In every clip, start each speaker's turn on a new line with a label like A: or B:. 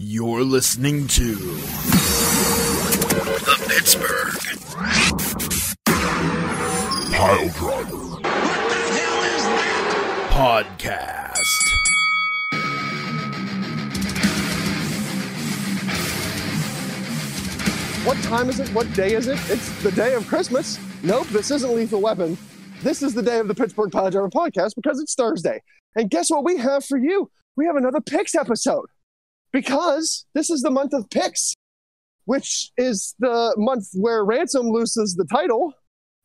A: You're listening to the Pittsburgh Piledriver.
B: What the hell is that?
A: Podcast.
C: What time is it? What day is it? It's the day of Christmas. Nope, this isn't Lethal Weapon. This is the day of the Pittsburgh Piledriver Podcast because it's Thursday. And guess what we have for you? We have another picks episode because this is the month of picks, which is the month where Ransom loses the title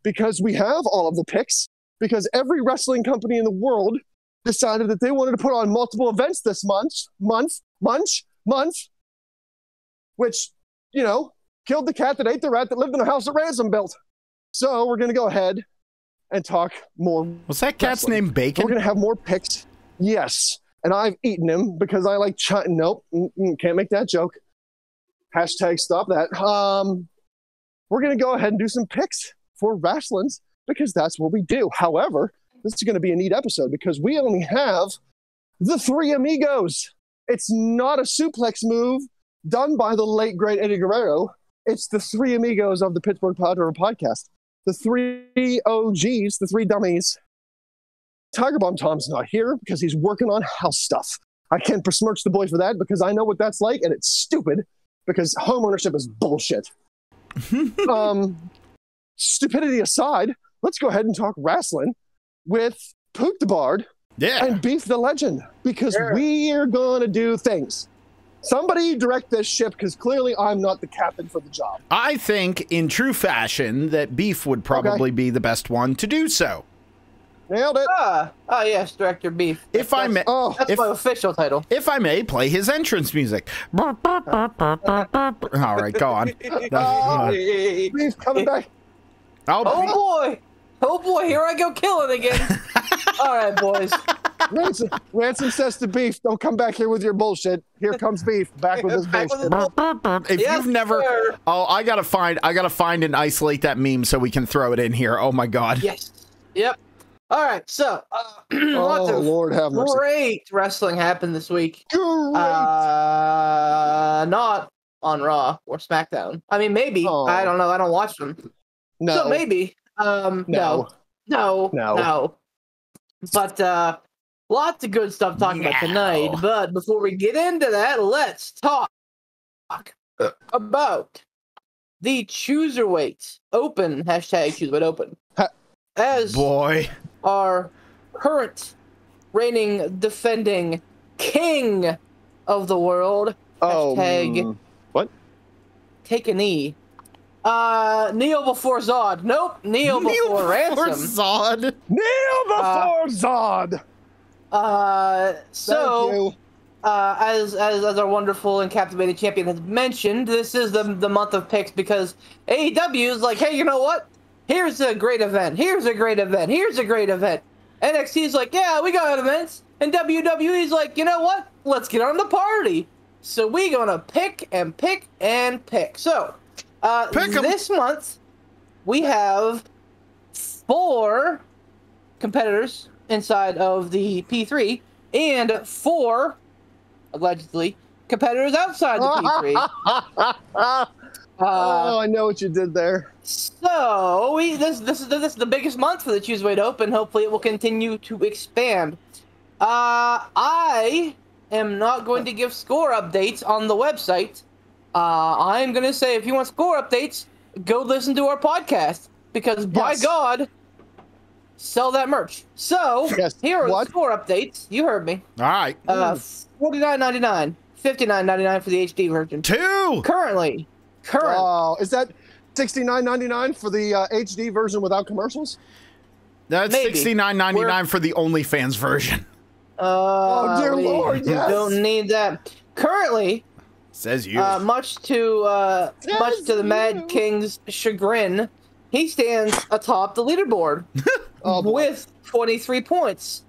C: because we have all of the picks, because every wrestling company in the world decided that they wanted to put on multiple events this month, which, you know, killed the cat that ate the rat that lived in the house that Ransom built. So we're going to go ahead and talk more.
A: Was that cat's
C: wrestling.
A: name Bacon?
C: We're going to have more picks. Yes. And I've eaten him because I like nope, can't make that joke. Hashtag stop that. We're going to go ahead and do some picks for wrestlings because that's what we do. However, this is going to be a neat episode because we only have the three amigos. It's not a suplex move done by the late, great Eddie Guerrero. It's the three amigos of the Pittsburgh Piledriver Podcast. The three OGs, the three dummies. Tiger Bomb Tom's not here because he's working on house stuff. I can't besmirch the boy for that because I know what that's like, and it's stupid because home ownership is bullshit. Stupidity aside, let's go ahead and talk wrestling with Poot the Bard and Beef the Legend because we're going to do things. Somebody direct this ship because clearly I'm not the captain for the job.
A: I think, in true fashion, that Beef would probably be the best one to do so.
C: Nailed it.
D: Oh yes, Director Beef.
A: If I may,
D: that's my official title.
A: If I may, play his entrance music. All right, go on.
C: Beef coming back.
D: Oh boy, here I go killing again. All right, boys.
C: Ransom says to Beef, don't come back here with your bullshit. Here comes Beef, back with his bullshit.
A: If you've never,
D: sir.
A: I gotta find and isolate that meme so we can throw it in here. Oh my God.
D: Yes. Yep. All right, so lots of
C: Lord have mercy.
D: Great wrestling happened this week.
C: Great.
D: Not on Raw or SmackDown. I mean, maybe.
C: Oh.
D: I don't know. I don't watch them.
C: No.
D: So maybe. No. But lots of good stuff talking about tonight. But before we get into that, let's talk about the Chooserweight Open. Hashtag Chooserweight Open. As our current reigning, defending king of the world. Hashtag
C: what?
D: Take a knee. Kneel before Zod. Nope. Kneel before Ransom.
A: Zod.
C: Kneel before Zod.
D: As our wonderful and captivating champion has mentioned, this is the month of picks because AEW is like, hey, you know what? Here's a great event. Here's a great event. Here's a great event. NXT's like, yeah, we got events. And WWE's like, you know what? Let's get on the party. So we gonna pick and pick and pick. So, this month, we have 4 competitors inside of the P3 and 4, allegedly, competitors outside the P3.
C: I know what you did there.
D: So this is the biggest month for the Chooserweight Open. Hopefully, it will continue to expand. I am not going to give score updates on the website. I'm going to say if you want score updates, go listen to our podcast because by God, sell that merch. So here are the score updates. You heard me.
A: All right.
D: $49.99, $59.99 for the HD version.
A: 2
D: currently.
C: Oh, is that $69.99 for the HD version without commercials?
A: That's $69.99 for the OnlyFans version.
C: Oh dear Lord, yes.
D: Don't need that. Currently,
A: says you.
D: Much to the Mad King's chagrin, he stands atop the leaderboard with 23 points.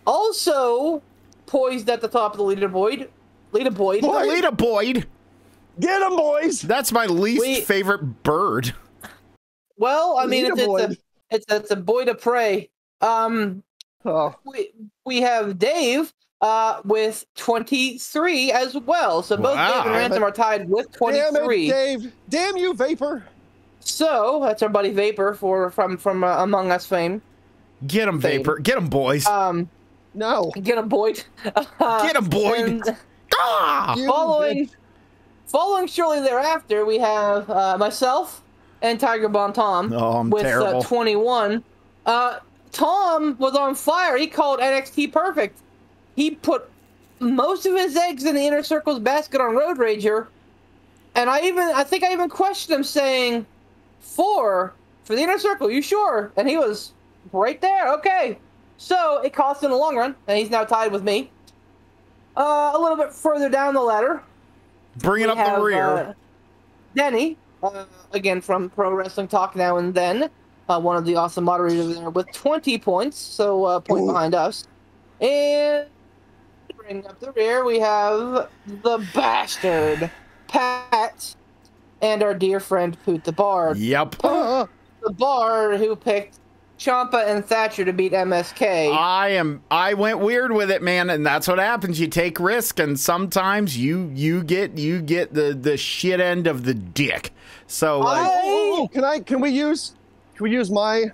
D: Also poised at the top of the leaderboard.
A: Leaderboard.
C: Get him, boys!
A: That's my least favorite bird.
D: Well, I mean, it's a boy to prey. We have Dave with 23 as well. So both
A: Wow.
D: Dave and Ransom are tied with 23.
C: Damn it, Dave. Damn you, Vapor.
D: So that's our buddy Vapor from Among Us fame.
A: Get him, Vapor. Get him, boys.
C: No.
D: Get him, Boyd.
A: Get him, Boyd.
D: And
A: Ah!
D: following shortly thereafter, we have myself and Tiger Bomb Tom
A: Oh, I'm
D: with
A: terrible.
D: 21. Tom was on fire. He called NXT perfect. He put most of his eggs in the Inner Circle's basket on Road Rager, and I think I even questioned him, saying, 4 for the Inner Circle. You sure? And he was right there. Okay. So it cost in the long run, and he's now tied with me. A little bit further down the ladder,
A: Bringing up the rear.
D: Denny, again from Pro Wrestling Talk Now and Then, one of the awesome moderators there with 20 points, so point behind us. And bringing up the rear, we have the bastard, Pat, and our dear friend Poot the Bard.
A: Yep.
D: The Bard who picked Ciampa and Thatcher to beat MSK.
A: I went weird with it, man, and that's what happens. You take risk, and sometimes you get the shit end of the dick. So
C: Can we use my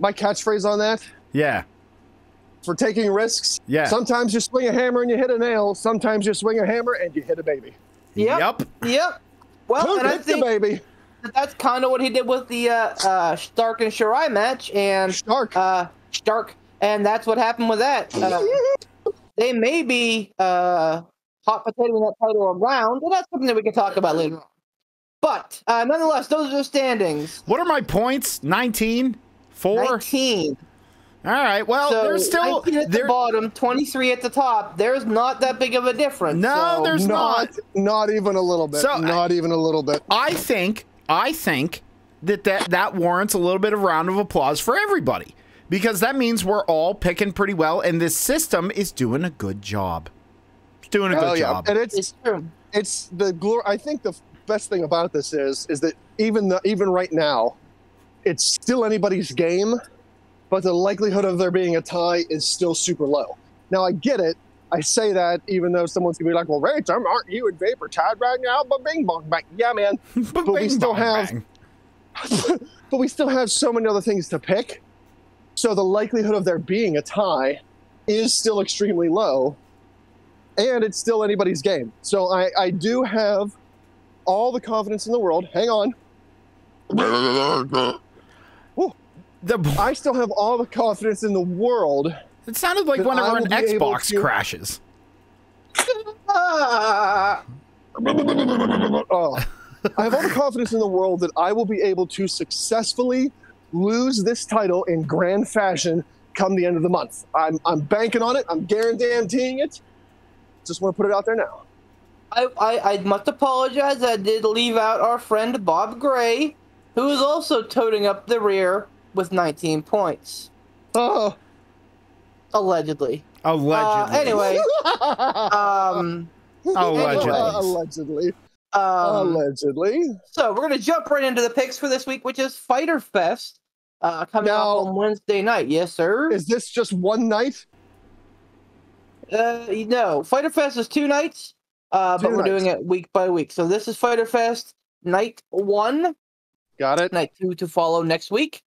C: catchphrase on that?
A: Yeah.
C: For taking risks?
A: Yeah.
C: Sometimes you swing a hammer and you hit a nail. Sometimes you swing a hammer and you hit a baby.
D: Yep. Well,
C: Who
D: and I
C: hit the
D: think
C: baby?
D: that's kind of what he did with the Stark and Shirai match, and
C: Stark.
D: and that's what happened with that. They may be hot potatoing that title around, and that's something that we can talk about later on. But nonetheless, those are the standings.
A: What are my points? 19? 4?
D: 19.
A: All right. Well,
D: So
A: there's still
D: 19 at the bottom, 23 at the top. There's not that big of a difference.
A: No,
D: so.
A: there's not.
C: Not even a little bit.
A: So,
C: not even a little bit.
A: I think that warrants a little bit of round of applause for everybody, because that means we're all picking pretty well, and this system is doing a good job. It's doing a good job.
C: And
D: It's true.
C: it's the glory. I think the best thing about this is that even right now, it's still anybody's game, but the likelihood of there being a tie is still super low. Now I get it. I say that even though someone's gonna be like, "Well, Rach, aren't you and Vapor tied right now?" But bing bong bang, yeah, man. But we still have, but we still have so many other things to pick. So the likelihood of there being a tie is still extremely low, and it's still anybody's game. So I do have all the confidence in the world. Hang on. I still have all the confidence in the world.
A: It sounded like whenever an Xbox crashes.
C: Oh, I have all the confidence in the world that I will be able to successfully lose this title in grand fashion come the end of the month. I'm banking on it. I'm guaranteeing it. Just want to put it out there now.
D: I must apologize. I did leave out our friend Bob Gray, who is also toting up the rear with 19 points.
C: Oh.
D: Allegedly.
A: Allegedly.
D: Anyway.
A: Allegedly.
C: Allegedly.
D: So we're going to jump right into the picks for this week, which is Fyter Fest coming up on Wednesday night. Yes, sir.
C: Is this just one night?
D: No. Fyter Fest is 2 nights, but we're doing it week by week. So this is Fyter Fest night 1.
C: Got it.
D: Night 2 to follow next week.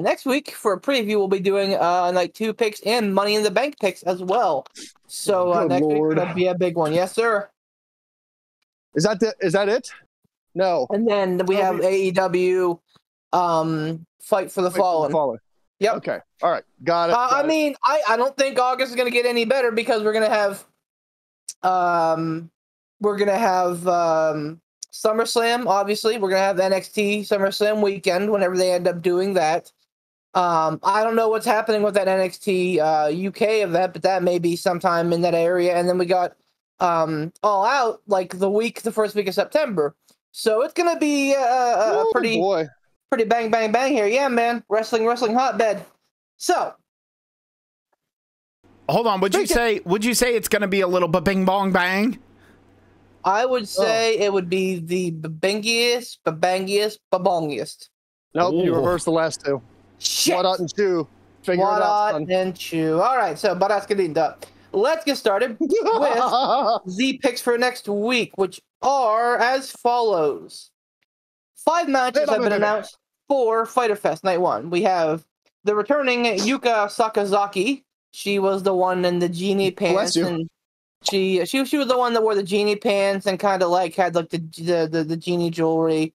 D: Next week, for a preview, we'll be doing night 2 picks and Money in the Bank picks as well. So next week will be a big one. Yes, sir.
C: Is that it? No.
D: And then we have AEW Fight for the Fallen. Yep.
C: Okay. All right. Got it.
D: I mean, I don't think August is going to get any better, because we're going to have SummerSlam, obviously. We're going to have NXT SummerSlam weekend whenever they end up doing that. I don't know what's happening with that NXT UK event, but that may be sometime in that area. And then we got All Out, like the first week of September. So it's going to be a pretty bang, bang, bang here. Yeah, man. Wrestling hotbed. So.
A: Hold on. Would you say it's going to be a little bing bong bang?
D: I would say it would be the bangiest, babongiest.
C: Nope,
A: Ooh.
C: you reversed the last two.
D: Shit.
C: Wadot and Chew. Figure it out, son.
D: And Chew. All right, so Badas Gadinda. let's get started with the picks for next week, which are as follows. 5 matches have been announced for Fyter Fest Night 1. We have the returning Yuka Sakazaki. She was the one in the genie pants, and she was the one that wore the genie pants and kind of like had like the genie jewelry.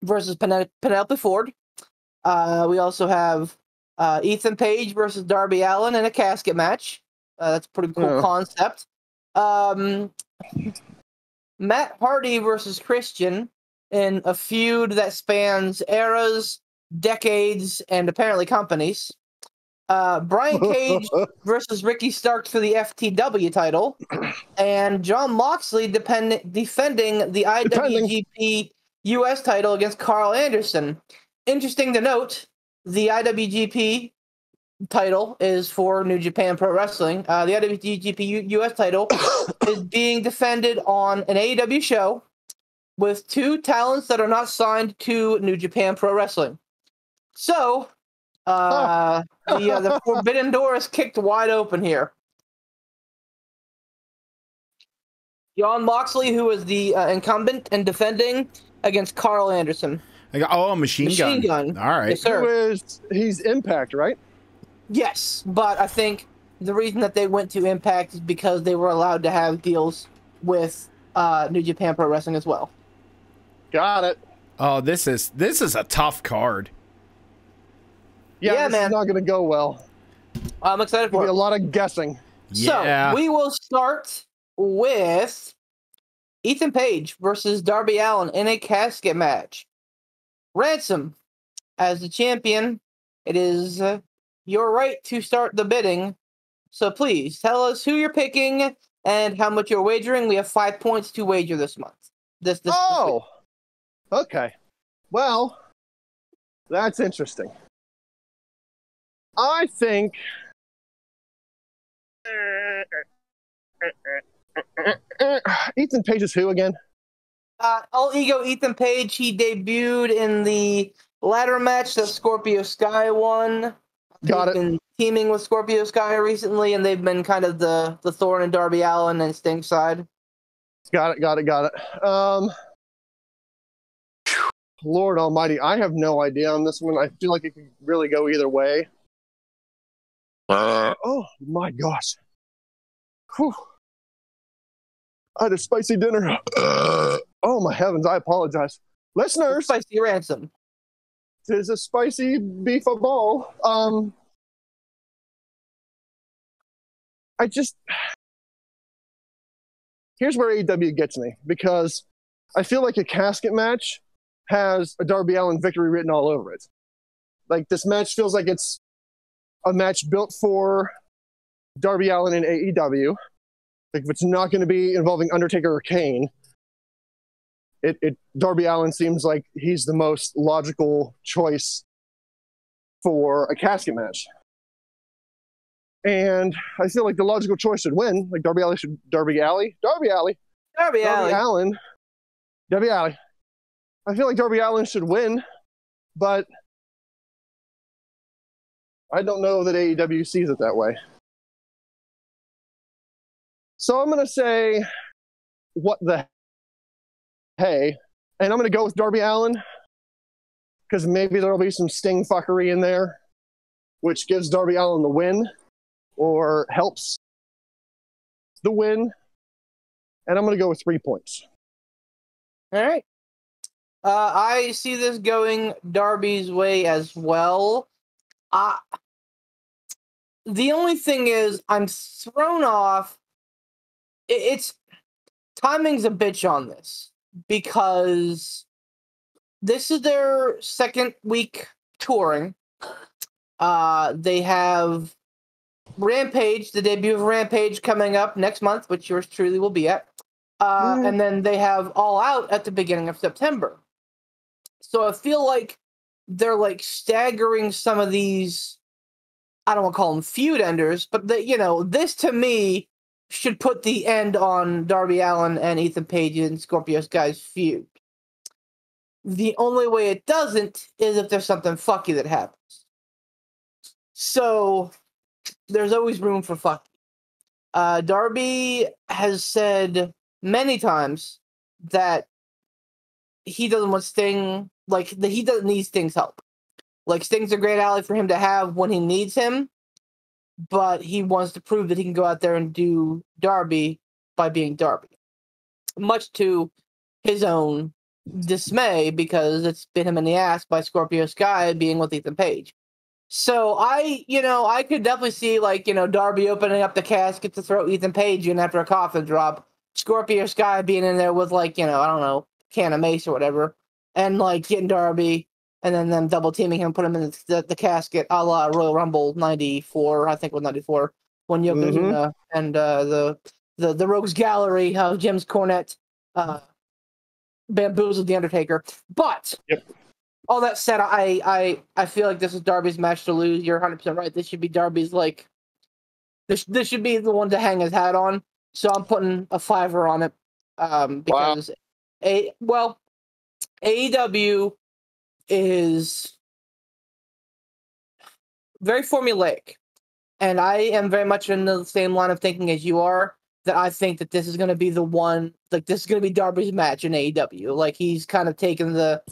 D: Versus Penelope Ford. We also have Ethan Page versus Darby Allin in a casket match. That's a pretty cool concept. Matt Hardy versus Christian in a feud that spans eras, decades, and apparently companies. Brian Cage versus Ricky Starks for the FTW title. And John Moxley defending the IWGP U.S. title against Carl Anderson. Interesting to note, the IWGP title is for New Japan Pro Wrestling. The IWGP U.S. title is being defended on an AEW show with 2 talents that are not signed to New Japan Pro Wrestling. So, the forbidden door is kicked wide open here. John Moxley, who is the incumbent and defending, against Carl Anderson.
A: Machine gun. All right.
D: Yes, sir.
C: He's Impact, right?
D: Yes, but I think the reason that they went to Impact is because they were allowed to have deals with New Japan Pro Wrestling as well.
C: Got it.
A: Oh, this is a tough card.
C: Yeah,
D: man.
C: It's not going to go well.
D: I'm excited for it.
C: A lot of guessing.
A: Yeah.
D: So we will start with Ethan Page versus Darby Allin in a casket match. Ransom, as the champion, it is your right to start the bidding. So please tell us who you're picking and how much you're wagering. We have 5 points to wager this month. This week.
C: Okay. Well, that's interesting. I think Ethan Page is who again?
D: All Ego Ethan Page. He debuted in the ladder match that Scorpio Sky won.
C: Got it.
D: Been teaming with Scorpio Sky recently, and they've been kind of the thorn in Darby Allin and Sting's side.
C: Got it. Lord Almighty, I have no idea on this one. I feel like it could really go either way. Oh my gosh. Whew. I had a spicy dinner. Oh my heavens, I apologize. Listeners,
D: Spicy Ransom.
C: it is a spicy beef a ball. Here's where AEW gets me, because I feel like a casket match has a Darby Allin victory written all over it. Like, this match feels like it's a match built for Darby Allin and AEW. Like, if it's not going to be involving Undertaker or Kane, Darby Allin seems like he's the most logical choice for a casket match. And I feel like the logical choice should win. Like, Darby Allin. I feel like Darby Allin should win, but I don't know that AEW sees it that way. So I'm going to say, what the hey, and I'm going to go with Darby Allin, because maybe there'll be some Sting fuckery in there, which gives Darby Allin the win, or helps the win, and I'm going to go with 3 points.
D: All right. I see this going Darby's way as well. The only thing is, I'm thrown off. It's timing's a bitch on this, because this is their second week touring. They have Rampage, the debut of Rampage, coming up next month, which yours truly will be at. And then they have All Out at the beginning of September. So I feel like they're like staggering some of these, I don't want to call them feud enders, but this to me should put the end on Darby Allin and Ethan Page and Scorpio Sky's feud. The only way it doesn't is if there's something fucky that happens. So there's always room for fuck. Darby has said many times that he doesn't want Sting, like, that he doesn't need Sting's help. Like, Sting's a great ally for him to have when he needs him, but he wants to prove that he can go out there and do Darby by being Darby. Much to his own dismay, because it's bit him in the ass by Scorpio Sky being with Ethan Page. So I could definitely see, like, Darby opening up the casket to throw Ethan Page in after a coffin drop. Scorpio Sky being in there with, like, I don't know, can of mace or whatever, and, like, getting Darby, and then them double teaming him, put him in the casket, a la Royal Rumble 94, I think it was 94, when Yokozuna and the Rogues Gallery, how James Cornette bamboozled the Undertaker. But all that said, I feel like this is Darby's match to lose. You're 100% right. This should be Darby's, like, this should be the one to hang his hat on. So I'm putting a $5 on it, because AEW is very formulaic, and I am very much in the same line of thinking as you are, that I think that this is going to be the one, like, this is going to be Darby's match in AEW. Like, he's kind of taken the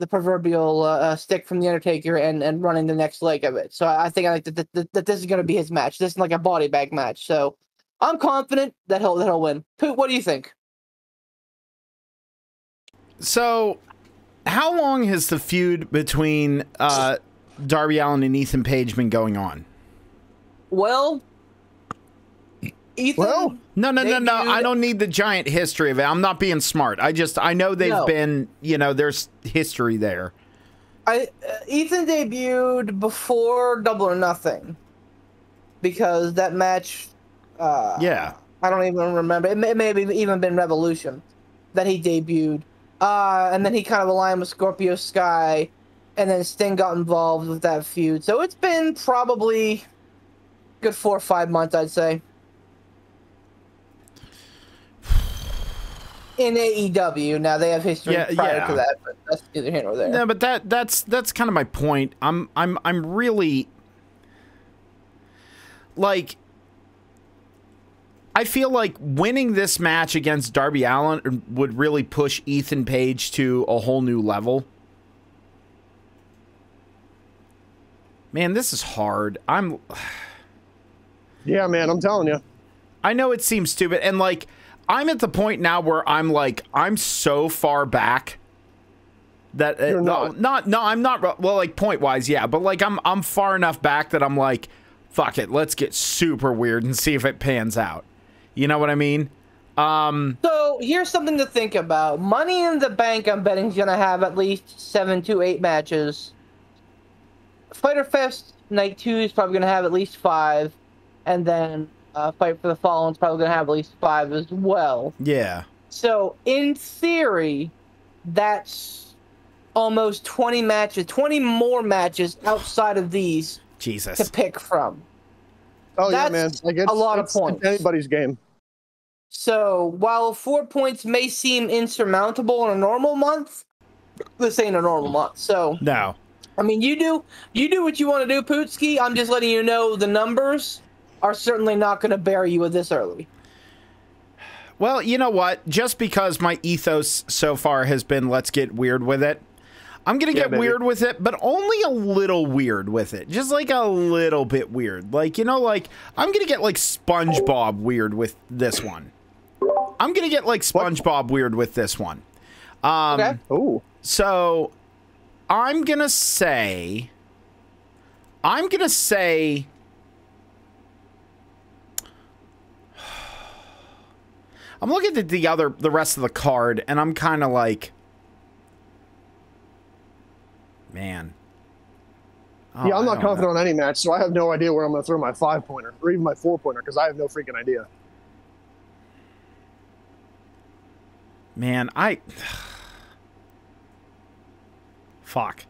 D: proverbial stick from the Undertaker and running the next leg of it. So I think that this is going to be his match. This is like a body bag match. So I'm confident that he'll win. Poot, what do you think?
A: So, how long has the feud between Darby Allin and Ethan Page been going on?
D: Well, Ethan.
A: No. I don't need the giant history of it. I'm not being smart. I know they've been, there's history there.
D: Ethan debuted before Double or Nothing, because that match. I don't even remember. It may have even been Revolution that he debuted. And then he kind of aligned with Scorpio Sky, and then Sting got involved with that feud. So it's been probably a good 4 or 5 months, I'd say. In AEW, now they have history prior to that, but that's neither here nor there.
A: Yeah, but that's kind of my point. I'm really, like, I feel like winning this match against Darby Allin would really push Ethan Page to a whole new level. Man, this is hard.
C: Yeah, man, I'm telling you.
A: I know it seems stupid, and, like, I'm at the point now where I'm so far back that
C: You're not.
A: I'm not. Well, like, point wise, yeah, but, like, I'm far enough back that I'm like, fuck it, let's get super weird and see if it pans out. You know what I mean?
D: So here's something to think about. Money in the Bank, I'm betting, is gonna have at least 7 to 8 matches. Fyter Fest Night 2 is probably gonna have at least 5, and then Fight for the Fallen is probably going to have at least 5 as well.
A: Yeah.
D: So, in theory, that's almost 20 matches, 20 more matches outside of these to pick from.
C: Oh,
D: that's
C: yeah, man. Like,
D: a lot of points.
C: It's anybody's game.
D: So, while 4 points may seem insurmountable in a normal month, this ain't a normal month. So,
A: no.
D: I mean, you do what you want to do, Pootski. I'm just letting you know the numbers are certainly not going to bury you with this early.
A: Well, you know what? Just because my ethos so far has been let's get weird with it, I'm going to get weird with it, but only a little weird with it. Just like a little bit weird. Like, like, I'm going to get like SpongeBob weird with this one. I'm going to get like SpongeBob weird with this one.
C: Okay. Ooh.
A: So, I'm going to say... I'm looking at the rest of the card, and I'm kind of like, man. Oh,
C: yeah, I'm not confident on any match, so I have no idea where I'm going to throw my 5-pointer or even my 4-pointer because I have no freaking idea.
A: Man, fuck.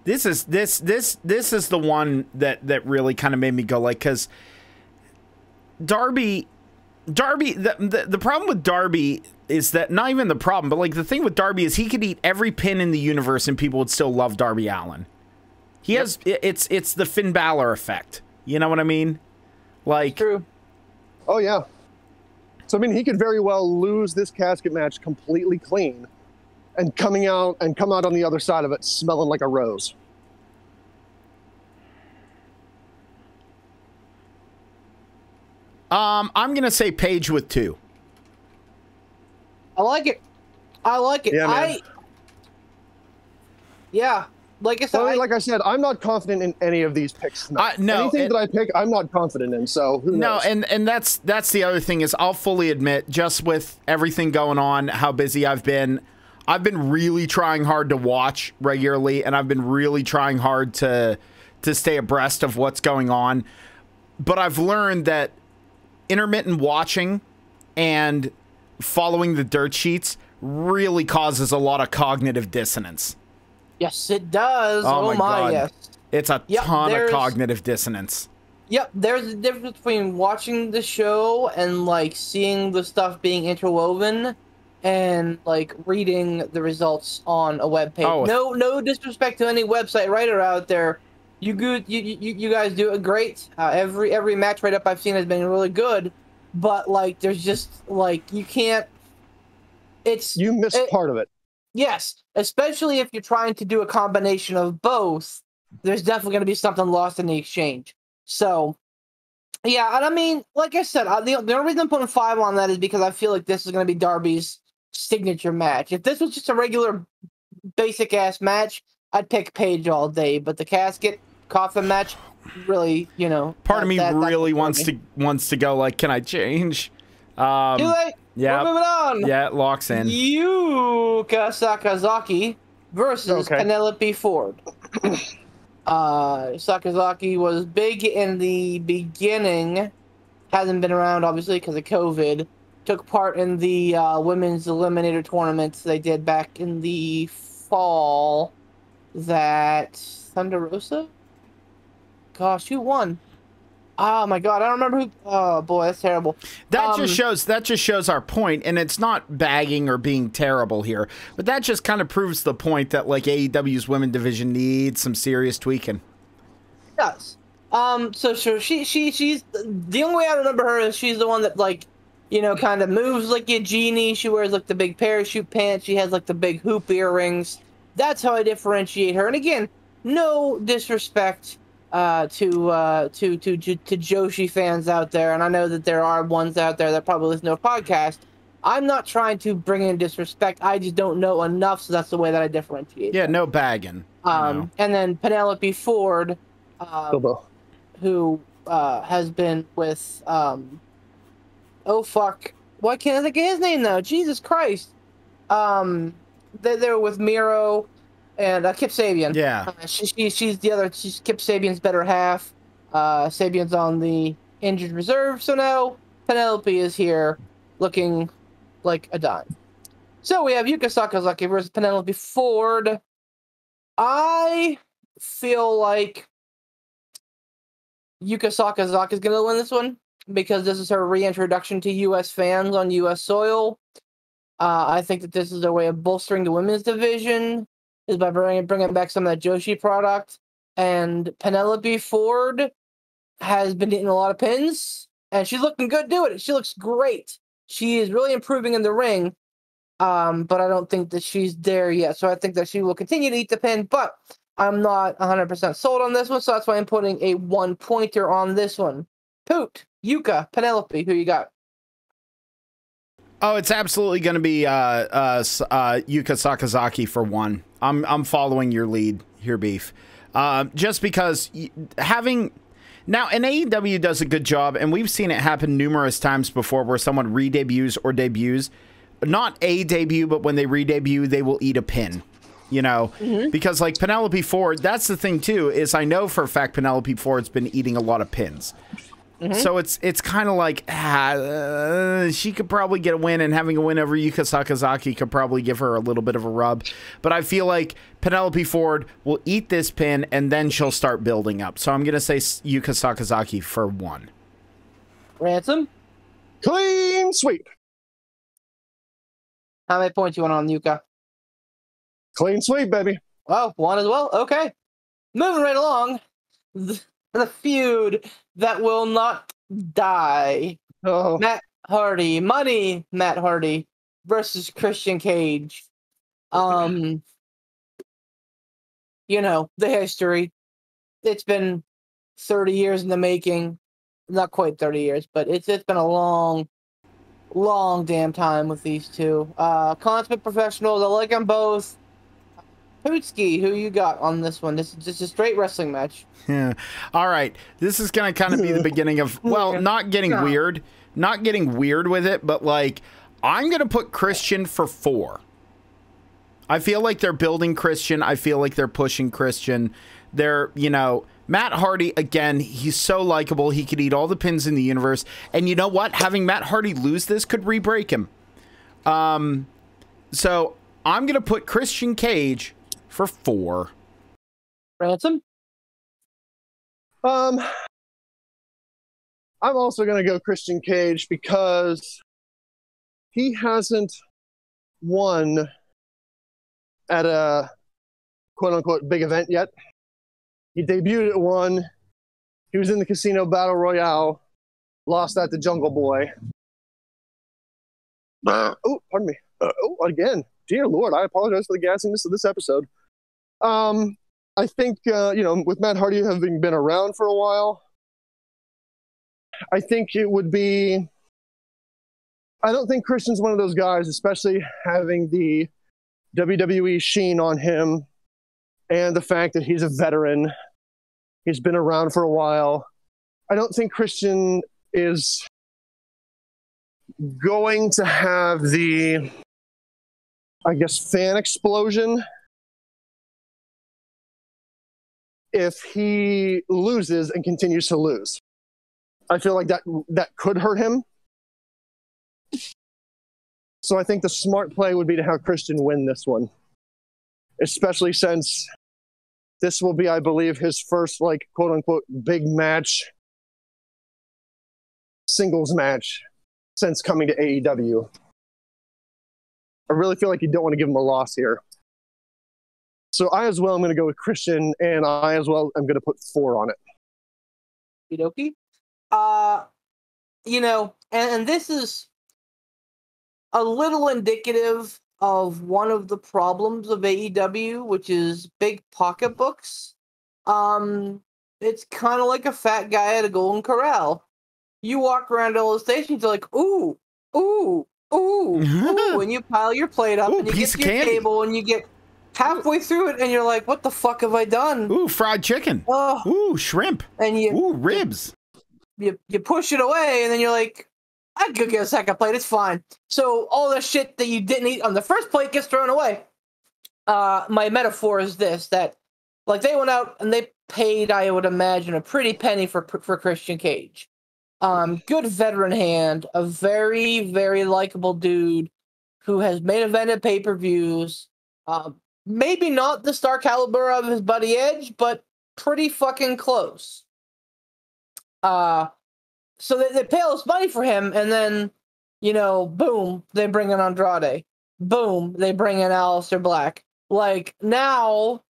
A: This is the one that really kind of made me go like, because Darby, the problem with Darby is that, not even the problem, but like the thing with Darby is he could eat every pin in the universe and people would still love Darby Allin. He has it's the Finn Balor effect. You know what I mean? Like,
D: True.
C: Oh yeah. So I mean, he could very well lose this casket match completely clean, and come out on the other side of it smelling like a rose.
A: I'm gonna say Paige with 2.
D: I like it.
C: Yeah, man.
D: Like I said,
C: Well, like I said, I'm not confident in any of these picks.
A: No,
C: anything that I pick, I'm not confident in. So who knows?
A: And that's the other thing is I'll fully admit, just with everything going on, how busy I've been really trying hard to watch regularly, and I've been really trying hard to stay abreast of what's going on. But I've learned that intermittent watching and following the dirt sheets really causes a lot of cognitive dissonance.
D: Yes, it does. Oh my
A: God.
D: yes.
A: It's a ton of cognitive dissonance.
D: Yep, there's a difference between watching the show and like seeing the stuff being interwoven and like reading the results on a web page.
A: Oh.
D: No disrespect to any website writer out there. You guys do it great. Every match write up I've seen has been really good, but like there's just like you missed
C: part of it.
D: Yes, especially if you're trying to do a combination of both, there's definitely going to be something lost in the exchange. So, yeah, and I mean, like I said, the only reason I'm putting 5 on that is because I feel like this is going to be Darby's signature match. If this was just a regular basic-ass match, I'd pick Paige all day, but the casket coffin match, really, you know.
A: Part of me really wants to go like, can I change?
D: Too late.
A: Yeah.
D: We're moving on.
A: Yeah, it locks in.
D: Yuka Sakazaki versus Penelope Ford. Sakazaki was big in the beginning. Hasn't been around, obviously, because of COVID. Took part in the women's eliminator tournaments they did back in the fall. That Thunder Rosa? Gosh, who won? Oh my God, I don't remember who. Oh boy, that's terrible.
A: That just shows our point, and it's not bagging or being terrible here, but that just kind of proves the point that like AEW's women division needs some serious tweaking.
D: It does. So she's the only way I remember her is she's the one that like, you know, kind of moves like a genie. She wears like the big parachute pants. She has like the big hoop earrings. That's how I differentiate her. And again, no disrespect to Joshi fans out there, and I know that there are ones out there that probably listen to a podcast. I'm not trying to bring in disrespect. I just don't know enough, so that's the way that I differentiate.
A: Yeah, no bagging.
D: And then Penelope Ford, who has been with oh fuck, why can't I think of his name now? Jesus Christ. They're with Miro and Kip Sabian.
A: Yeah.
D: She's Kip Sabian's better half. Sabian's on the injured reserve, so now Penelope is here looking like a dime. So we have Yuka Sakazaki versus Penelope Ford. I feel like Yuka Sakazaki is going to win this one because this is her reintroduction to U.S. fans on U.S. soil. I think that this is a way of bolstering the women's division, is by bringing back some of that Joshi product. And Penelope Ford has been hitting a lot of pins, and she's looking good doing it. She looks great. She is really improving in the ring, but I don't think that she's there yet. So I think that she will continue to eat the pin, but I'm not 100% sold on this one, so that's why I'm putting a 1-pointer on this one. Poot, Yuka, Penelope, who you got?
A: Oh, it's absolutely going to be Yuka Sakazaki for 1. I'm following your lead here, Beef. Just because having... Now, and AEW does a good job, and we've seen it happen numerous times before where someone re-debuts or debuts. Not a debut, but when they re-debut, they will eat a pin. You know? Mm-hmm. Because, like, Penelope Ford, that's the thing, too, is I know for a fact Penelope Ford's been eating a lot of pins. Mm-hmm. So it's kind of like she could probably get a win, and having a win over Yuka Sakazaki could probably give her a little bit of a rub. But I feel like Penelope Ford will eat this pin, and then she'll start building up. So I'm going to say Yuka Sakazaki for 1.
D: Ransom?
C: Clean sweep.
D: How many points you want on Yuka?
C: Clean sweep, baby.
D: Oh, 1 as well? Okay. moving right along, the feud that will not die.
C: Oh,
D: Matt Hardy, Matt Hardy versus Christian Cage. You know, the history. It's been 30 years in the making. Not quite 30 years, but it's been a long damn time with these two. Consummate professionals, I like them both. Pootski, who you got on this one? This is just a straight wrestling match.
A: Yeah. All right. This is going to kind of be the beginning of, well, not getting weird with it, but like, I'm going to put Christian for 4. I feel like they're building Christian. I feel like they're pushing Christian. They're, you know, Matt Hardy, again, he's so likable. He could eat all the pins in the universe. And you know what? Having Matt Hardy lose this could re-break him. So I'm going to put Christian Cage for 4.
D: Ransom?
C: I'm also going to go Christian Cage because he hasn't won at a quote-unquote big event yet. He debuted at one. He was in the Casino Battle Royale. Lost that to Jungle Boy. Oh, pardon me. Again. Dear Lord, I apologize for the gassiness of this episode. I think, you know, with Matt Hardy having been around for a while, I think it would be... I don't think Christian's one of those guys, especially having the WWE sheen on him and the fact that he's a veteran. He's been around for a while. I don't think Christian is going to have the, I guess, fan explosion if he loses and continues to lose. I feel like that could hurt him. So I think the smart play would be to have Christian win this one, especially since this will be, I believe, his first, like, quote-unquote, big match, singles match, since coming to AEW. I really feel like you don't want to give him a loss here. So I as well am going to go with Christian, and I as well am going to put 4 on it.
D: Okie you know, and this is a little indicative of one of the problems of AEW, which is big pocketbooks. It's kind of like a fat guy at a Golden Corral. You walk around all the stations, you're like, ooh, ooh, ooh, ooh, and you pile your plate up,
A: Ooh,
D: and you
A: piece
D: get to
A: of
D: your
A: candy.
D: table, and you get halfway through it, and you're like, what the fuck have I done?
A: Ooh, fried chicken.
D: Oh.
A: Ooh, shrimp.
D: And
A: Ooh, ribs.
D: You push it away, and then you're like, I could get a second plate, it's fine. So all the shit that you didn't eat on the first plate gets thrown away. My metaphor is this, that like they went out and they paid, I would imagine, a pretty penny for Christian Cage. Good veteran hand, a very, very likable dude who has main evented pay-per-views. Maybe not the star caliber of his buddy Edge, but pretty fucking close. So they pay all this money for him, and then, you know, boom, they bring in Andrade. Boom, they bring in Aleister Black. Like, now,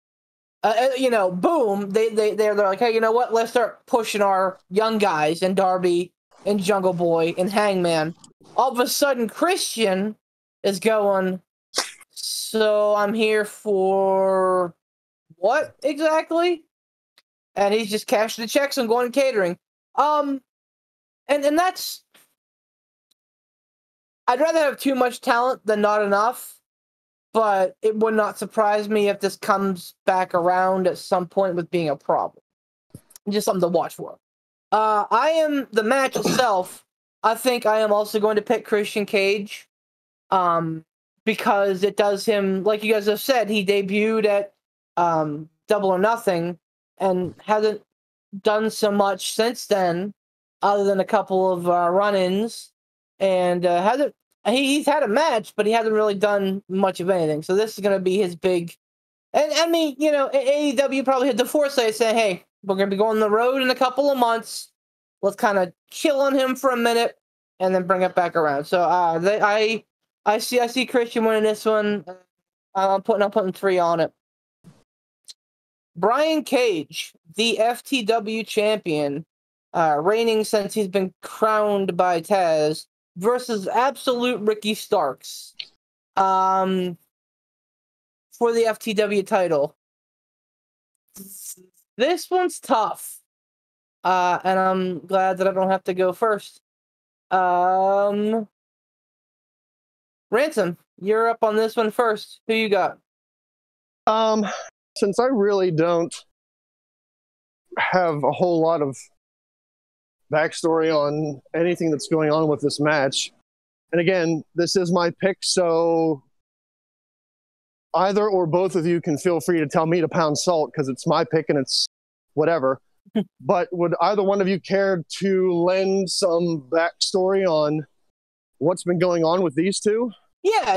D: you know, boom, they're like, hey, you know what? Let's start pushing our young guys, and Darby, and Jungle Boy, and Hangman. All of a sudden, Christian is going, so I'm here for what exactly? And he's just cashing the checks and going to catering. And that's, I'd rather have too much talent than not enough, but it would not surprise me if this comes back around at some point with being a problem. Just something to watch for. The match itself, I think I am also going to pick Christian Cage, because it does him, like you guys have said, he debuted at Double or Nothing and hasn't done so much since then, other than a couple of run-ins, and he's had a match, but he hasn't really done much of anything. So this is going to be his big, and I mean, you know, AEW probably had the foresight saying, hey, we're going to be going on the road in a couple of months. Let's kind of chill on him for a minute and then bring it back around. So I see Christian winning this one. I'm putting 3 on it. Brian Cage, the FTW champion, reigning since he's been crowned by Taz, versus absolute Ricky Starks for the FTW title. This one's tough, and I'm glad that I don't have to go first. Ransom, you're up on this one first. Who you got?
C: Since I really don't have a whole lot of backstory on anything that's going on with this match, and again, this is my pick, so either or both of you can feel free to tell me to pound salt because it's my pick and it's whatever. But would either one of you care to lend some backstory on what's been going on with these two?
D: Yeah.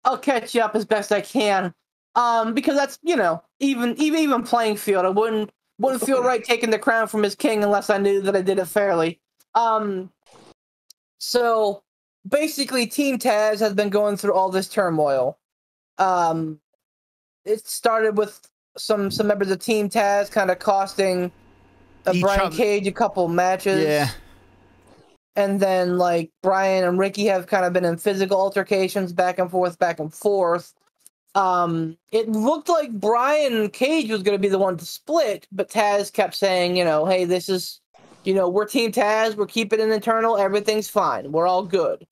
D: I'll catch you up as best I can. Because that's, even playing field. I wouldn't feel right taking the crown from his king unless I knew that I did it fairly. So basically Team Taz has been going through all this turmoil. It started with some members of Team Taz kind of costing Brian Cage a couple matches.
A: Yeah.
D: And then, Brian and Ricky have kind of been in physical altercations back and forth. It looked like Brian Cage was going to be the one to split, but Taz kept saying, hey, this is, we're Team Taz, we're keeping it internal, everything's fine, we're all good.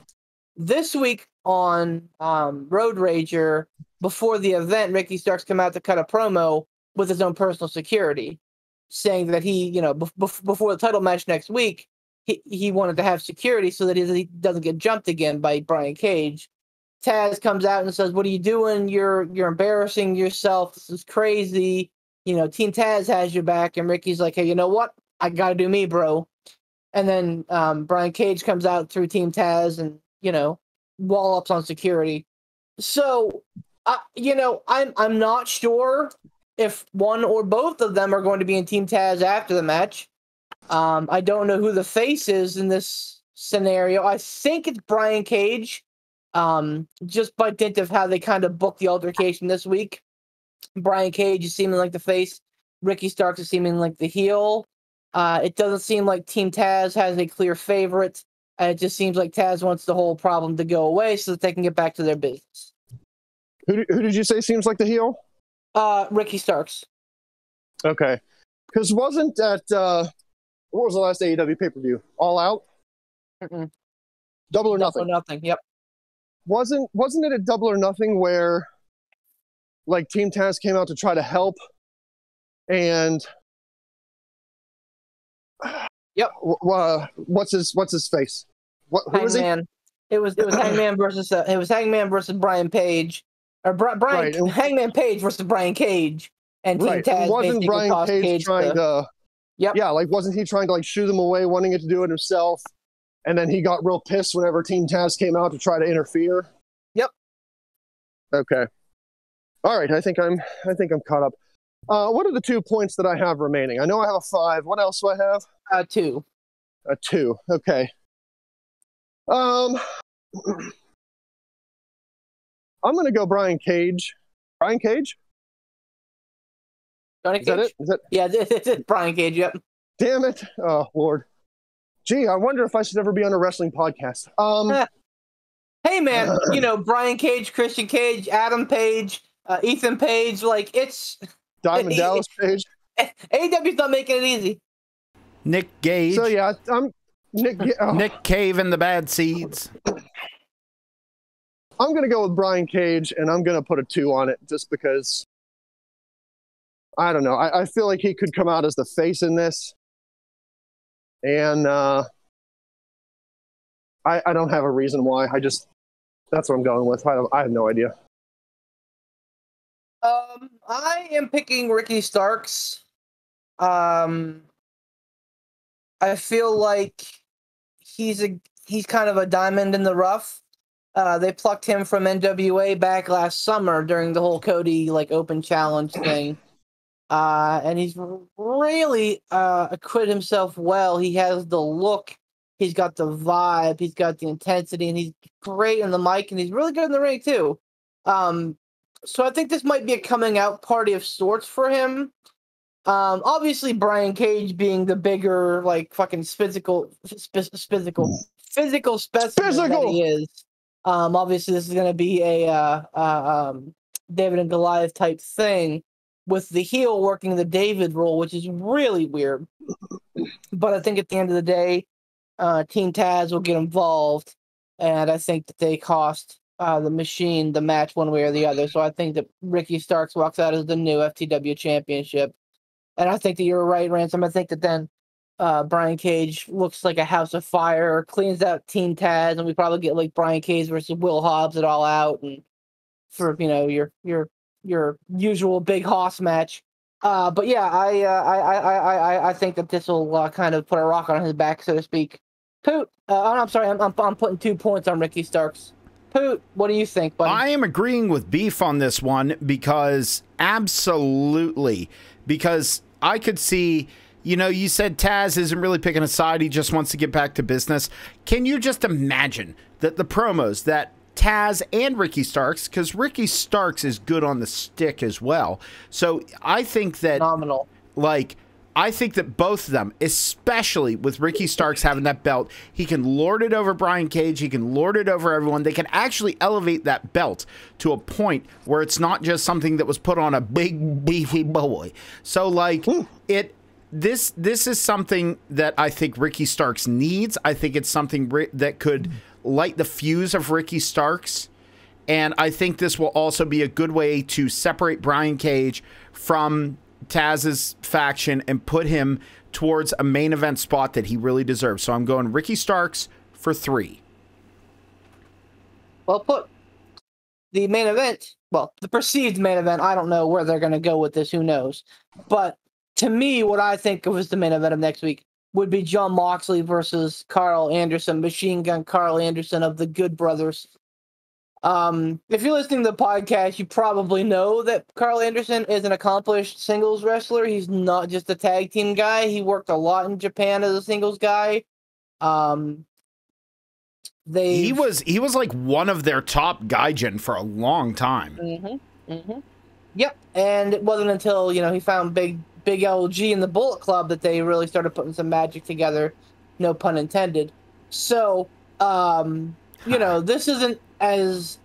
D: This week on Road Rager, before the event, Ricky Starks came out to cut a promo with his own personal security, saying that he, before the title match next week, he wanted to have security so that he doesn't get jumped again by Brian Cage. Taz comes out and says, "What are you doing? You're embarrassing yourself. This is crazy. Team Taz has your back." And Ricky's like, "Hey, you know what? I gotta do me, bro." And then Brian Cage comes out through Team Taz and wall ups on security. So I'm not sure if one or both of them are going to be in Team Taz after the match. I don't know who the face is in this scenario. I think it's Brian Cage. Just by dint of how they kind of booked the altercation this week. Brian Cage is seeming like the face. Ricky Starks is seeming like the heel. It doesn't seem like Team Taz has a clear favorite. It just seems like Taz wants the whole problem to go away so that they can get back to their business.
C: Who did you say seems like the heel?
D: Ricky Starks.
C: Okay. Because wasn't that, what was the last AEW pay-per-view? All Out?
D: Mm-mm.
C: Double or Nothing.
D: Double or Nothing, yep.
C: Wasn't it a Double or Nothing where Team Taz came out to try to help and
D: yep.
C: What's his face? Who was he?
D: It was Hangman versus Brian Page, or
C: Right.
D: Hangman Page versus Brian Cage, and Team
C: Right.
D: Taz
C: Wasn't
D: basically
C: Brian
D: cost
C: Cage trying to?
D: Yep.
C: Yeah, wasn't he trying to shoo them away, wanting it to do it himself, and then he got real pissed whenever Team Taz came out to try to interfere.
D: Yep.
C: Okay. All right. I think I'm caught up. What are the 2 points that I have remaining? I know I have a 5. What else do I have?
D: 2.
C: A 2. Okay. I'm gonna go Brian Cage. Brian Cage?
D: Johnny Cage?
C: Is that it?
D: Yeah, it's Brian Cage, yep.
C: Damn it. Oh, Lord. Gee, I wonder if I should ever be on a wrestling podcast.
D: Hey, man, Brian Cage, Christian Cage, Adam Page, Ethan Page, it's...
C: Diamond Dallas Page.
D: AEW's not making it easy.
A: Nick Gage.
C: So, yeah, I'm...
A: Nick Cave and the Bad Seeds.
C: I'm going to go with Brian Cage, and I'm going to put a 2 on it just because... I don't know. I feel like he could come out as the face in this. And I don't have a reason why. That's what I'm going with. I have no idea.
D: I am picking Ricky Starks. I feel like he's kind of a diamond in the rough. They plucked him from NWA back last summer during the whole Cody open challenge thing. And he's really acquitted himself well. He has the look, he's got the vibe, he's got the intensity, and he's great in the mic, and he's really good in the ring too. So I think this might be a coming out party of sorts for him. Obviously Brian Cage being the bigger, like fucking physical specimen that he is. Obviously this is going to be a David and Goliath type thing with the heel working the David role, which is really weird. But I think at the end of the day, Team Taz will get involved, and I think that they cost the Machine the match one way or the other. So I think that Ricky Starks walks out as the new FTW championship. And I think that you're right, Ransom. I think that then Brian Cage looks like a house of fire, cleans out Team Taz, and we probably get like Brian Cage versus Will Hobbs it all out, and for your usual big hoss match. But yeah, I think that this will kind of put a rock on his back, so to speak. Poot, I'm sorry, I'm putting 2 points on Ricky Starks. Poot, what do you think, buddy?
A: I am agreeing with Beef on this one because absolutely, because I could see, you said Taz isn't really picking a side. He just wants to get back to business. Can you just imagine that the promos that Taz and Ricky Starks, because Ricky Starks is good on the stick as well. So I think that,
D: phenomenal.
A: I think that both of them, especially with Ricky Starks having that belt, he can lord it over Brian Cage. He can lord it over everyone. They can actually elevate that belt to a point where it's not just something that was put on a big beefy boy. So this is something that I think Ricky Starks needs. I think it's something that could light the fuse of Ricky Starks. And I think this will also be a good way to separate Brian Cage from Taz's faction and put him towards a main event spot that he really deserves. So I'm going Ricky Starks for 3.
D: Well put. The main event, well, the perceived main event, I don't know where they're going to go with this, who knows. But to me, what I think was the main event of next week would be Jon Moxley versus Carl Anderson, Machine Gun Carl Anderson of the Good Brothers. If you're listening to the podcast, you probably know that Carl Anderson is an accomplished singles wrestler. He's not just a tag team guy. He worked a lot in Japan as a singles guy.
A: He was like one of their top gaijin for a long time.
D: Yep, and it wasn't until he found Big LG in the Bullet Club that they really started putting some magic together. No pun intended. So, this isn't as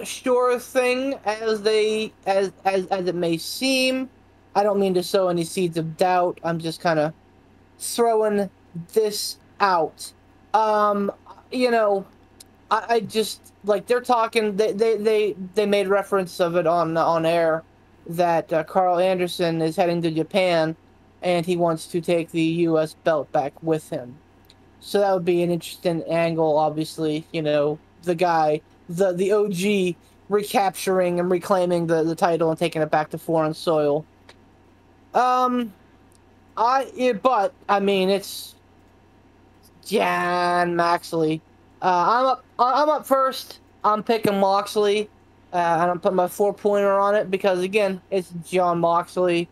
D: sure a thing as it may seem. I don't mean to sow any seeds of doubt. I'm just kind of throwing this out. I just like they're talking. They made reference of it on air that Carl Anderson is heading to Japan, and he wants to take the U.S. belt back with him. So that would be an interesting angle, obviously, the guy, the OG recapturing and reclaiming the title and taking it back to foreign soil. It's Jon Moxley. I'm up first. I'm picking Moxley. And I'm putting my 4-pointer on it because, again, it's Jon Moxley.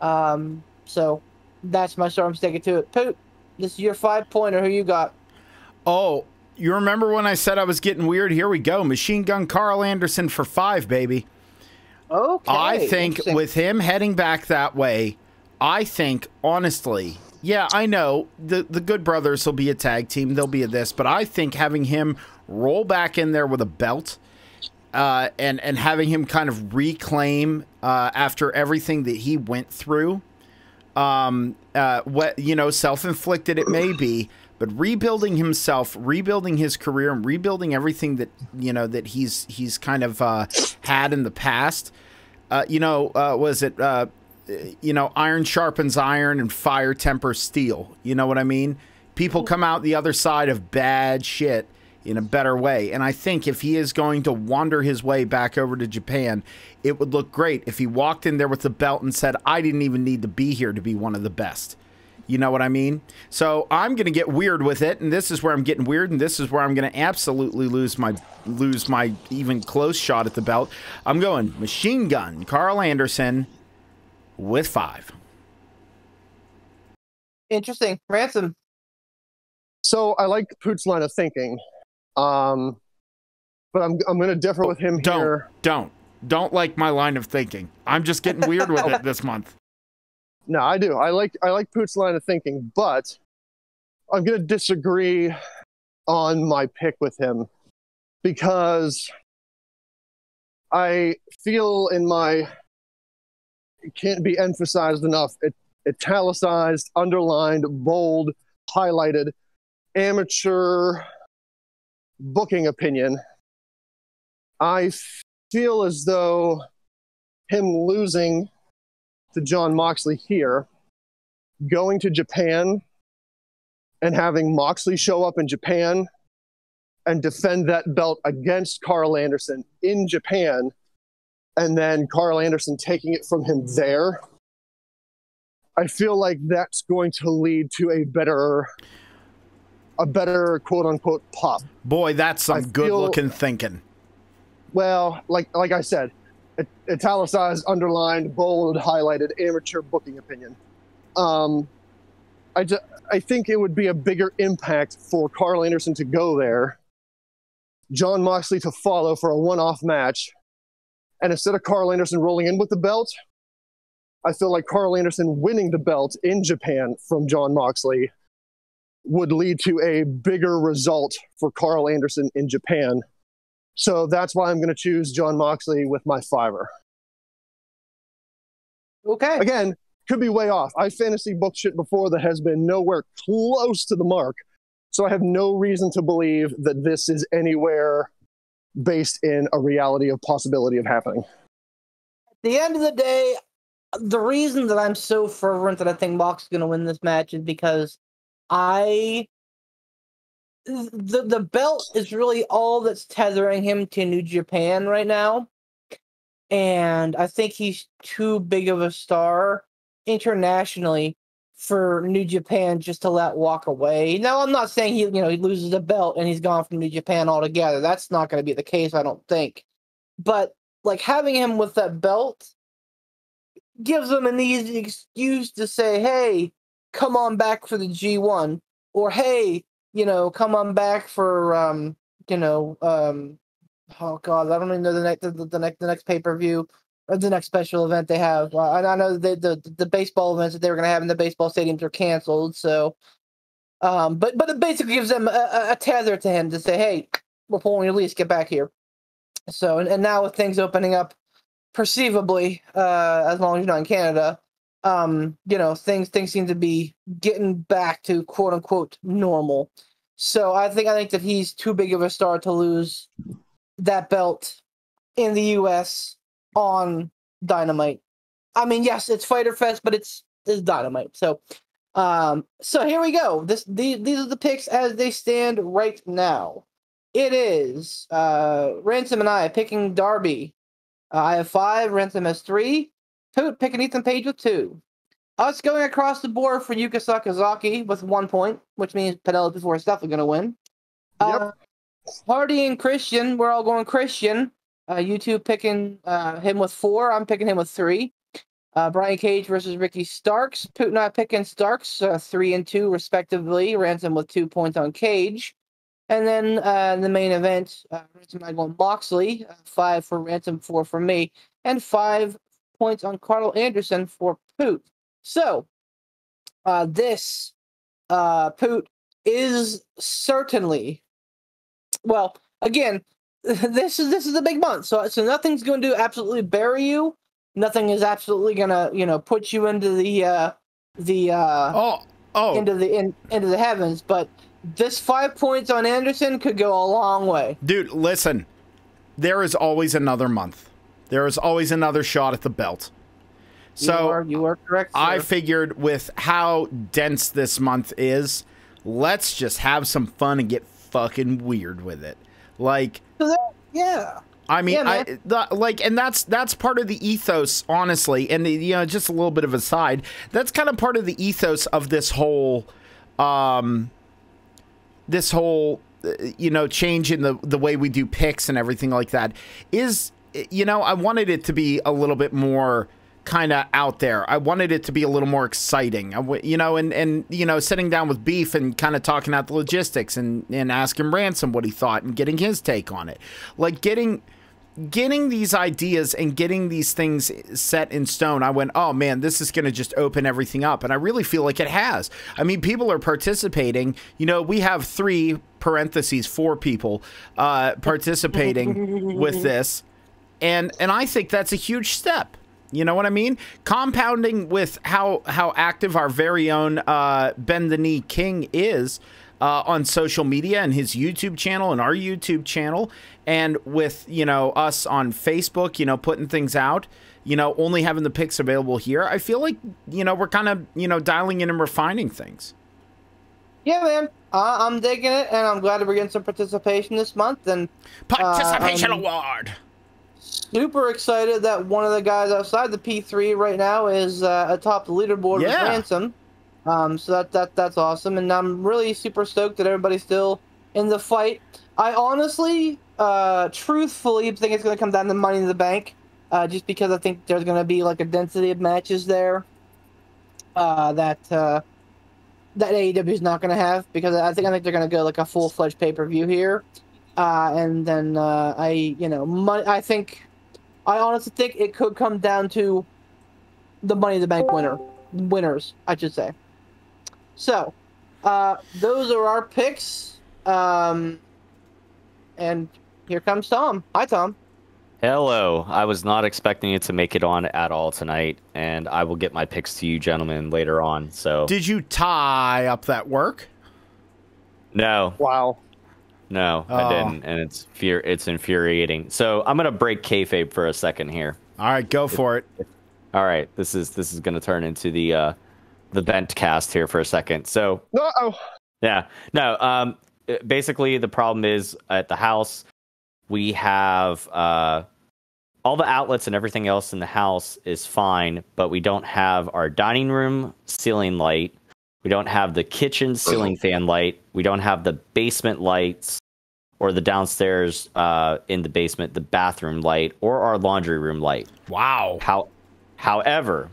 D: So that's my story. I'm sticking to it. Poot, this is your 5-pointer. Who you got?
A: Oh, you remember when I said I was getting weird? Here we go. Machine Gun Carl Anderson for 5, baby.
D: Okay.
A: I think with him heading back that way, I think, honestly, yeah, I know the Good Brothers will be a tag team. They'll be a this. But I think having him roll back in there with a belt and having him kind of reclaim after everything that he went through, self-inflicted it may be, but rebuilding himself, rebuilding his career, and rebuilding everything that that he's kind of had in the past. Iron sharpens iron and fire tempers steel. You know what I mean? People come out the other side of bad shit in a better way. And I think if he is going to wander his way back over to Japan, it would look great if he walked in there with the belt and said, I didn't even need to be here to be one of the best. You know what I mean? So I'm going to get weird with it, and this is where I'm getting weird, and this is where I'm going to absolutely lose my even close shot at the belt. I'm going Machine Gun Carl Anderson with 5.
D: Interesting. Ransom.
C: So I like Poot's line of thinking. but I'm going to differ with him here.
A: Don't like my line of thinking. I'm just getting weird with it this month.
C: No, I do. I like Poot's line of thinking, but I'm going to disagree on my pick with him because I feel in my, it can't be emphasized enough, italicized, underlined, bold, highlighted, amateur booking opinion. I feel as though him losing to Jon Moxley here, going to Japan and having Moxley show up in Japan and defend that belt against Carl Anderson in Japan, and then Carl Anderson taking it from him there, I feel like that's going to lead to a better quote unquote pop.
A: Boy, that's some good looking thinking.
C: Well, like I said, italicized, underlined, bold, highlighted, amateur booking opinion. I think it would be a bigger impact for Carl Anderson to go there, Jon Moxley to follow for a one-off match, and instead of Carl Anderson rolling in with the belt, I feel like Carl Anderson winning the belt in Japan from Jon Moxley would lead to a bigger result for Carl Anderson in Japan. So that's why I'm going to choose Jon Moxley with my fiver.
D: Okay.
C: Again, could be way off. I fantasy booked shit before that has been nowhere close to the mark. So I have no reason to believe that this is anywhere based in a reality of possibility of happening.
D: At the end of the day, the reason that I'm so fervent that I think Mox is going to win this match is because the belt is really all that's tethering him to New Japan right now. And I think he's too big of a star internationally for New Japan just to let walk away. Now, I'm not saying he loses the belt and he's gone from New Japan altogether. That's not going to be the case, I don't think. But like having him with that belt gives him an easy excuse to say, hey, come on back for the G1, or hey, come on back for oh god, I don't even know the next pay-per-view or the next special event they have. I know the baseball events that they were going to have in the baseball stadiums are canceled. So, but it basically gives them a tether to him to say, hey, we're pulling your lease, get back here. So, and now with things opening up perceivably, as long as you're not in Canada, things seem to be getting back to quote unquote normal. So I think that he's too big of a star to lose that belt in the U.S. on Dynamite. I mean, yes, it's Fyter Fest, but it's Dynamite. So here we go. These are the picks as they stand right now. It is Ransom and I picking Darby. I have 5. Ransom has 3. Poot picking Ethan Page with 2. Us going across the board for Yuka Sakazaki with 1 point, which means Penelope Ford is definitely going to win.
C: Yep.
D: Hardy and Christian, we're all going Christian. You two picking him with 4. I'm picking him with 3. Brian Cage versus Ricky Starks. Poot and I picking Starks 3 and 2 respectively. Ransom with 2 points on Cage. And then the main event, Ransom and I going Moxley. 5 for Ransom, 4 for me. And 5 points on Carl Anderson for Poot. So, this, Poot, is certainly, well, again, this is a big month. So nothing's going to absolutely bury you. Nothing is absolutely going to, put you into the into the heavens. But this 5 points on Anderson could go a long way.
A: Dude, listen, there is always another month. There is always another shot at the belt. So
D: you are correct, sir.
A: I figured with how dense this month is, let's just have some fun and get fucking weird with it. Like,
D: yeah.
A: I mean,
D: yeah,
A: and that's part of the ethos, honestly. And just a little bit of a side. That's kind of part of the ethos of this whole change in the way we do picks and everything like that. Is I wanted it to be a little bit more kind of out there. I wanted it to be a little more exciting. You know, and you know, sitting down with Beef and kind of talking out the logistics and asking Ransom what he thought and getting his take on it. Like getting these ideas and getting these things set in stone. I went, oh man, this is going to just open everything up. And I really feel like it has. I mean, people are participating. You know, we have 4 people participating with this. And I think that's a huge step. You know what I mean? Compounding with how active our very own Bend the Knee King is on social media and his YouTube channel and our YouTube channel, and with, you know, us on Facebook, you know, putting things out, you know, only having the picks available here. I feel like, you know, we're kind of, you know, dialing in and refining things.
D: Yeah, man. I'm digging it, and I'm glad that we're getting some participation this month. And
A: Participation award.
D: Super excited that one of the guys outside the P3 right now is atop the leaderboard with Ransom. So that's awesome, and I'm really super stoked that everybody's still in the fight. I honestly, truthfully, think it's going to come down to Money in the Bank, just because I think there's going to be like a density of matches there that AEW is not going to have, because I think they're going to go like a full-fledged pay-per-view here, and then I honestly think it could come down to the Money in the Bank winners, I should say. So, those are our picks. And here comes Tom. Hi, Tom.
E: Hello. I was not expecting it to make it on at all tonight, and I will get my picks to you gentlemen later on. So,
A: did you tie up that work?
E: No.
C: Wow.
E: No, I didn't, and it's infuriating. So I'm gonna break kayfabe for a second here.
A: All right, go for it.
E: All right, this is gonna turn into the bent cast here for a second. So basically the problem is at the house we have all the outlets and everything else in the house is fine, but we don't have our dining room ceiling light. We don't have the kitchen ceiling fan light. We don't have the basement lights or the downstairs in the basement, the bathroom light, or our laundry room light.
A: Wow.
E: However,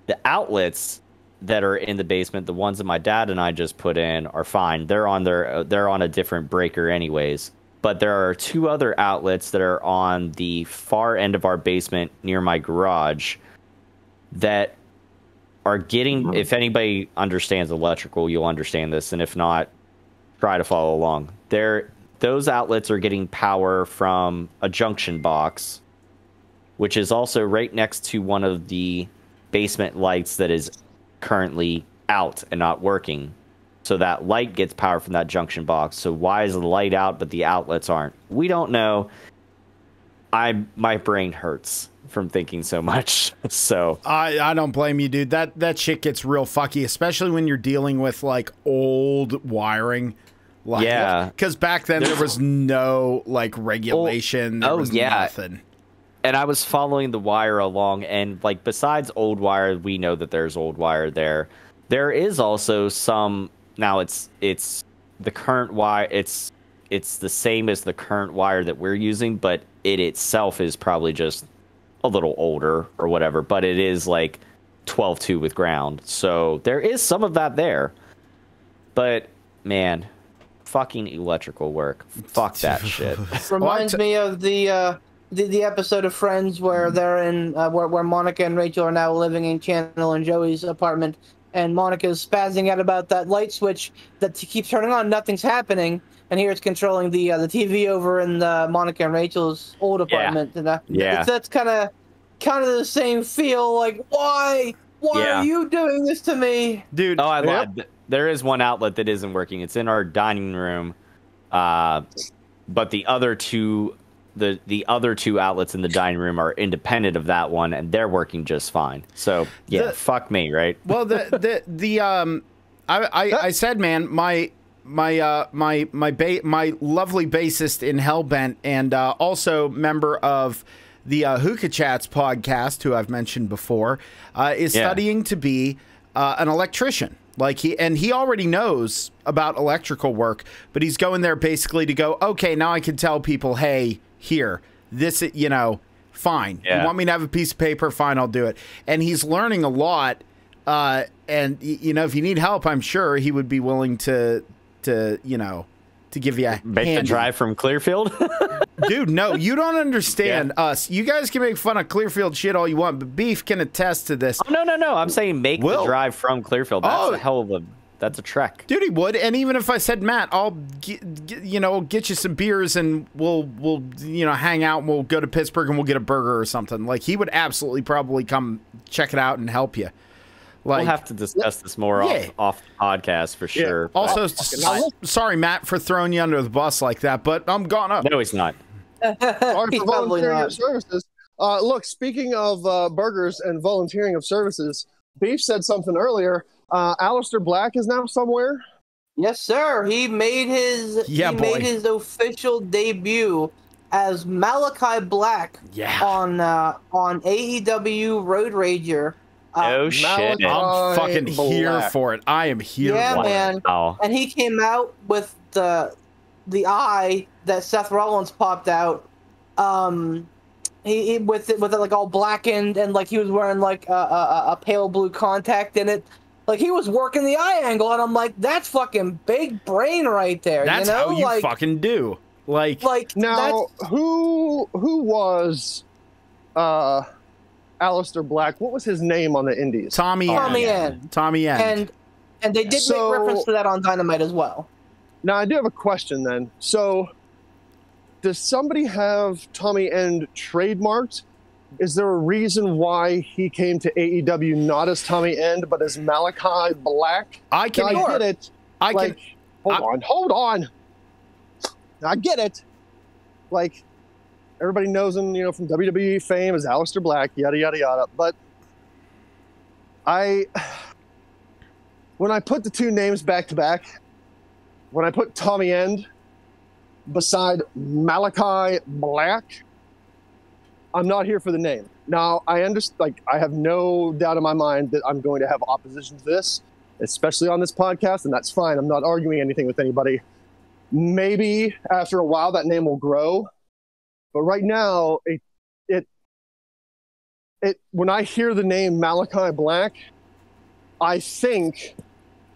E: the outlets that are in the basement, the ones that my dad and I just put in, are fine. They're on a different breaker anyways. But there are 2 other outlets that are on the far end of our basement near my garage that are getting, if anybody understands electrical, you'll understand this, and if not, try to follow along. Those outlets are getting power from a junction box, which is also right next to one of the basement lights that is currently out and not working. So that light gets power from that junction box. So why is the light out but the outlets aren't? We don't know. My brain hurts from thinking so much. So
A: I don't blame you, dude. That shit gets real fucky, especially when you're dealing with like old wiring. Like,
E: yeah,
A: because back then there was no like regulation. There was nothing.
E: And I was following the wire along, and like besides old wire, we know that there's old wire there. There is also some. Now it's the current wire. It's the same as the current wire that we're using, but it itself is probably just a little older or whatever. But it is like 12.2 with ground, so there is some of that there. But man, fucking electrical work. Fuck that shit.
D: Reminds me of the episode of Friends where they're in where Monica and Rachel are now living in Chandler and Joey's apartment, and Monica's spazzing out about that light switch that keeps turning on. Nothing's happening, and here it's controlling the TV over in Monica and Rachel's old apartment.
E: Yeah.
D: And that's kind of the same feel. Like, why are you doing this to me,
A: dude?
E: Oh, I lied. There is one outlet that isn't working. It's in our dining room, but the other two. The other 2 outlets in the dining room are independent of that one, and they're working just fine. So yeah, fuck me, right?
A: Well, I said, man, my lovely bassist in Hellbent and also member of the Hookah Chats podcast, who I've mentioned before, is studying to be an electrician. Like he already knows about electrical work, but he's going there basically to go, okay, now I can tell people, hey, here, this, Fine.
E: Yeah.
A: You want me to have a piece of paper? Fine, I'll do it. And he's learning a lot. And you know, if you need help, I'm sure he would be willing to give you a
E: Make the
A: handy.
E: drive from Clearfield.
A: Dude, no, you don't understand us. You guys can make fun of Clearfield shit all you want, but Beef can attest to this.
E: Oh, no. I'm saying make the drive from Clearfield. That's a hell of a. That's a trek.
A: Dude, he would. And even if I said, Matt, I'll get you some beers and we'll hang out and we'll go to Pittsburgh and we'll get a burger or something. Like, he would absolutely probably come check it out and help you. Like,
E: We'll have to discuss this more off the podcast for sure.
A: Also, sorry, Matt, for throwing you under the bus like that, but I'm gonna.
E: No, he's not.
C: Sorry
D: He's
C: for
D: probably
C: volunteering
D: not.
C: your services. Look, speaking of burgers and volunteering of services, Beef said something earlier. Alistair Black is now somewhere.
D: Yes, sir. He made his made his official debut as Malachi Black on AEW Road Rager.
E: Oh shit!
A: I'm fucking here
C: Black.
A: for it. I am here.
D: Yeah,
A: for
D: man.
A: It.
E: Wow.
D: And he came out with the eye that Seth Rollins popped out. He with it like all blackened and like he was wearing like a pale blue contact in it. Like he was working the eye angle, and I'm like, that's fucking big brain right there.
A: That's
D: you know?
A: how you fucking do. Like
C: Now, who was Alistair Black? What was his name on the Indies?
A: Tommy End. Tommy End.
D: And they did
C: So-
D: make reference to that on Dynamite as well.
C: Now, I do have a question then. So, does somebody have Tommy End trademarked? Is there a reason why he came to AEW not as Tommy End, but as Malachi Black?
A: I can.
C: Now, I get it.
A: I
C: Like,
A: can.
C: hold on. I get it. Like, everybody knows him, from WWE fame as Alistair Black, yada, yada, yada. But when I put the two names back to back, when I put Tommy End beside Malachi Black, I'm not here for the name. Now, I understand, like, I have no doubt in my mind that I'm going to have opposition to this, especially on this podcast, and that's fine. I'm not arguing anything with anybody. Maybe after a while that name will grow, but right now, when I hear the name Malachi Black, I think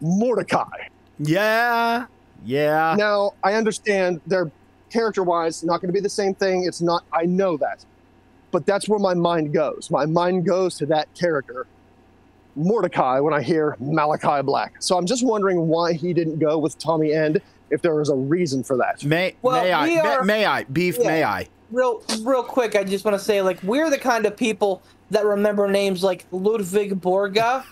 C: Mordecai.
A: Yeah.
C: Now, I understand they're character-wise not going to be the same thing. It's not. I know that. But that's where my mind goes. My mind goes to that character, Mordecai, when I hear Malachi Black. So I'm just wondering why he didn't go with Tommy End, if there was a reason for that.
A: May I? Beef,
D: Yeah.
A: may I?
D: Real quick, I just want to say, like, we're the kind of people that remember names like Ludwig Borga,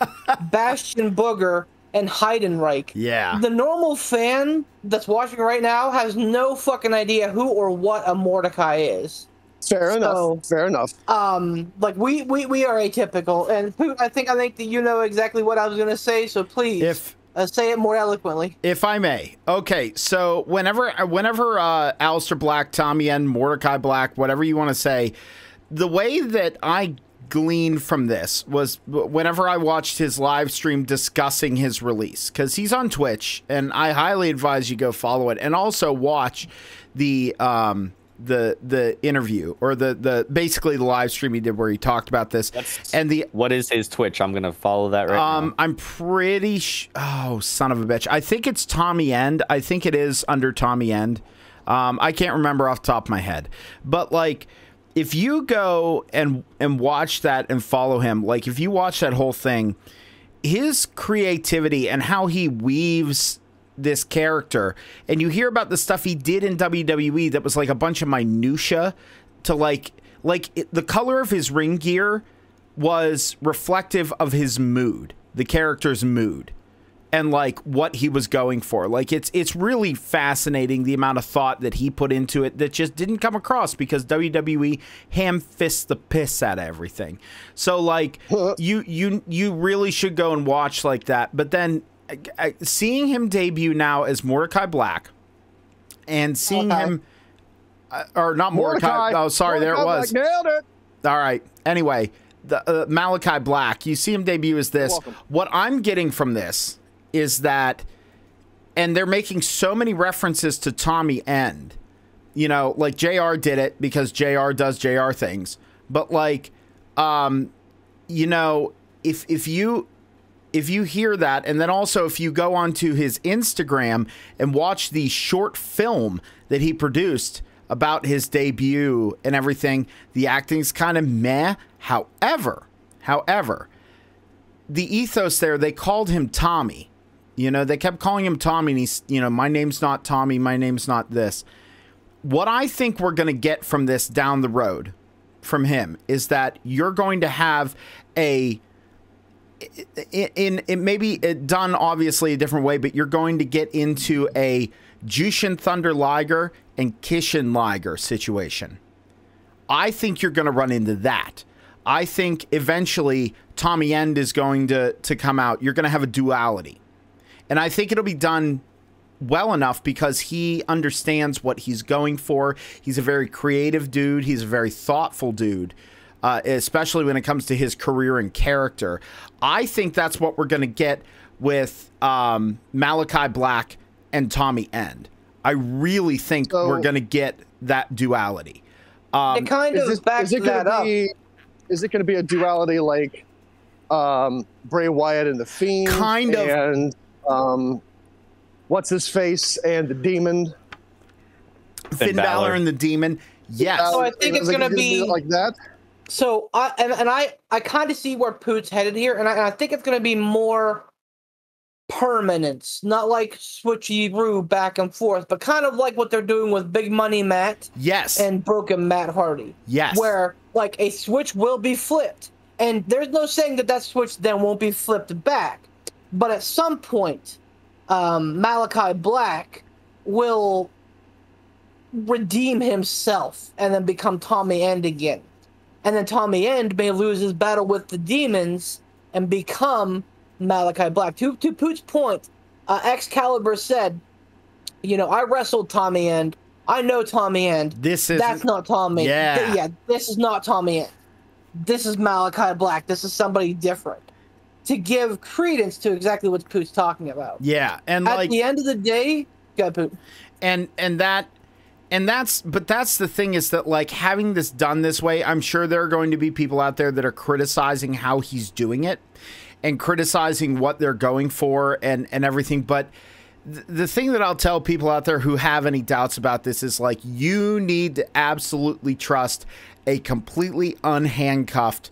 D: Bastian Booger, and Heidenreich.
A: Yeah.
D: The normal fan that's watching right now has no fucking idea who or what a Mordecai is.
C: Fair enough.
D: Like we are atypical, and I think that you know exactly what I was gonna say. So please, say it more eloquently.
A: If I may. Okay, so whenever Alistair Black, Tommy End, Mordecai Black, whatever you want to say, the way that I gleaned from this was whenever I watched his live stream discussing his release, because he's on Twitch, and I highly advise you go follow it, and also watch the interview or the basically the live stream he did where he talked about this. What
E: is his Twitch? I'm gonna follow that right now.
A: I'm pretty oh, son of a bitch. I think it's Tommy End. I think it is under Tommy End. I can't remember off the top of my head. But like, if you go and watch that and follow him, like if you watch that whole thing, his creativity and how he weaves this character, and you hear about the stuff he did in WWE that was like a bunch of minutia to the color of his ring gear was reflective of his mood, the character's mood, and like what he was going for. Like it's really fascinating the amount of thought that he put into it that just didn't come across because WWE ham-fists the piss out of everything. So like you really should go and watch like that. But then seeing him debut now as Mordecai Black and seeing him or not Mordecai. Oh, sorry, there it was.
C: Black, nailed it.
A: All right. Anyway, the Malachi Black, you see him debut as this. What I'm getting from this is that, and they're making so many references to Tommy End, like JR did it because JR does JR things. But like, you know, if you hear that, and then also if you go onto his Instagram and watch the short film that he produced about his debut and everything, the acting's kind of meh. However, the ethos there, they called him Tommy. You know, they kept calling him Tommy, and he's, you know, my name's not Tommy, my name's not this. What I think we're going to get from this down the road from him is that you're going to have it may be done obviously a different way, but you're going to get into a Jushin Thunder Liger and Kishin Liger situation. I think you're going to run into that. I think eventually Tommy End is going to come out. You're going to have a duality. And I think it'll be done well enough because he understands what he's going for. He's a very creative dude. He's a very thoughtful dude, especially when it comes to his career and character. I think that's what we're going to get with Malachi Black and Tommy End. I really think we're going to get that duality.
D: It kind of backs that up.
C: Is it going to be a duality like Bray Wyatt and the Fiend?
A: Kind of.
C: And what's his face and the Demon?
A: Finn Balor and the Demon. Yes.
D: So I think it's going to be
C: like that.
D: So I kind of see where Poot's headed here, and I think it's going to be more permanence, not like switcheroo back and forth, but kind of like what they're doing with Big Money Matt,
A: yes,
D: and Broken Matt Hardy,
A: yes,
D: where like a switch will be flipped, and there's no saying that switch then won't be flipped back, but at some point, Malachi Black will redeem himself and then become Tommy End again. And then Tommy End may lose his battle with the demons and become Malachi Black. To Poot's point, Excalibur said, you know, I wrestled Tommy End. I know Tommy End. That's not Tommy.
A: Yeah.
D: This is not Tommy End. This is Malachi Black. This is somebody different. To give credence to exactly what Poot's talking about.
A: Yeah. And
D: at the end of the day, go Poot.
A: But that's the thing is that, like, having this done this way, I'm sure there are going to be people out there that are criticizing how he's doing it and criticizing what they're going for and everything. But the thing that I'll tell people out there who have any doubts about this is, like, you need to absolutely trust a completely unhandcuffed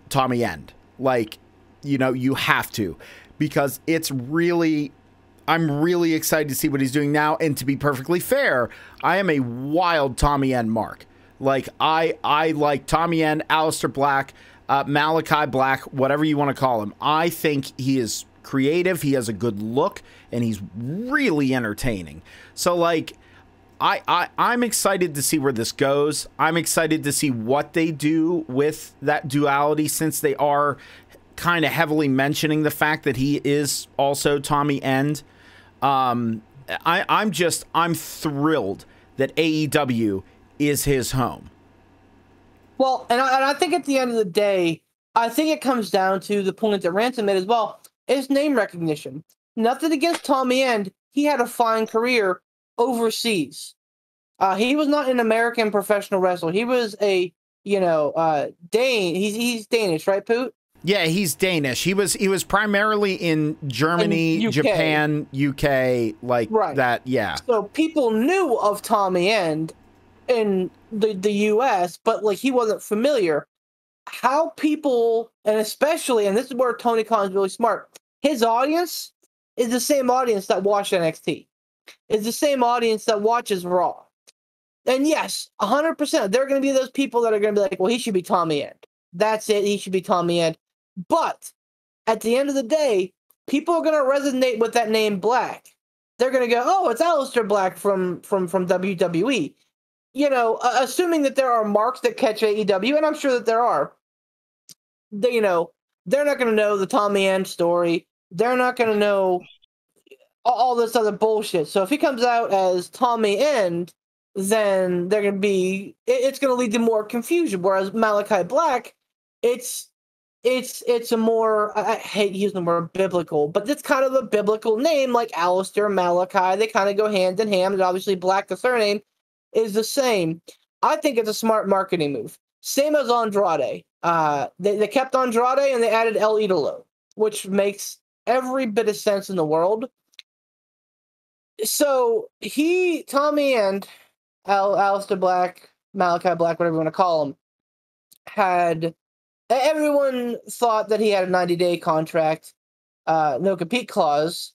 A: Tommy End. Like, you know, you have to, because I'm really excited to see what he's doing now. And to be perfectly fair, I am a wild Tommy End mark. Like, I like Tommy End, Aleister Black, Malachi Black, whatever you want to call him. I think he is creative. He has a good look, and he's really entertaining. So, like, I'm excited to see where this goes. I'm excited to see what they do with that duality, since they are kind of heavily mentioning the fact that he is also Tommy End. I'm thrilled that AEW is his home.
D: Well, and I think at the end of the day, I think it comes down to the point that Ransom made as well, is name recognition. Nothing against Tommy End. He had a fine career overseas. He was not an American professional wrestler. He was a, Dane. He's Danish, right, Poot?
A: Yeah, he's Danish. He was primarily in Germany, Japan, UK, like that. Yeah.
D: So people knew of Tommy End in the US, but like he wasn't familiar. How people, and especially, and this is where Tony Khan is really smart, his audience is the same audience that watched NXT. It's the same audience that watches Raw. And yes, 100%, there are going to be those people that are going to be like, well, he should be Tommy End. That's it. He should be Tommy End. But at the end of the day, people are going to resonate with that name Black. They're going to go, oh, it's Aleister Black from WWE. Assuming that there are marks that catch AEW, and I'm sure that there are. They're not going to know the Tommy End story. They're not going to know all this other bullshit. So if he comes out as Tommy End, then they're going to be, it's going to lead to more confusion. Whereas Malachi Black, it's a more, I hate using the word biblical, but it's kind of a biblical name, like Aleister, Malachi. They kind of go hand in hand, and obviously Black, the surname, is the same. I think it's a smart marketing move. Same as Andrade. They kept Andrade and they added El Idolo, which makes every bit of sense in the world. So Tommy and Aleister Black, Malachi Black, whatever you want to call him, everyone thought that he had a 90-day contract, no compete clause.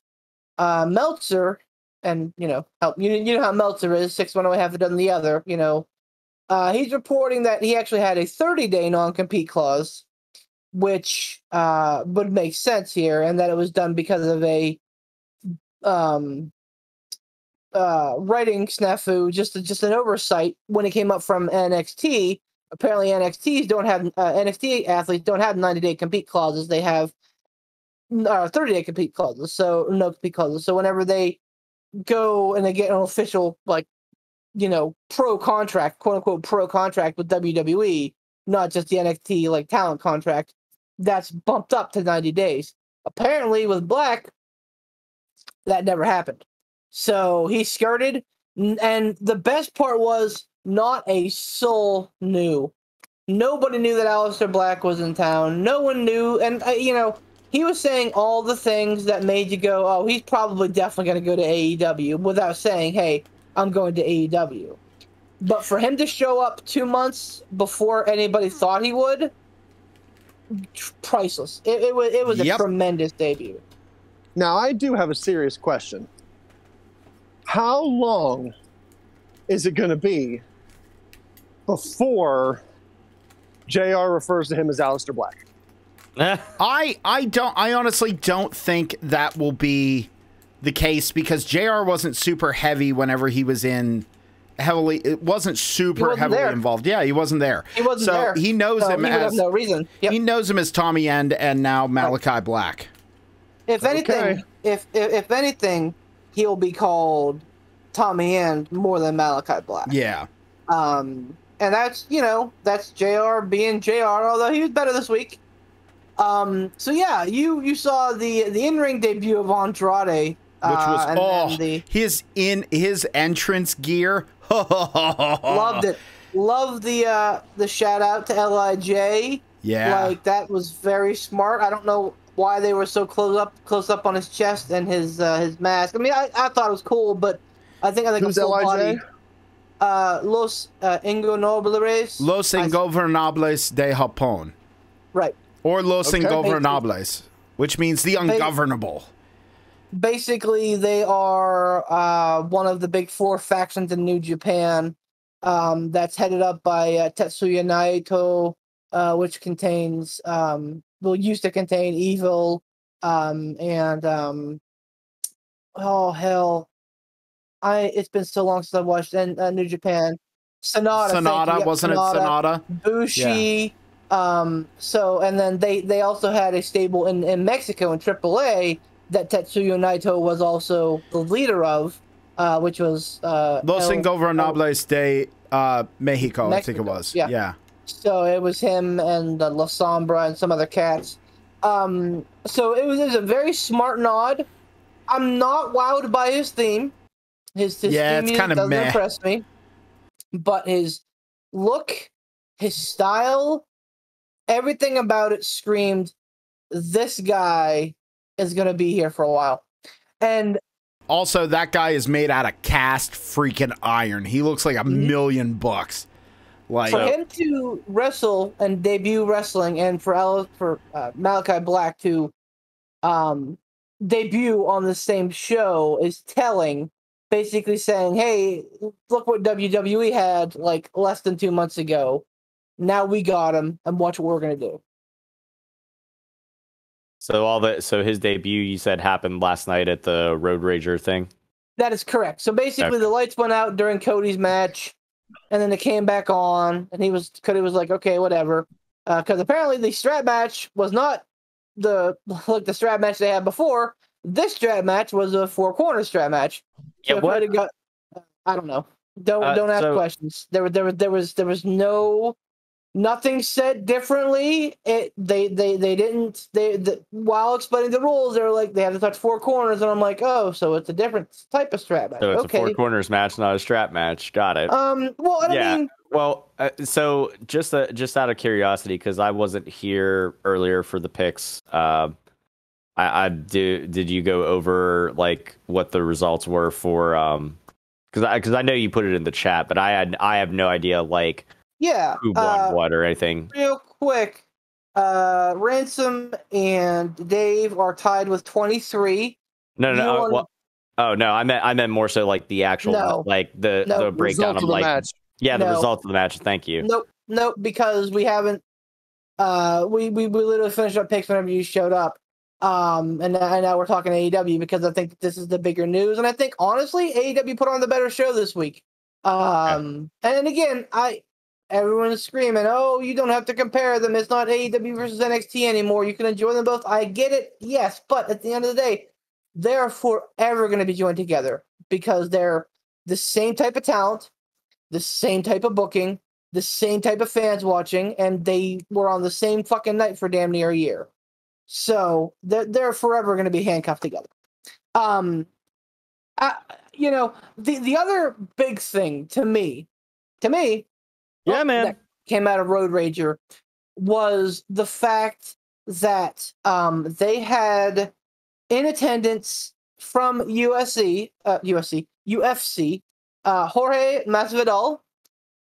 D: Meltzer, and you know how Meltzer is, 6 one way, half a dozen the other. He's reporting that he actually had a 30-day non-compete clause, which would make sense here, and that it was done because of a writing snafu, just an oversight when it came up from NXT. Apparently, NXT athletes don't have 90-day compete clauses. They have 30-day compete clauses, so no compete clauses. So whenever they go and they get an official, pro contract, quote unquote pro contract with WWE, not just the NXT talent contract, that's bumped up to 90 days. Apparently with Black, that never happened. So he skirted, and the best part was not a soul knew. Nobody knew that Aleister Black was in town. No one knew, and he was saying all the things that made you go, oh, he's probably definitely going to go to AEW, without saying, hey, I'm going to AEW. But for him to show up 2 months before anybody thought he would, priceless. It was a tremendous debut.
C: Now, I do have a serious question. How long is it going to be before JR refers to him as Aleister Black?
A: I honestly don't think that will be the case, because JR wasn't super heavy whenever he was in heavily. It wasn't super heavily involved. Yeah, he wasn't there.
D: He wasn't there.
A: So he knows him
D: he would have no reason. Yep.
A: He knows him as Tommy End and now Malachi Black.
D: If anything, if anything, he'll be called Tommy End more than Malachi Black.
A: Yeah.
D: And that's JR being JR, although he was better this week. So yeah, you saw the in-ring debut of Andrade,
A: which was his entrance gear.
D: Loved it. Loved the shout out to LIJ.
A: Yeah,
D: that was very smart. I don't know why they were so close up on his chest and his mask. I mean, I thought it was cool, but I think
C: who's LIJ?
D: Los Ingobernables.
A: Los Ingobernables de Japón.
D: Right.
A: Or Los Ingobernables, which means the ungovernable.
D: Basically, they are one of the big 4 factions in New Japan, that's headed up by Tetsuya Naito, which contains, used to contain Evil, and oh hell, it's been so long since I watched New Japan. Sonata,
A: wasn't it Sonata?
D: Bushi. Yeah. So, and then they also had a stable in Mexico in AAA that Tetsuya Naito was also the leader of, which was
A: Los Ingobernables de Mexico, I think it was. Yeah.
D: So it was him and La Sombra and some other cats. So it was a very smart nod. I'm not wowed by his theme. His theme
A: it's kind of
D: doesn't impress me. But his look, his style, everything about it screamed, this guy is going to be here for a while. And
A: also, that guy is made out of cast freaking iron. He looks like $1 million. Like,
D: for him to wrestle and debut wrestling, and for Malachi Black to debut on the same show is telling. Basically saying, hey, look what WWE had less than 2 months ago. Now we got him, and watch what we're gonna do.
E: So his debut, you said, happened last night at the Road Rager thing?
D: That is correct. So basically, the lights went out during Cody's match, and then they came back on, and Cody was like, okay, whatever, because apparently the strap match was not the strap match they had before. This strap match was a 4-corner strap match. So Cody got, I don't know. Don't ask questions. There was nothing said differently. They didn't while explaining the rules, they were like, they had to touch 4 corners, and I'm like, oh, so it's a different type of strap match.
E: So it's a 4 corners match, not a strap match. Got it.
D: I mean,
E: Well, so just out of curiosity, because I wasn't here earlier for the picks, did you go over like what the results were for because I know you put it in the chat, but I have no idea like who won what or anything.
D: Real quick, Ransom and Dave are tied with 23.
E: No. Oh no, I meant more so like the actual like the breakdown of
C: the
E: like
C: match.
E: the results of the match. Thank you.
D: Nope, because we haven't. We literally finished up picks whenever you showed up. And now we're talking AEW because I think this is the bigger news, and I think honestly AEW put on the better show this week. And again, everyone's screaming, "Oh, you don't have to compare them. It's not AEW versus NXT anymore. You can enjoy them both." I get it, yes, but at the end of the day, they're forever going to be joined together because they're the same type of talent, the same type of booking, the same type of fans watching, and they were on the same fucking night for damn near a year. So they're forever going to be handcuffed together. The other big thing to me,
E: yeah, man,
D: that came out of Road Rager was the fact that they had in attendance from UFC, Jorge Masvidal,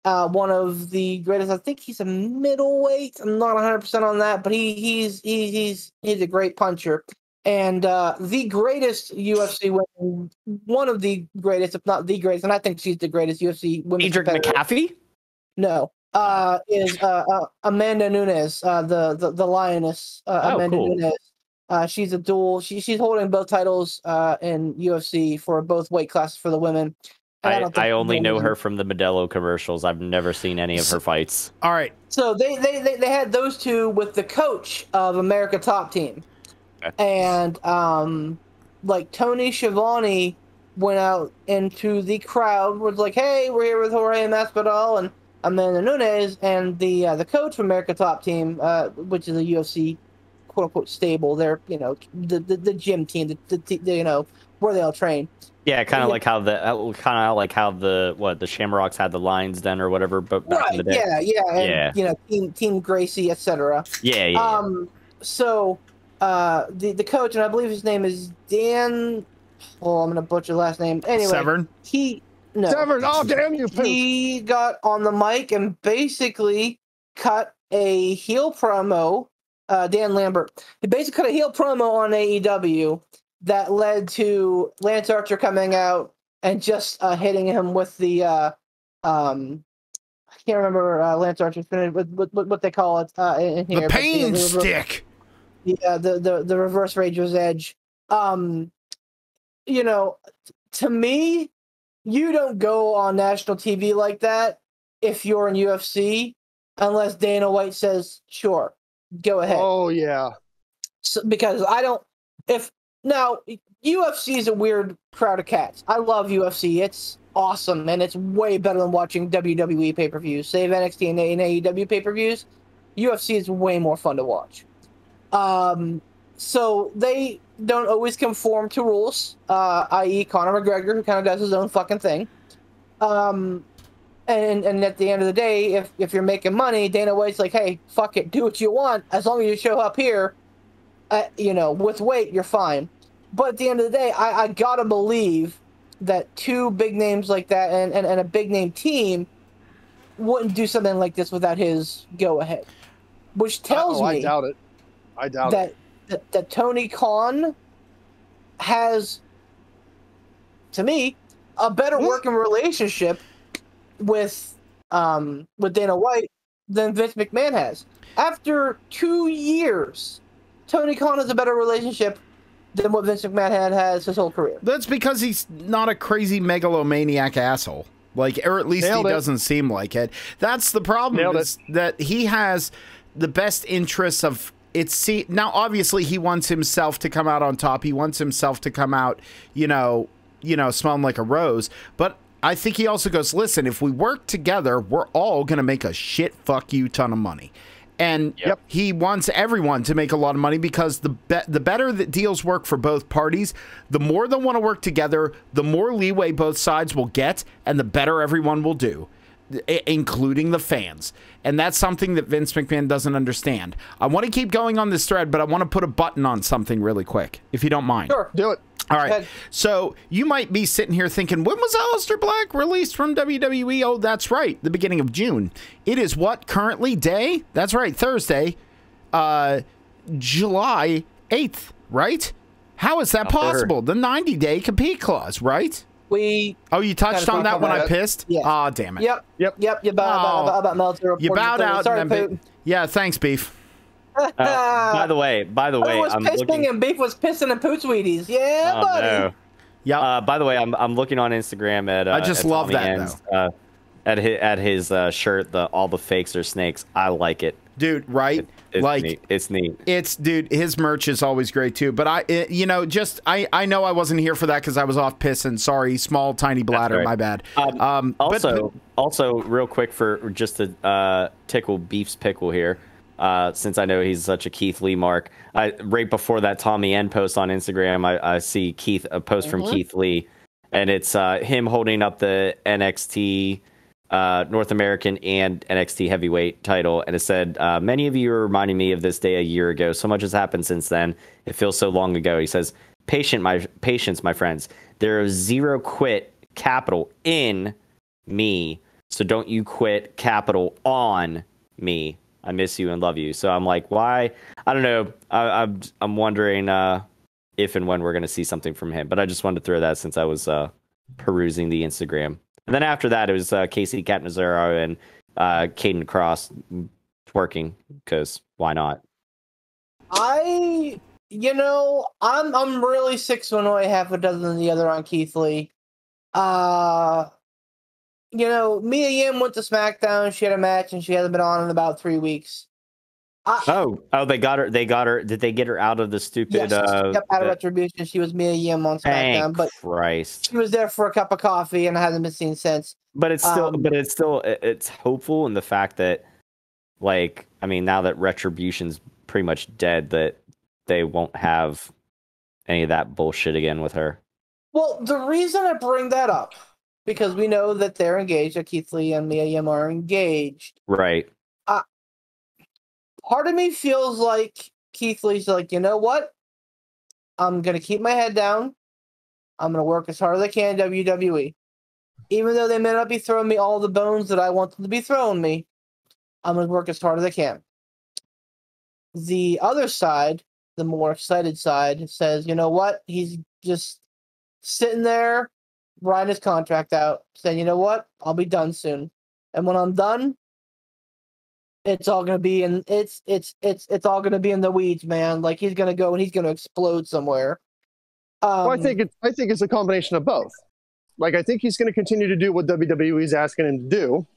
D: one of the greatest. I think he's a middleweight. I'm not 100% on that, but he's a great puncher, and the greatest UFC women, one of the greatest, if not the greatest, and I think she's the greatest UFC women's
E: Adrian
D: competitor.
E: McAfee?
D: No, is Amanda Nunes, the lioness. Amanda
E: cool.
D: Nunes. She's a dual. She's holding both titles in UFC for both weight classes for the women.
E: I only know her from the Modelo commercials. I've never seen any of her fights.
A: All right.
D: So they had those two with the coach of America Top Team.
E: Okay.
D: And like Tony Schiavone went out into the crowd, was like, "Hey, we're here with Jorge Masvidal and Amanda Nunes," and the coach of America Top Team, which is a UFC quote unquote stable. They're the gym team, the where they all train.
E: Yeah, kind of like how the Shamrocks had the Lions Den or whatever, but back in the day.
D: And, Team Gracie, etc.
E: Yeah.
D: So the coach, and I believe his name is Dan. Oh, I'm gonna butcher the last name. Anyway,
A: Severn.
C: Severn. Oh, damn you!
D: He got on the mic and basically cut a heel promo. Dan Lambert. He basically cut a heel promo on AEW. That led to Lance Archer coming out and just hitting him with the I can't remember Lance Archer's what they call it in here.
A: The pain stick.
D: Yeah, the reverse Rager's Edge. To me, you don't go on national TV like that if you're in UFC unless Dana White says, "Sure, go ahead."
C: Oh yeah.
D: So, because I don't. Now, UFC is a weird crowd of cats. I love UFC. It's awesome, and it's way better than watching WWE pay-per-views. Save NXT and AEW pay-per-views. UFC is way more fun to watch. So they don't always conform to rules, i.e. Conor McGregor, who kind of does his own fucking thing. And at the end of the day, if you're making money, Dana White's like, "Hey, fuck it, do what you want. As long as you show up here, with weight, you're fine." But at the end of the day, I gotta believe that two big names like that and a big name team wouldn't do something like this without his go ahead. Which tells me
C: I doubt it.
D: That Tony Khan has, to me, a better working relationship with Dana White than Vince McMahon has. After 2 years, Tony Khan has a better relationship than what Vince McMahon has his whole career.
A: That's because he's not a crazy megalomaniac asshole. Or at least doesn't seem like it. That's the problem, is that he has the best interests of now obviously he wants himself to come out on top. He wants himself to come out, smelling like a rose. But I think he also goes, "Listen, if we work together, we're all going to make a shit fuck you ton of money." And he wants everyone to make a lot of money because the better that deals work for both parties, the more they want to work together, the more leeway both sides will get, and the better everyone will do. including the fans. And that's something that Vince McMahon doesn't understand. I want to keep going on this thread, but I want to put a button on something really quick, if you don't mind.
D: Sure.
C: Do it.
A: All right. So you might be sitting here thinking, when was Aleister Black released from WWE? Oh, that's right. The beginning of June. It is what currently day? That's right. Thursday, July 8th, right? How is that possible? The 90-day compete clause, right?
D: You
A: touched on that when I pissed?
D: Yeah.
A: Oh, damn it.
C: Yep.
D: You bowed about Meltzer.
A: You bowed out.
D: Sorry,
A: and then, yeah, thanks, Beef.
E: By the way,
D: I'm looking. And Beef was pissing and pooch Wheaties. Yeah, buddy.
E: No.
A: Yeah.
E: By the way, I'm looking on Instagram at.
A: I just
E: at
A: love
E: Tommy
A: that
E: Ann's, at his shirt. All the fakes are snakes. I like it,
A: dude. Right?
E: It's neat. It's neat.
A: Dude. His merch is always great too. But I know I wasn't here for that because I was off pissing. Sorry, small tiny bladder.
E: Right.
A: My bad.
E: Also, real quick for just to tickle Beef's pickle here. Since I know he's such a Keith Lee mark, right before that Tommy N post on Instagram, I see a post from Keith Lee, and it's him holding up the NXT North American and NXT Heavyweight title, and it said, "Many of you are reminding me of this day a year ago. So much has happened since then. It feels so long ago." He says, "Patience, my friends. There is zero quit capital in me, so don't you quit capital on me. I miss you and love you." So I'm like, why? I don't know. I'm wondering if and when we're going to see something from him. But I just wanted to throw that since I was perusing the Instagram. And then after that, it was Casey Catanzaro and Caden Cross twerking, because why not?
D: I'm really 6 one way, half a dozen the other on Keith Lee. Mia Yim went to SmackDown. She had a match, and she hasn't been on in about 3 weeks.
E: They got her. Did they get her out of the stupid?
D: Yes, out of Retribution. She was Mia Yim on SmackDown, but
E: Christ,
D: she was there for a cup of coffee and hasn't been seen since.
E: But it's still, it's hopeful in the fact that, now that Retribution's pretty much dead, that they won't have any of that bullshit again with her.
D: Well, the reason I bring that up, because we know that they're engaged, that Keith Lee and Mia Yim are engaged.
E: Right.
D: Part of me feels like Keith Lee's like, you know what? I'm going to keep my head down. I'm going to work as hard as I can in WWE. Even though they may not be throwing me all the bones that I want them to be throwing me, I'm going to work as hard as I can. The other side, the more excited side, says, you know what? He's just sitting there, riding his contract out, saying, you know what? I'll be done soon. And when I'm done, it's all gonna be in it's all gonna be in the weeds, man. Like, he's gonna go and he's gonna explode somewhere.
C: I think it's a combination of both. Like, I think he's gonna continue to do what WWE is asking him to do,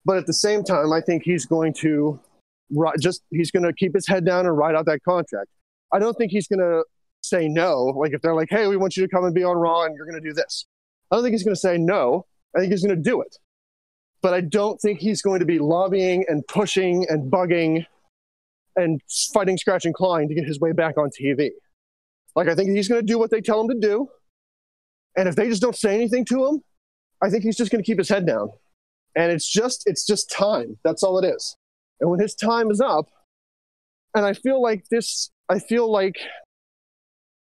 C: but at the same time, I think he's going to keep his head down and ride out that contract. I don't think he's gonna say no. Like, if they're like, "Hey, we want you to come and be on Raw and you're gonna do this," I don't think he's gonna say no. I think he's gonna do it. But I don't think he's going to be lobbying and pushing and bugging and fighting, scratch, and clawing to get his way back on TV. Like, I think he's going to do what they tell him to do. And if they just don't say anything to him, I think he's just going to keep his head down. And it's just time. That's all it is. And when his time is up, and I feel like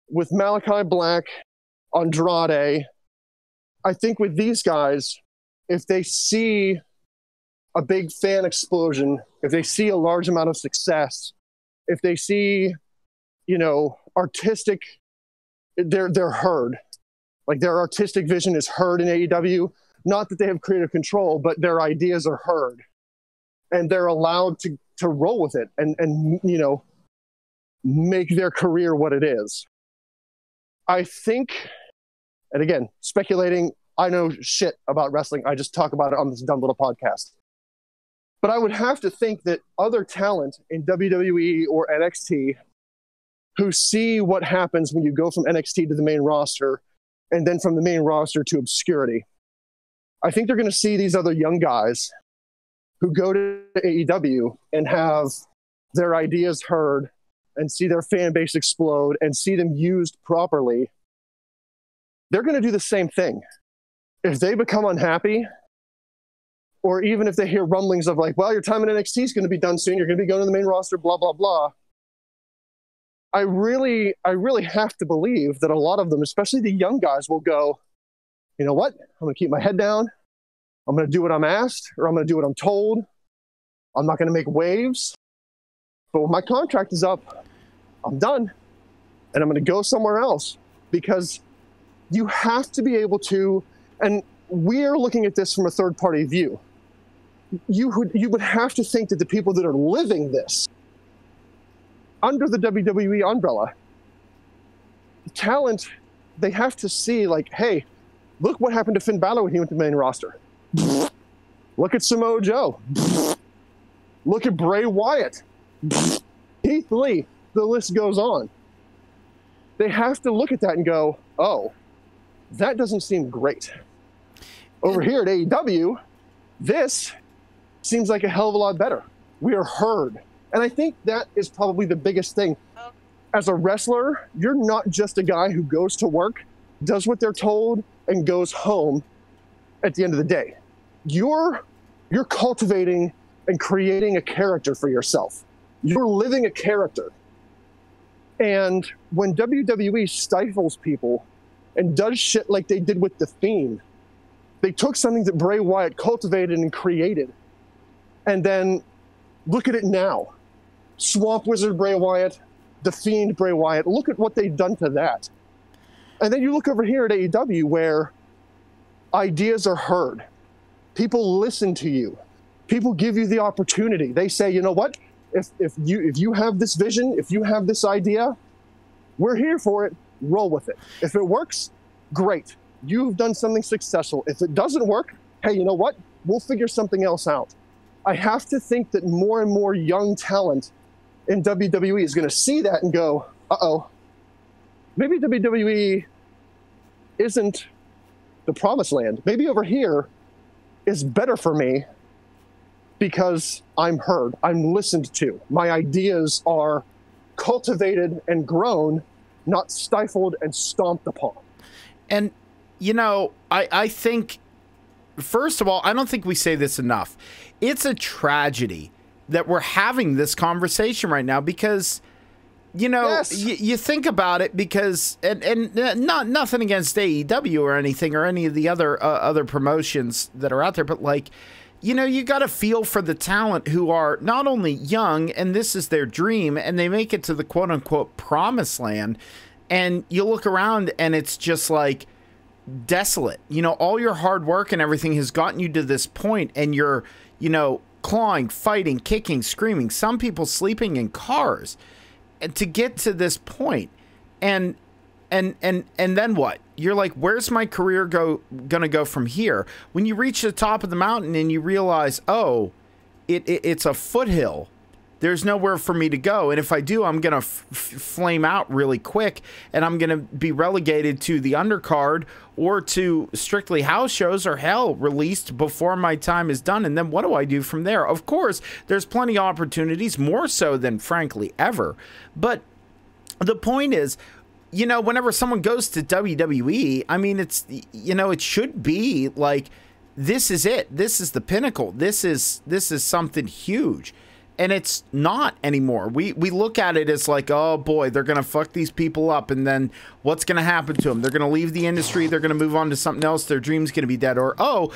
C: with Malachi Black, Andrade, I think with these guys, if they see a big fan explosion, if they see a large amount of success, if they see, artistic, they're heard. Like, their artistic vision is heard in AEW. Not that they have creative control, but their ideas are heard. And they're allowed to roll with it and make their career what it is. I think, and again, speculating, I know shit about wrestling. I just talk about it on this dumb little podcast. But I would have to think that other talent in WWE or NXT who see what happens when you go from NXT to the main roster and then from the main roster to obscurity, I think they're going to see these other young guys who go to AEW and have their ideas heard and see their fan base explode and see them used properly. They're going to do the same thing. If they become unhappy, or even if they hear rumblings of like, well, your time in NXT is going to be done soon, you're going to be going to the main roster, blah, blah, blah. I really have to believe that a lot of them, especially the young guys, will go, you know what? I'm going to keep my head down. I'm going to do what I'm asked, or I'm going to do what I'm told. I'm not going to make waves. But when my contract is up, I'm done. And I'm going to go somewhere else, because you have to be able to, and we're looking at this from a third-party view. You would have to think that the people that are living this under the WWE umbrella, the talent, they have to see like, hey, look what happened to Finn Balor when he went to the main roster. Look at Samoa Joe. Look at Bray Wyatt. Keith Lee. The list goes on. They have to look at that and go, oh, that doesn't seem great. Over here at AEW, this seems like a hell of a lot better. We are heard. And I think that is probably the biggest thing. As a wrestler, you're not just a guy who goes to work, does what they're told, and goes home at the end of the day. You're cultivating and creating a character for yourself. You're living a character. And when WWE stifles people and does shit like they did with The Fiend, they took something that Bray Wyatt cultivated and created, and then look at it now. Swamp Wizard Bray Wyatt, The Fiend Bray Wyatt, look at what they've done to that. And then you look over here at AEW where ideas are heard. People listen to you. People give you the opportunity. They say, you know what? If you have this vision, if you have this idea, we're here for it. Roll with it. If it works, great. You've done something successful. If it doesn't work, hey, you know what? We'll figure something else out. I have to think that more and more young talent in WWE is going to see that and go, uh-oh, maybe WWE isn't the promised land. Maybe over here is better for me because I'm heard, I'm listened to. My ideas are cultivated and grown, not stifled and stomped upon.
A: And, you know, I think, first of all, I don't think we say this enough. It's a tragedy that we're having this conversation right now because, you know,
C: yes.
A: you think about it because, and nothing against AEW or anything or any of the other promotions that are out there, but like, you know, you got to feel for the talent who are not only young and this is their dream and they make it to the quote unquote promised land, and you look around and it's just like desolate. You know, all your hard work and everything has gotten you to this point, and you're, you know, clawing, fighting, kicking, screaming, some people sleeping in cars, and to get to this point. And then what? You're like, where's my career gonna go from here? When you reach the top of the mountain and you realize, oh, it's a foothill. There's nowhere for me to go, and if I do, I'm gonna flame out really quick, and I'm gonna be relegated to the undercard or to strictly house shows, or hell, released before my time is done. And then what do I do from there? Of course, there's plenty of opportunities, more so than frankly ever. But the point is, you know, whenever someone goes to WWE, I mean, it's, you know, it should be like, this is it. This is the pinnacle. This is something huge. And it's not anymore. We look at it as like, oh boy, they're going to fuck these people up. And then what's going to happen to them? They're going to leave the industry. They're going to move on to something else. Their dream's going to be dead. Or, oh,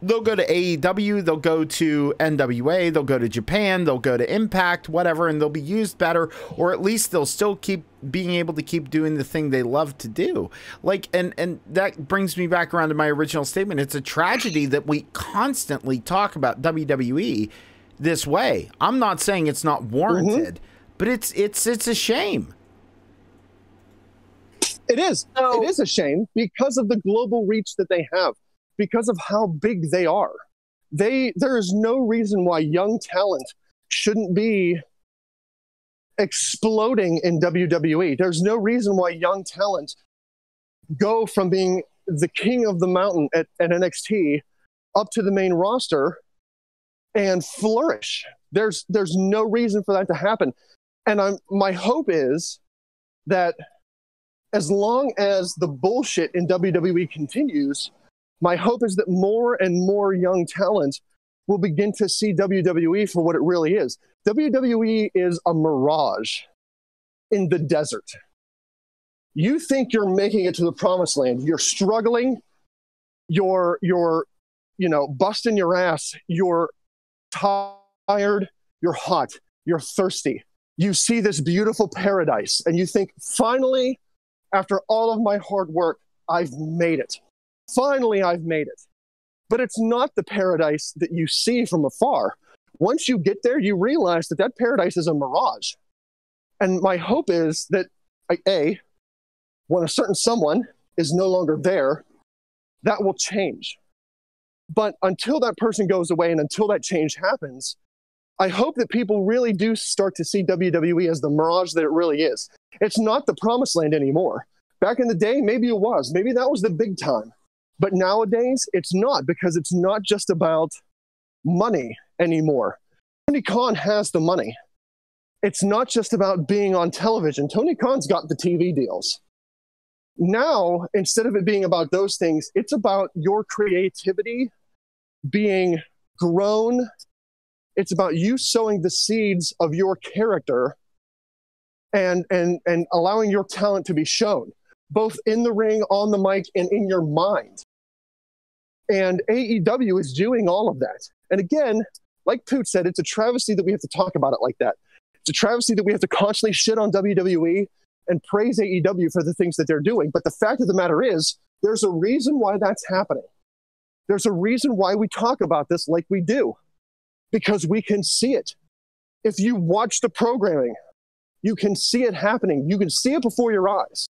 A: they'll go to AEW. They'll go to NWA. They'll go to Japan. They'll go to Impact, whatever. And they'll be used better. Or at least they'll still keep being able to keep doing the thing they love to do. Like, and that brings me back around to my original statement. It's a tragedy that we constantly talk about WWE this way. I'm not saying it's not warranted, but it's a shame.
C: It is. It is a shame because of the global reach that they have, because of how big they are. There is no reason why young talent shouldn't be exploding in WWE. There's no reason why young talent go from being the king of the mountain at NXT up to the main roster and flourish. There's no reason for that to happen. And my hope is that as long as the bullshit in WWE continues, My hope is that more and more young talent will begin to see WWE for what it really is. WWE is a mirage in the desert. You think you're making it to the promised land. You're struggling. You're busting your ass. You're tired. You're hot. You're thirsty. You see this beautiful paradise and you think, finally, after all of my hard work, I've made it. Finally, I've made it. But it's not the paradise that you see from afar. Once you get there, you realize that that paradise is a mirage. And my hope is that, A, when a certain someone is no longer there, that will change. But until that person goes away and until that change happens, I hope that people really do start to see WWE as the mirage that it really is. It's not the promised land anymore. Back in the day, maybe it was. Maybe that was the big time. But nowadays, it's not, because it's not just about money anymore. Tony Khan has the money. It's not just about being on television. Tony Khan's got the TV deals. Now, instead of it being about those things, it's about your creativity being grown. It's about you sowing the seeds of your character and allowing your talent to be shown, both in the ring, on the mic, and in your mind. And AEW is doing all of that. And again, like Poot said, it's a travesty that we have to talk about it like that. It's a travesty that we have to constantly shit on WWE and praise AEW for the things that they're doing. But the fact of the matter is, there's a reason why that's happening. There's a reason why we talk about this like we do, because we can see it. If you watch the programming, you can see it happening. You can see it before your eyes.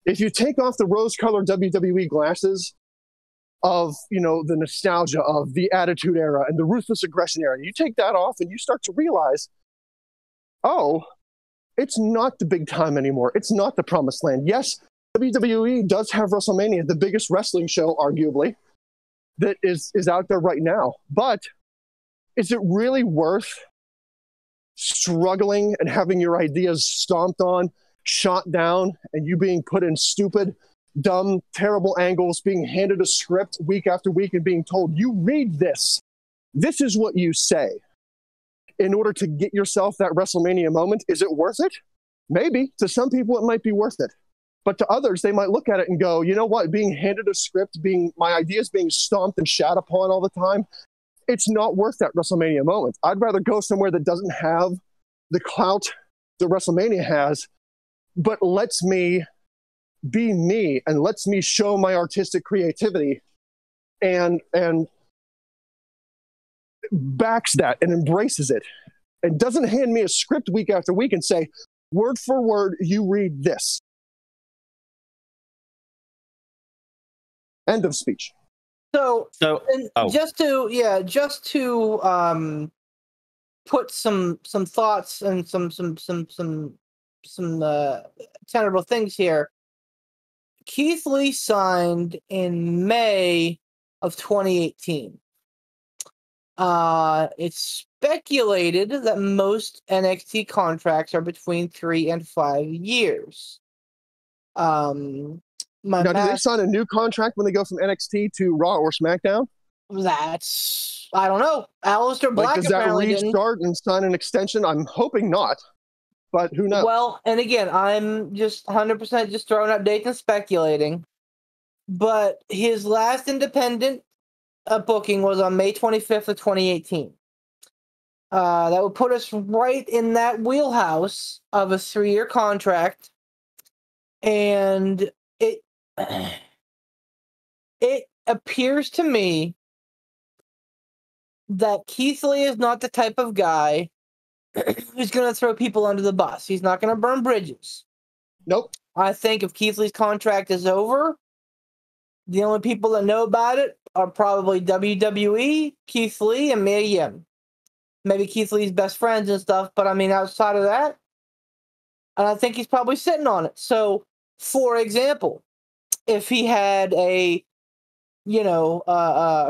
C: If you take off the rose-colored WWE glasses of, the nostalgia of the Attitude Era and the Ruthless Aggression Era, you take that off and you start to realize, oh, it's not the big time anymore. It's not the promised land. Yes, WWE does have WrestleMania, the biggest wrestling show, arguably, that is out there right now. But is it really worth struggling and having your ideas stomped on, shot down, and you being put in stupid, dumb, terrible angles, being handed a script week after week and being told, you read this. This is what you say. In order to get yourself that WrestleMania moment, is it worth it? Maybe. To some people, it might be worth it. But to others, they might look at it and go, you know what? Being handed a script, my ideas being stomped and shat upon all the time, it's not worth that WrestleMania moment. I'd rather go somewhere that doesn't have the clout that WrestleMania has, but lets me be me and lets me show my artistic creativity and backs that and embraces it and doesn't hand me a script week after week and say, word for word, you read this. End of speech.
D: So just to put some thoughts and some tenable things here. Keith Lee signed in May of 2018. It's speculated that most NXT contracts are between 3 and 5 years.
C: Now, do they sign a new contract when they go from NXT to Raw or SmackDown?
D: I don't know. Aleister Black
C: does that
D: apparently
C: restart and sign an extension? I'm hoping not, but who knows?
D: Well, and again, I'm just 100% just throwing out dates and speculating. But his last independent booking was on May 25th of 2018. That would put us right in that wheelhouse of a 3-year contract, and it appears to me that Keith Lee is not the type of guy who's going to throw people under the bus. He's not going to burn bridges.
C: Nope.
D: I think if Keith Lee's contract is over, the only people that know about it are probably WWE, Keith Lee, and Mia Yim. Maybe Keith Lee's best friends and stuff, but I mean, outside of that, and I think he's probably sitting on it. So, for example, if he had a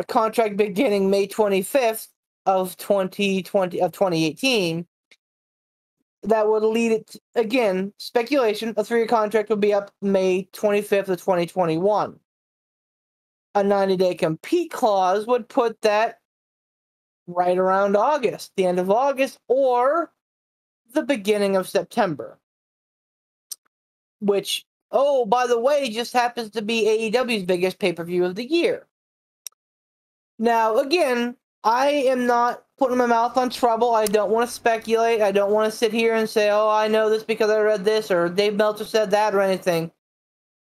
D: contract beginning May 25th of 2018, that would lead it to, again, speculation, a 3-year contract would be up May 25th of 2021. a 90-day compete clause would put that right around August, the end of August, or the beginning of September. Which, oh, by the way, just happens to be AEW's biggest pay-per-view of the year. Now, again, I am not putting my mouth on trouble. I don't want to speculate. I don't want to sit here and say, oh, I know this because I read this, or Dave Meltzer said that, or anything.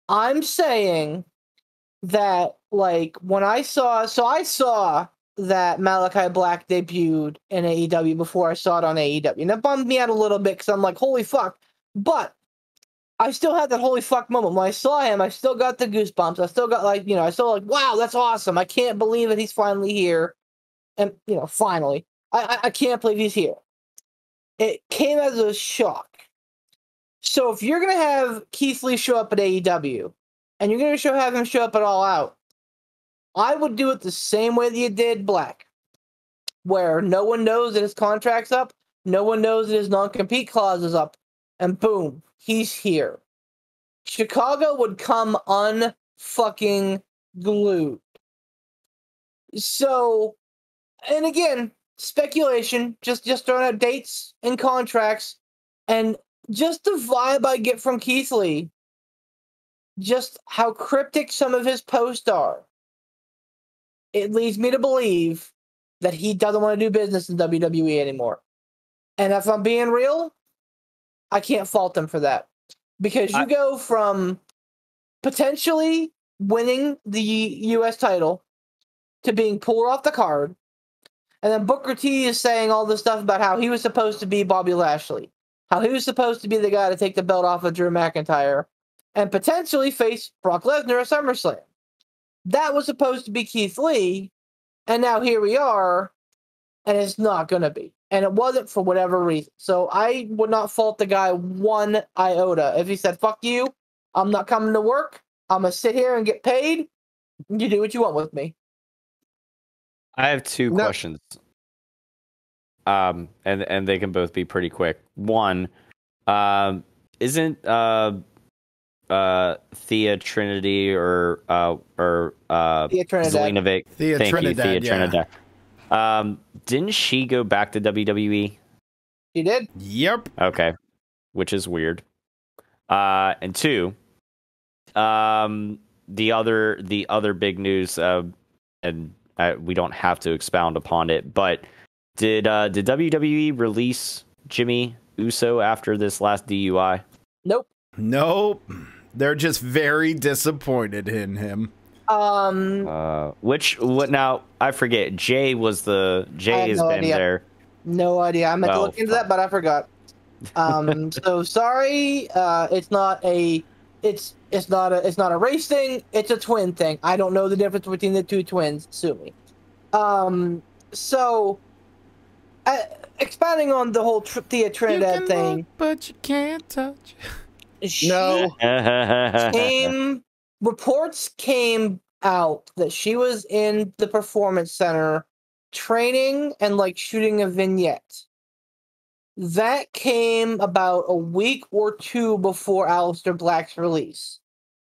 D: I'm saying that, like, when I saw that Malachi Black debuted in AEW before I saw it on AEW. And that bummed me out a little bit because I'm like, holy fuck. But I still had that holy fuck moment. When I saw him, I still got the goosebumps. I still got, like, I still like, wow, that's awesome. I can't believe it. He's finally here. And, finally. I can't believe he's here. It came as a shock. So if you're going to have Keith Lee show up at AEW, and you're going to have him show up at All Out, I would do it the same way that you did Black, where no one knows that his contract's up, no one knows that his non-compete clause is up, and boom, he's here. Chicago would come unfucking glued. So, and again, speculation, just throwing out dates and contracts, and just the vibe I get from Keith Lee, just how cryptic some of his posts are, it leads me to believe that he doesn't want to do business in WWE anymore. And if I'm being real, I can't fault him for that. Because you go from potentially winning the U.S. title to being pulled off the card, and then Booker T is saying all this stuff about how he was supposed to be Bobby Lashley, how he was supposed to be the guy to take the belt off of Drew McIntyre, and potentially face Brock Lesnar at SummerSlam. That was supposed to be Keith Lee, and now here we are, and it's not going to be. And it wasn't for whatever reason. So I would not fault the guy one iota. If he said, fuck you, I'm not coming to work, I'm going to sit here and get paid, you do what you want with me.
E: I have two questions. And they can both be pretty quick. One, isn't Thea Trinity or
D: Thea Trinidad.
E: Zelinovic.
A: Thea
E: Thank
A: Trinidad,
E: you, Thea
A: yeah.
E: Trinidad. Didn't she go back to WWE?
D: She did?
A: Yep.
E: Okay, which is weird. And two, the other big news, and we don't have to expound upon it, but did WWE release Jimmy Uso after this last DUI?
D: Nope.
A: They're just very disappointed in him.
E: What now? I forget. Jay has been there.
D: No idea. I meant to look into that, but I forgot. So sorry. It's not a race thing. It's a twin thing. I don't know the difference between the two twins. Sue me. So expounding on the whole Thea Trinidad thing.
A: Look, but you can't touch.
C: No.
D: Reports came out that she was in the Performance Center training and like shooting a vignette. That came about a week or two before Aleister Black's release.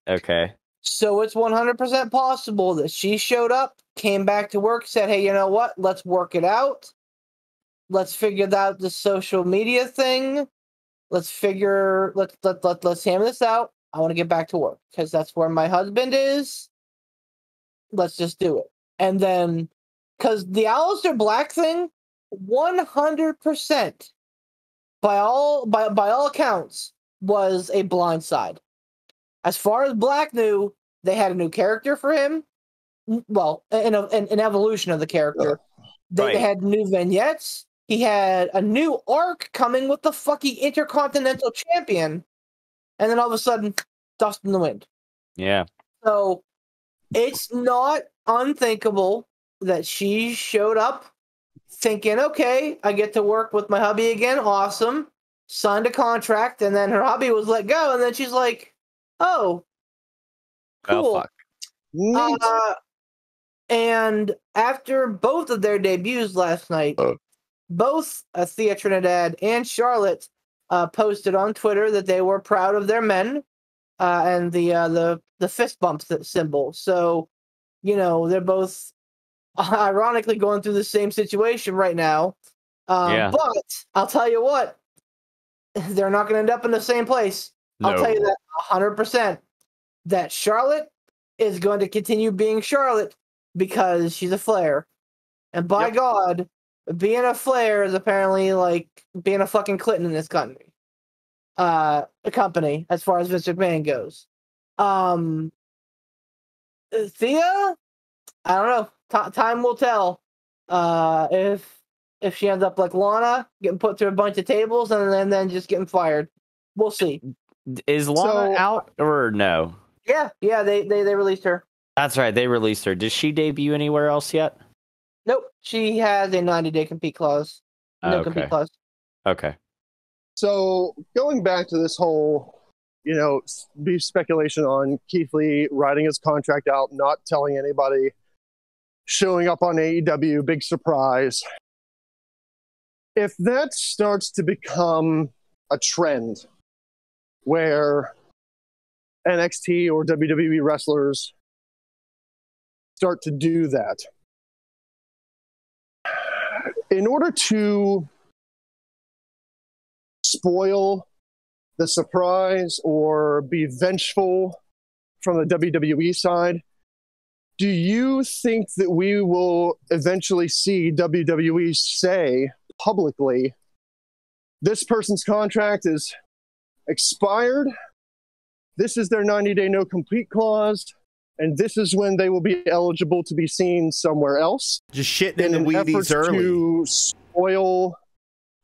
E: Okay.
D: So it's 100% possible that she showed up, came back to work, said, hey, you know what? Let's work it out. Let's figure out the social media thing. Let's hammer this out. I want to get back to work because that's where my husband is. Let's just do it. And then, because the Aleister Black thing, 100%, by all accounts, was a blindside. As far as Black knew, they had a new character for him. Well, an evolution of the character. They had new vignettes. He had a new arc coming with the fucking Intercontinental Champion. And then all of a sudden, dust in the wind.
E: Yeah.
D: So it's not unthinkable that she showed up thinking, okay, I get to work with my hubby again. Awesome. Signed a contract. And then her hubby was let go. And then she's like, oh, cool.
E: Oh, fuck.
D: And after both of their debuts last night, both Thea Trinidad and Charlotte posted on Twitter that they were proud of their men and the fist bump symbol. So they're both ironically going through the same situation right now.
E: Yeah.
D: But I'll tell you what, they're not going to end up in the same place. I'll
E: No.
D: tell you that 100%. That Charlotte is going to continue being Charlotte because she's a Flair. And by God, being a Flair is apparently like being a fucking Clinton in this country. A company, as far as Vince McMahon goes. Thea? I don't know. Time will tell. If she ends up like Lana, getting put through a bunch of tables and then just getting fired. We'll see.
E: Is Lana out or no?
D: Yeah, they released her.
E: That's right, they released her. Did she debut anywhere else yet?
D: Nope, she has a 90-day compete clause. No compete clause.
E: Okay.
C: So going back to this whole, beef speculation on Keith Lee writing his contract out, not telling anybody, showing up on AEW, big surprise. If that starts to become a trend where NXT or WWE wrestlers start to do that, in order to spoil the surprise or be vengeful from the WWE side, do you think that we will eventually see WWE say publicly, this person's contract is expired, this is their 90-day no-compete clause, and this is when they will be eligible to be seen somewhere else?
A: Just shitting in the Wheaties early.
C: To spoil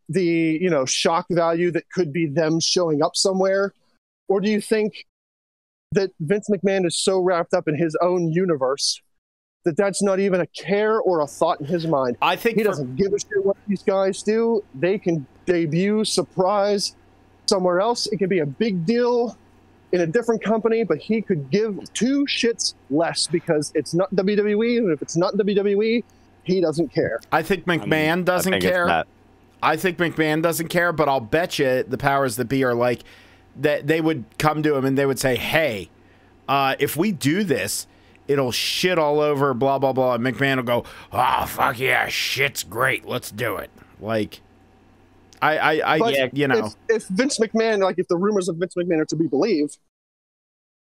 C: the, shock value that could be them showing up somewhere? Or do you think that Vince McMahon is so wrapped up in his own universe that that's not even a care or a thought in his mind?
A: I think
C: he doesn't give a shit what these guys do. They can debut, surprise somewhere else. It can be a big deal in a different company, but he could give two shits less because it's not WWE, and if it's not WWE, he doesn't care.
A: I think McMahon doesn't care. I think McMahon doesn't care, but I'll bet you the powers that be are like, that they would come to him and they would say, hey, if we do this, it'll shit all over, blah, blah, blah. And McMahon will go, oh, fuck yeah, shit's great. Let's do it. Like,
C: If Vince McMahon, like if the rumors of Vince McMahon are to be believed,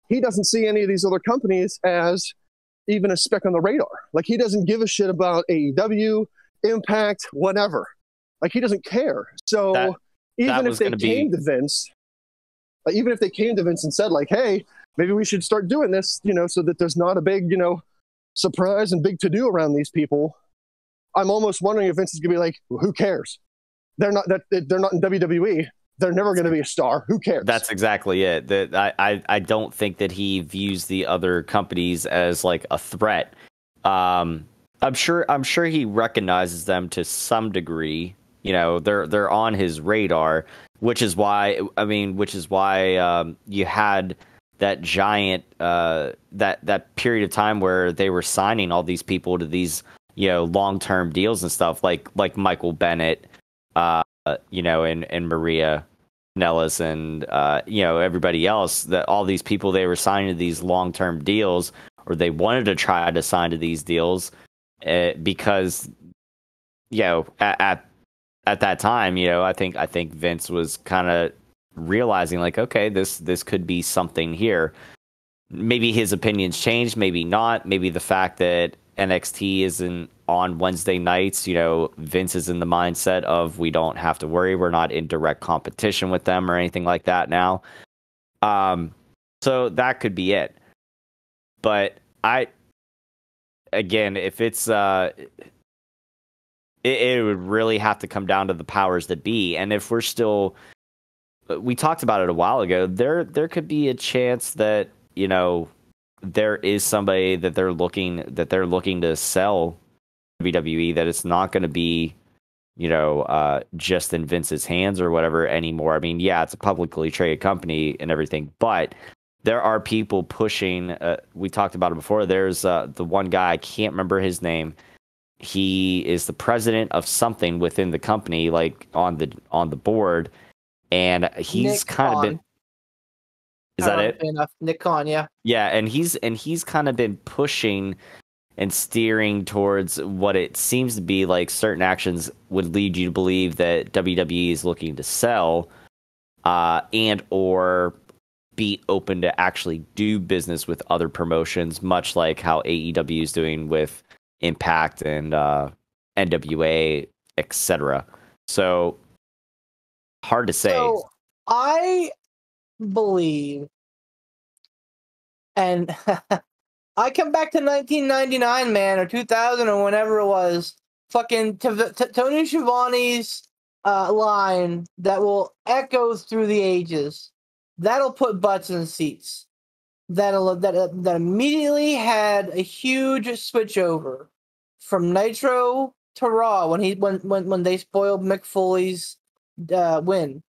C: he doesn't see any of these other companies as even a speck on the radar. Like, he doesn't give a shit about AEW, Impact, whatever. Like, he doesn't care. So even if they came to Vince and said, like, hey, maybe we should start doing this, so that there's not a big, surprise and big to-do around these people, I'm almost wondering if Vince is going to be like, well, who cares? They're not in WWE. They're never going to be a star. Who cares?
E: That's exactly it. I don't think that he views the other companies as like a threat. I'm sure he recognizes them to some degree. They're on his radar, which is why you had that giant that period of time where they were signing all these people to these long-term deals and stuff, like Michael Bennett, and Maria Nellis and everybody else, that all these people they were signing to these long-term deals, or they wanted to try to sign to these deals because at that time, I think Vince was kind of realizing like, okay, this could be something here. Maybe his opinions changed, maybe not. Maybe the fact that NXT isn't on Wednesday nights, Vince is in the mindset of, we don't have to worry, we're not in direct competition with them or anything like that now. So that could be it. But if it's it would really have to come down to the powers that be. And if we talked about it a while ago, there could be a chance that, there is somebody that they're looking to sell WWE, that it's not going to be, just in Vince's hands or whatever anymore. I mean, yeah, it's a publicly traded company and everything, but there are people pushing. We talked about it before. There's the one guy, I can't remember his name. He is the president of something within the company, like on the board, and he's kind of been. Is that it?
D: Enough. Nick Khan, yeah.
E: Yeah, and he's kind of been pushing and steering towards what it seems to be like certain actions would lead you to believe that WWE is looking to sell, and or be open to actually do business with other promotions, much like how AEW is doing with Impact and NWA, etc. So hard to say.
D: So I believe, and I come back to 1999, man, or 2000, or whenever it was. Fucking Tony Schiavone's line that will echo through the ages. That'll put butts in seats. That immediately had a huge switch over from Nitro to Raw when they spoiled Mick Foley's win.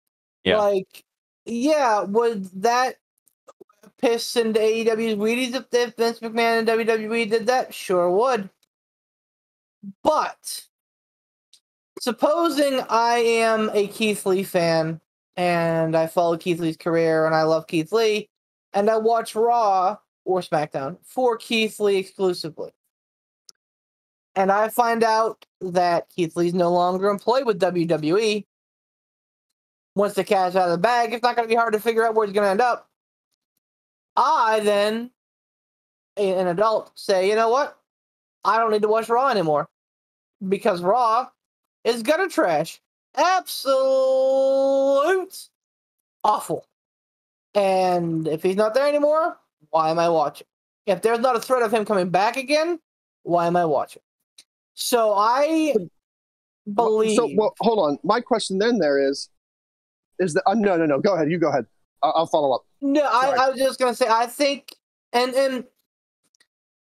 E: Yeah.
D: Like, yeah, would that piss into AEW's Wheaties if Vince McMahon and WWE did that? Sure would. But supposing I am a Keith Lee fan and I follow Keith Lee's career and I love Keith Lee and I watch Raw or SmackDown for Keith Lee exclusively, and I find out that Keith Lee's no longer employed with WWE, once the cat's out of the bag, it's not going to be hard to figure out where he's going to end up. I then, an adult, say, you know what? I don't need to watch Raw anymore because Raw is gutter trash. Absolute awful. And if he's not there anymore, why am I watching? If there's not a threat of him coming back again, why am I watching? So I believe...
C: Well, hold on. My question then there is that... no. Go ahead. You go ahead. I'll follow up.
D: No, I was just going to say, I think... And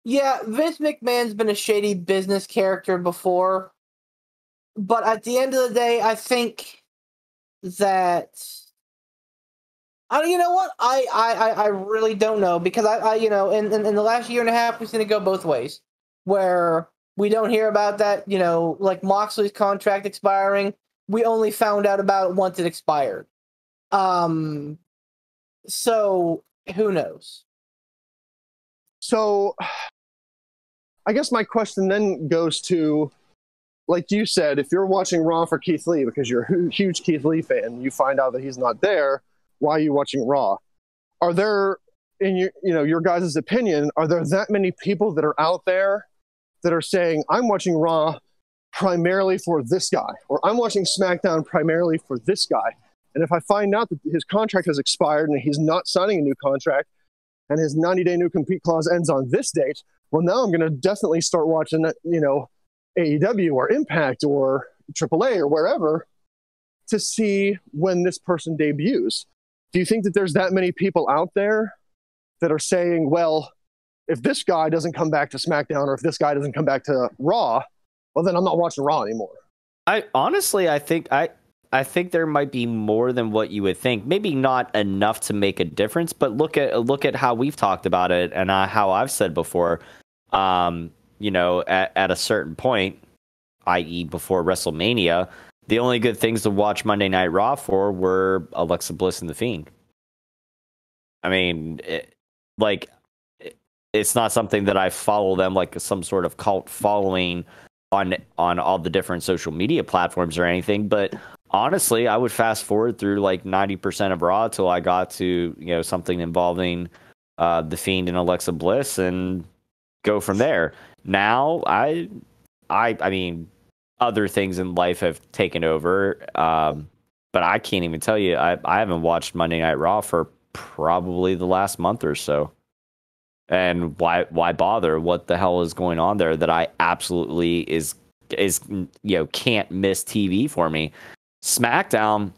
D: yeah, Vince McMahon's been a shady business character before. But at the end of the day, I think that... you know what? I really don't know, because I in the last year and a half, we've seen it go both ways, where we don't hear about that, like Moxley's contract expiring. We only found out about it once it expired. So who knows?
C: So I guess my question then goes to, like you said, if you're watching Raw for Keith Lee because you're a huge Keith Lee fan, you find out that he's not there, why are you watching Raw? Are there, in your guys' opinion, are there that many people that are out there that are saying, I'm watching Raw primarily for this guy, or I'm watching SmackDown primarily for this guy? And if I find out that his contract has expired and he's not signing a new contract and his 90-day new compete clause ends on this date, well, now I'm going to definitely start watching, AEW or Impact or AAA or wherever to see when this person debuts. Do you think that there's that many people out there that are saying, well, if this guy doesn't come back to SmackDown or if this guy doesn't come back to Raw, well, then I'm not watching Raw anymore? I
E: think there might be more than what you would think. Maybe not enough to make a difference, but look at how we've talked about it and how I've said before. At a certain point, i.e., before WrestleMania, the only good things to watch Monday Night Raw for were Alexa Bliss and The Fiend. I mean, it's not something that I follow them like some sort of cult following on all the different social media platforms or anything, but honestly, I would fast forward through like 90% of Raw till I got to something involving The Fiend and Alexa Bliss and go from there. Now, I mean, other things in life have taken over, but I can't even tell you. I haven't watched Monday Night Raw for probably the last month or so. And why bother? What the hell is going on there that I absolutely is can't miss TV for me? SmackDown,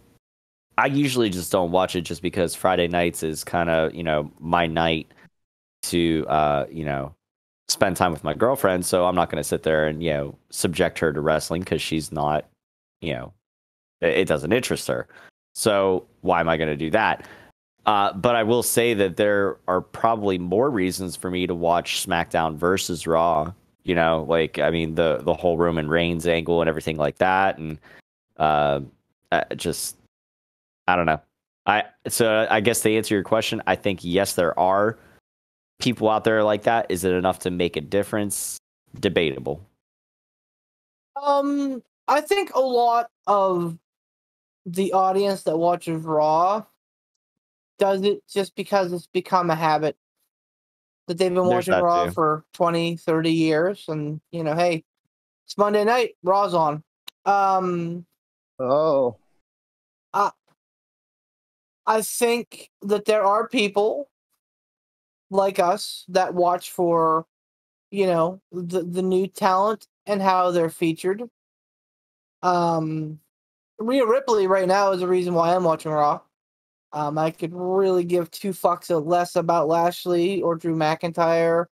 E: I usually just don't watch it just because Friday nights is kind of, my night to, spend time with my girlfriend. So I'm not going to sit there and, subject her to wrestling because she's not, it doesn't interest her. So why am I going to do that? But I will say that there are probably more reasons for me to watch SmackDown versus Raw, the whole Roman Reigns angle and everything like that. And, I don't know. So I guess to answer your question, I think yes, there are people out there like that. Is it enough to make a difference? Debatable.
D: I think a lot of the audience that watches Raw does it just because it's become a habit that they've been
E: There's
D: watching
E: that
D: Raw
E: too.
D: for 20, 30 years. And, hey, it's Monday night, Raw's on.
C: Oh,
D: I, I think that there are people like us that watch for, the new talent and how they're featured. Rhea Ripley right now is the reason why I'm watching Raw. I could really give two fucks less about Lashley or Drew McIntyre.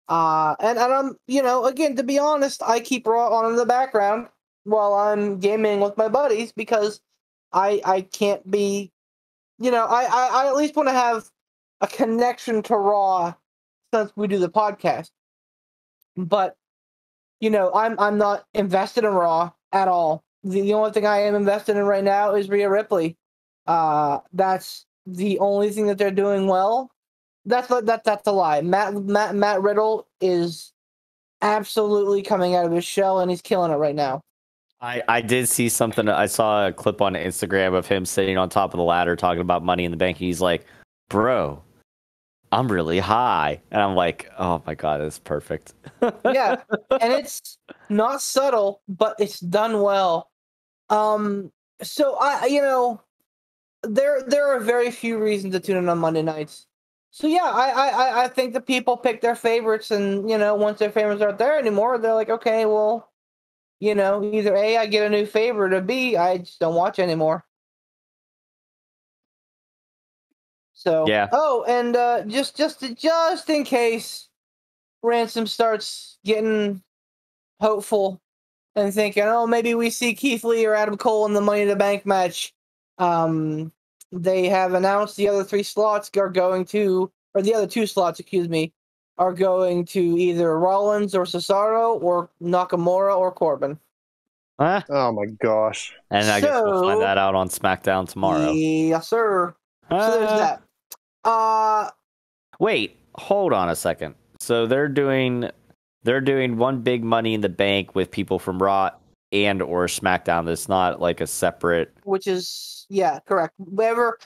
D: And I'm, again, to be honest, I keep Raw on in the background while I'm gaming with my buddies because I can't be, I at least want to have a connection to Raw since we do the podcast. But, I'm not invested in Raw at all. The only thing I am invested in right now is Rhea Ripley. That's the only thing that they're doing well. That's a lie. Matt Riddle is absolutely coming out of his shell, and he's killing it right now.
E: I did see something. I saw a clip on Instagram of him sitting on top of the ladder talking about Money in the Bank. He's like, "Bro, I'm really high," and I'm like, "Oh my god, it's perfect."
D: Yeah, and it's not subtle, but it's done well. So there are very few reasons to tune in on Monday nights. So yeah, I think the people pick their favorites, and once their favorites aren't there anymore, they're like, okay, well, either A, I get a new favorite, or B, I just don't watch anymore. So
E: Yeah.
D: Oh, and just in case Ransom starts getting hopeful and thinking, oh, maybe we see Keith Lee or Adam Cole in the Money in the Bank match. They have announced the other three slots are going to, or the other two slots, excuse me, are going to either Rollins or Cesaro or Nakamura or Corbin.
E: Huh?
C: oh my gosh.
E: And I guess we'll find
D: So-
E: that out on SmackDown tomorrow.
D: Yes, sir. So there's that.
E: Wait, hold on a second. So they're doing one big Money in the Bank with people from Raw and or SmackDown. That's not like a separate.
D: Which is correct. Ever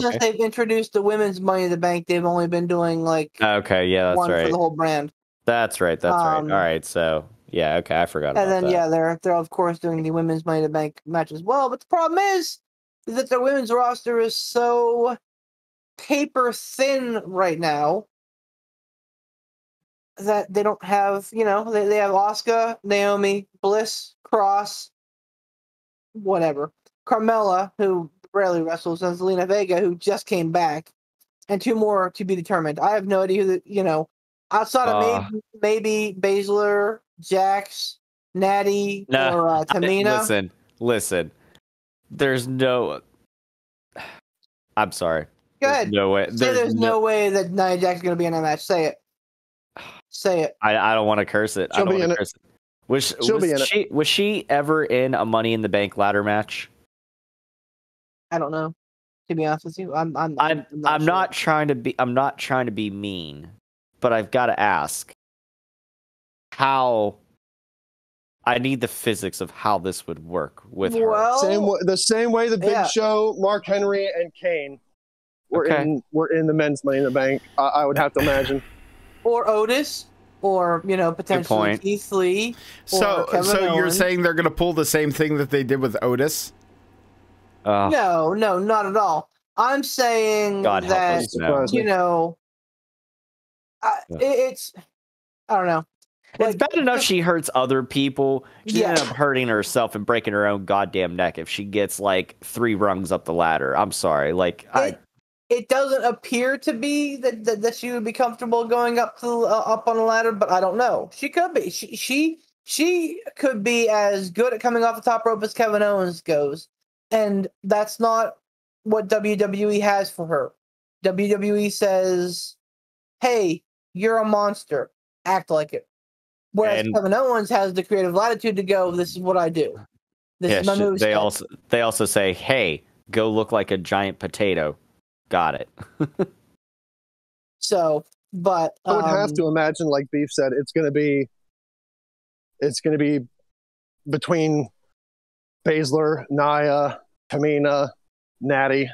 D: since they've introduced the women's Money in the Bank, they've only been doing like
E: Okay, yeah, that's
D: one
E: right.
D: for the whole brand.
E: That's right. All right, so yeah, okay, I forgot about
D: And then
E: that.
D: they're of course doing the women's Money in the Bank match as well. But the problem is that their women's roster is so paper thin right now that they don't have, they have Asuka, Naomi, Bliss, Cross, whatever, Carmella, who rarely wrestles, and Zelina Vega, who just came back, and two more to be determined. I have no idea who outside of maybe Baszler, Jax, Natty, or Tamina.
E: Listen. There's no. I'm sorry.
D: Go ahead.
E: No way.
D: There's no way that Nia Jax is going to be in that match. Say it. Say it.
E: I don't want to curse it.
C: She'll be in it.
E: Was she ever in a Money in the Bank ladder match?
D: I don't know. To be honest with you, I'm
E: not trying to be mean, but I've got to ask how. I need the physics of how this would work with her.
C: The same way the Big Show, Mark Henry, and Kane were in the men's Money in the Bank. I would have to imagine.
D: Or Otis, or potentially Keith Lee.
A: So you're saying they're going to pull the same thing that they did with Otis?
D: No, not at all. I'm saying
E: God help
D: that
E: us, no.
D: it's I don't know.
E: It's bad enough she hurts other people. She's end up hurting herself and breaking her own goddamn neck if she gets like 3 rungs up the ladder. I'm sorry.
D: It doesn't appear to be that she would be comfortable going up on the ladder, but I don't know. She could be. She could be as good at coming off the top rope as Kevin Owens goes, and that's not what WWE has for her. WWE says, "Hey, you're a monster. Act like it." Whereas Kevin Owens has the creative latitude to go, "This is what I do. This is my move."
E: They also say, "Hey, go look like a giant potato. Got it.
D: So, but
C: I would have to imagine, like Beef said, it's going to be between Baszler, Nia, Tamina, Natty.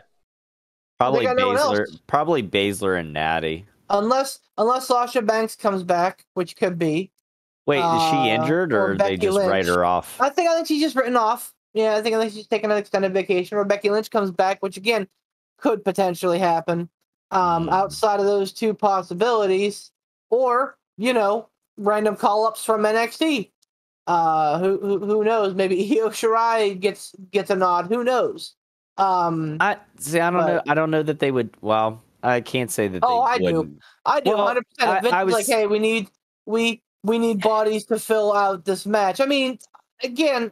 E: Probably
D: got no one
E: Baszler.
D: else.
E: Probably Baszler and Natty.
D: unless Sasha Banks comes back, which could be.
E: Wait, is she injured or they
D: Becky
E: just
D: Lynch.
E: write her off?
D: I think she's just written off. Yeah, I think she's taking an extended vacation, or Becky Lynch comes back, which again could potentially happen. Outside of those two possibilities, or random call-ups from NXT. Who knows? Maybe Io Shirai gets a nod. Who knows?
E: I don't know. I don't know that they would. Well, I can't say that.
D: Oh,
E: they
D: I
E: wouldn't.
D: do. I do. 100%. Vince
E: I
D: was
E: was
D: like, hey, we need bodies to fill out this match. I mean, again,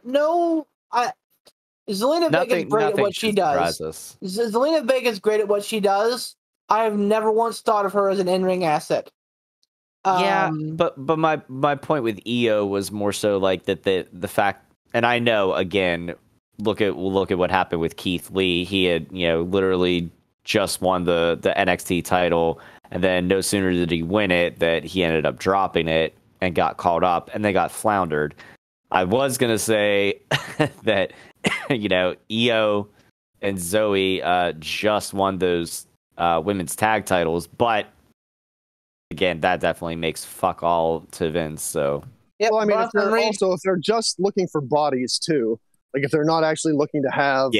D: Zelina Vega's great at what she does. Zelina Vega's great at what she does. I have never once thought of her as an in-ring asset.
E: Yeah, but my point with EO was more so like that the fact, and I know again, look at what happened with Keith Lee. He had literally just won the NXT title, and then no sooner did he win it that he ended up dropping it and got called up, and they got floundered. I was gonna say that EO and Zoe just won those women's tag titles, but again, that definitely makes fuck all to Vince. So
D: yep,
C: well, I mean, if they're just looking for bodies too, like if they're not actually looking to have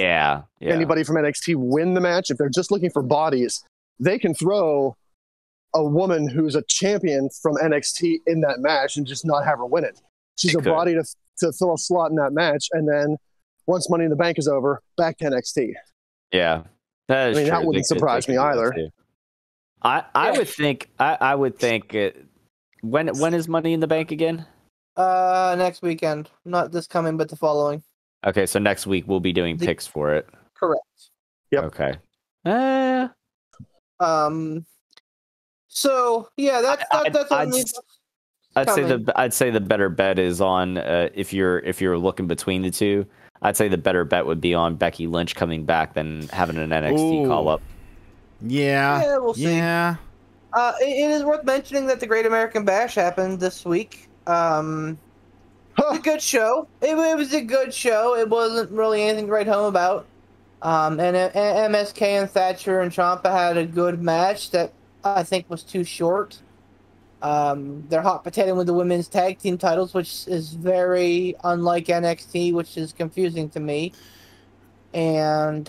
C: anybody from NXT win the match, if they're just looking for bodies, they can throw a woman who's a champion from NXT in that match and just not have her win it. She's a body to fill a slot in that match, and then once Money in the Bank is over, back to NXT.
E: Yeah, that is true.
C: That wouldn't surprise me either.
E: I would think when is Money in the Bank again?
D: Next weekend, not this coming, but the following.
E: Okay, so next week we'll be doing picks for it.
D: Correct.
C: Yep.
E: Okay.
D: So yeah, that's
E: I'd say the better bet is on if you're looking between the two. I'd say the better bet would be on Becky Lynch coming back than having an NXT call up.
A: Yeah.
D: We'll see.
A: Yeah.
D: It is worth mentioning that the Great American Bash happened this week. It was a good show. It was a good show. It wasn't really anything to write home about. And MSK and Thatcher and Ciampa had a good match that I think was too short. They're hot potato with the women's tag team titles, which is very unlike NXT, which is confusing to me. And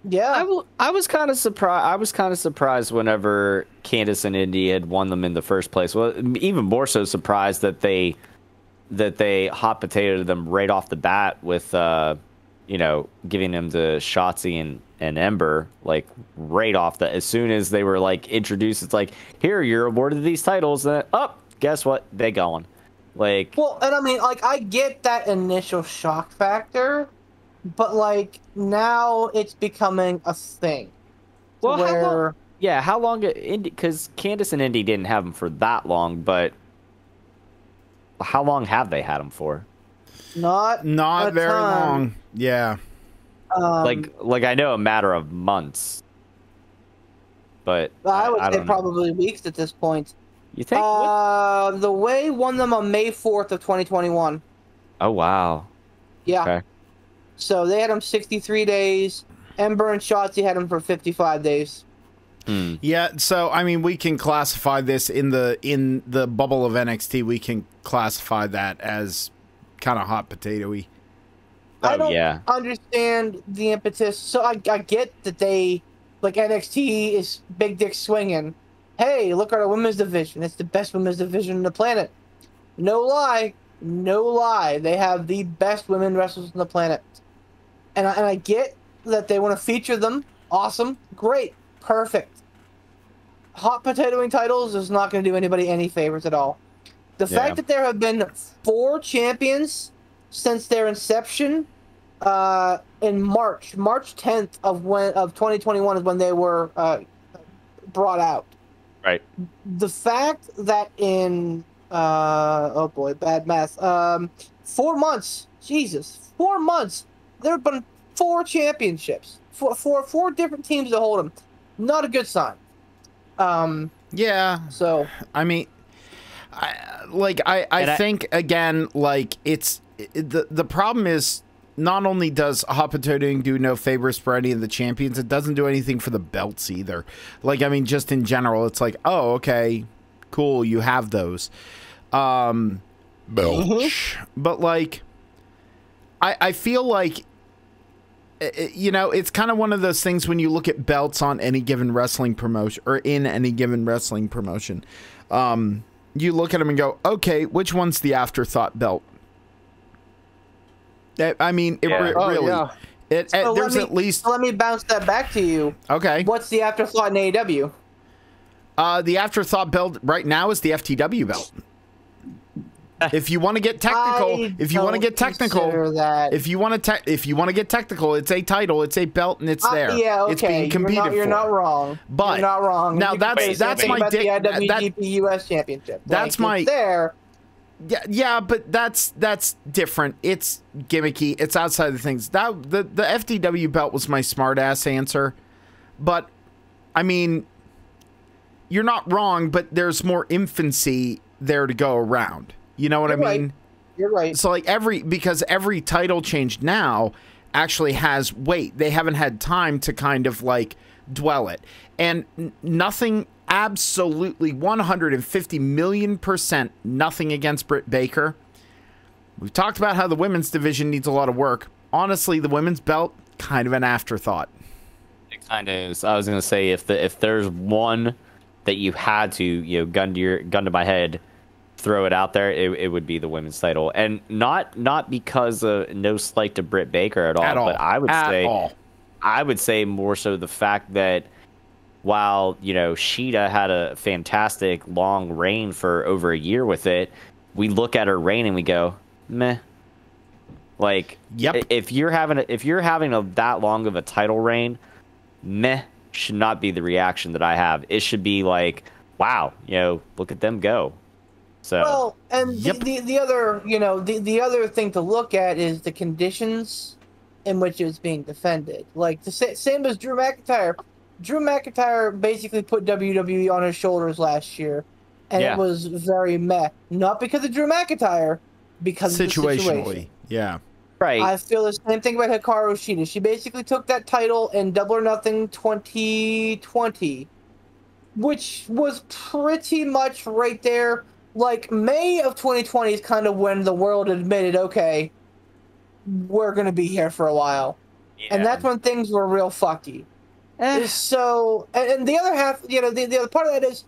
D: yeah,
E: I was kind of surprised whenever Candice and Indy had won them in the first place. Well, even more so surprised that they hot potatoed them right off the bat with giving them to Shotzi and Ember, like right off as soon as they were like introduced. It's like, here, you're awarded these titles, and guess what? They gone. Like,
D: well, and I mean, like, I get that initial shock factor, but like now it's becoming a thing.
E: Well, how long? Because Candice and Indy didn't have them for that long, but how long have they had them for?
D: Not
A: very long. Yeah.
E: Like I know a matter of months, but
D: I would say
E: know.
D: probably weeks at this point.
E: You think?
D: The Way won them on May 4th of 2021.
E: Oh wow.
D: Yeah.
E: Okay.
D: So they had them 63 days. Ember and Shotzi had them for 55 days.
A: Yeah, so I mean, we can classify this in the bubble of NXT. We can classify that as kind of hot potatoey.
D: I don't understand the impetus. So I get that they, like, NXT is big dick swinging. Hey, look at our women's division. It's the best women's division on the planet. No lie. They have the best women wrestlers on the planet. And I get that they want to feature them. Awesome. Great. Perfect. Hot potatoing titles is not going to do anybody any favors at all. The fact that there have been 4 champions since their inception in March 10th of 2021 is when they were brought out.
E: Right.
D: The fact that in oh boy, bad math. 4 months. Jesus, 4 months. There have been 4 championships, four different teams to hold them. Not a good sign.
A: Yeah.
D: So
A: I mean, I think again, like the problem is not only does Hoppatoading do no favors for any of the champions, it doesn't do anything for the belts either. Like, I mean, just in general, it's like, oh, okay, cool, you have those. Belch. But like, I feel like, you know, it's kind of one of those things when you look at belts on any given wrestling promotion or in any given wrestling promotion. You look at them and go, okay, which one's the afterthought belt? I mean, really,
C: yeah.
A: There's at least.
D: Let me bounce that back to you.
A: Okay.
D: What's the afterthought in AEW?
A: The afterthought belt right now is the FTW belt. If you want to get technical, if you want to get technical, it's a title, it's a belt, and it's there.
D: Yeah, okay.
A: It's being competed for.
D: You're not wrong.
A: But
D: you're not wrong.
A: Now that's my
D: the IWGP US Championship.
A: That's
D: like,
A: my
D: there.
A: Yeah, but that's different. It's gimmicky. It's outside the things. That the FTW belt was my smartass answer, but I mean, you're not wrong. But there's more infancy there to go around. You know what I mean?
D: Right. You're right.
A: So like because every title change now actually has weight. They haven't had time to kind of like dwell it, and nothing. Absolutely 150 million% nothing against Britt Baker. We've talked about how the women's division needs a lot of work. Honestly, the women's belt, kind of an afterthought.
E: It kind of is. I was going to say, if there's one that you had to, you know, gun to my head, throw it out there, it would be the women's title. And not because of no slight to Britt Baker at all. But I would say more so the fact that while, you know, Sheeta had a fantastic long reign for over a year with it, we look at her reign and we go, meh. Like,
A: yep.
E: If you're having that long of a title reign, meh should not be the reaction that I have. It should be like, wow, you know, look at them go. So
D: well, and the other, you know, the other thing to look at is the conditions in which it's being defended. Like the same as Drew McIntyre. Drew McIntyre basically put WWE on his shoulders last year, and it was very meh. Not because of Drew McIntyre, because of the situation.
A: Yeah.
E: Right.
D: I feel the same thing about Hikaru Shida. She basically took that title in Double or Nothing 2020, which was pretty much right there. Like, May of 2020 is kind of when the world admitted, okay, we're going to be here for a while. Yeah. And that's when things were real fucky. So, and the other half, you know, the other part of that is,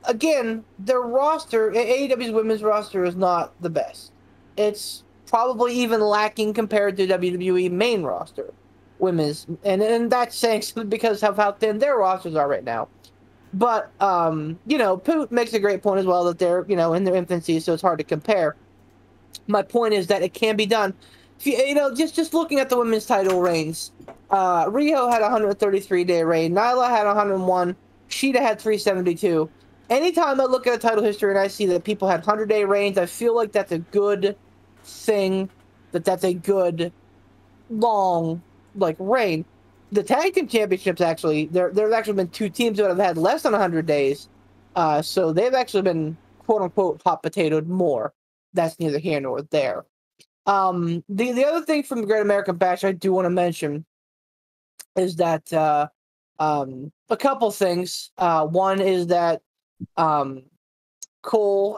D: again, their roster, AEW's women's roster is not the best. It's probably even lacking compared to WWE main roster women's, and that's saying something because of how thin their rosters are right now. But, you know, Poot makes a great point as well that they're, you know, in their infancy, so it's hard to compare. My point is that it can be done. You know, just looking at the women's title reigns, Riho had a 133-day reign. Nyla had 101. Sheeta had 372. Anytime I look at a title history and I see that people had 100-day reigns, I feel like that's a good thing, that's a good, long, like, reign. The tag team championships, actually, there's actually been 2 teams that have had less than 100 days. So they've actually been, quote-unquote, hot potatoed more. That's neither here nor there. The other thing from the Great American Bash I do want to mention is that a couple things. One is that Cole,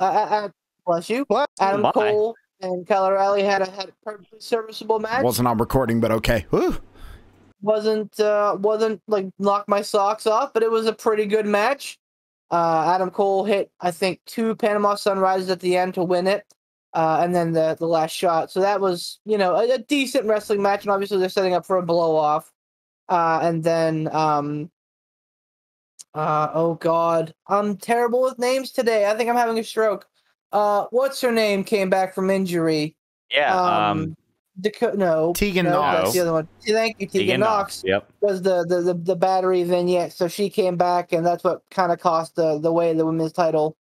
D: bless you, Adam Cole and Kyle O'Reilly had a perfectly serviceable match.
A: Wasn't on recording, but okay. Whew.
D: Wasn't like knock my socks off, but it was a pretty good match. Adam Cole hit, I think, 2 Panama Sunrises at the end to win it. And then the last shot. So that was, you know, a decent wrestling match, and obviously they're setting up for a blow-off. And then, oh God, I'm terrible with names today. I think I'm having a stroke. What's her name came back from injury?
E: Yeah.
A: Tegan Knox.
D: That's the other one. Thank you, Tegan Knox.
E: Yep.
D: Was the battery vignette. So she came back, and that's what kind of cost the way the women's title,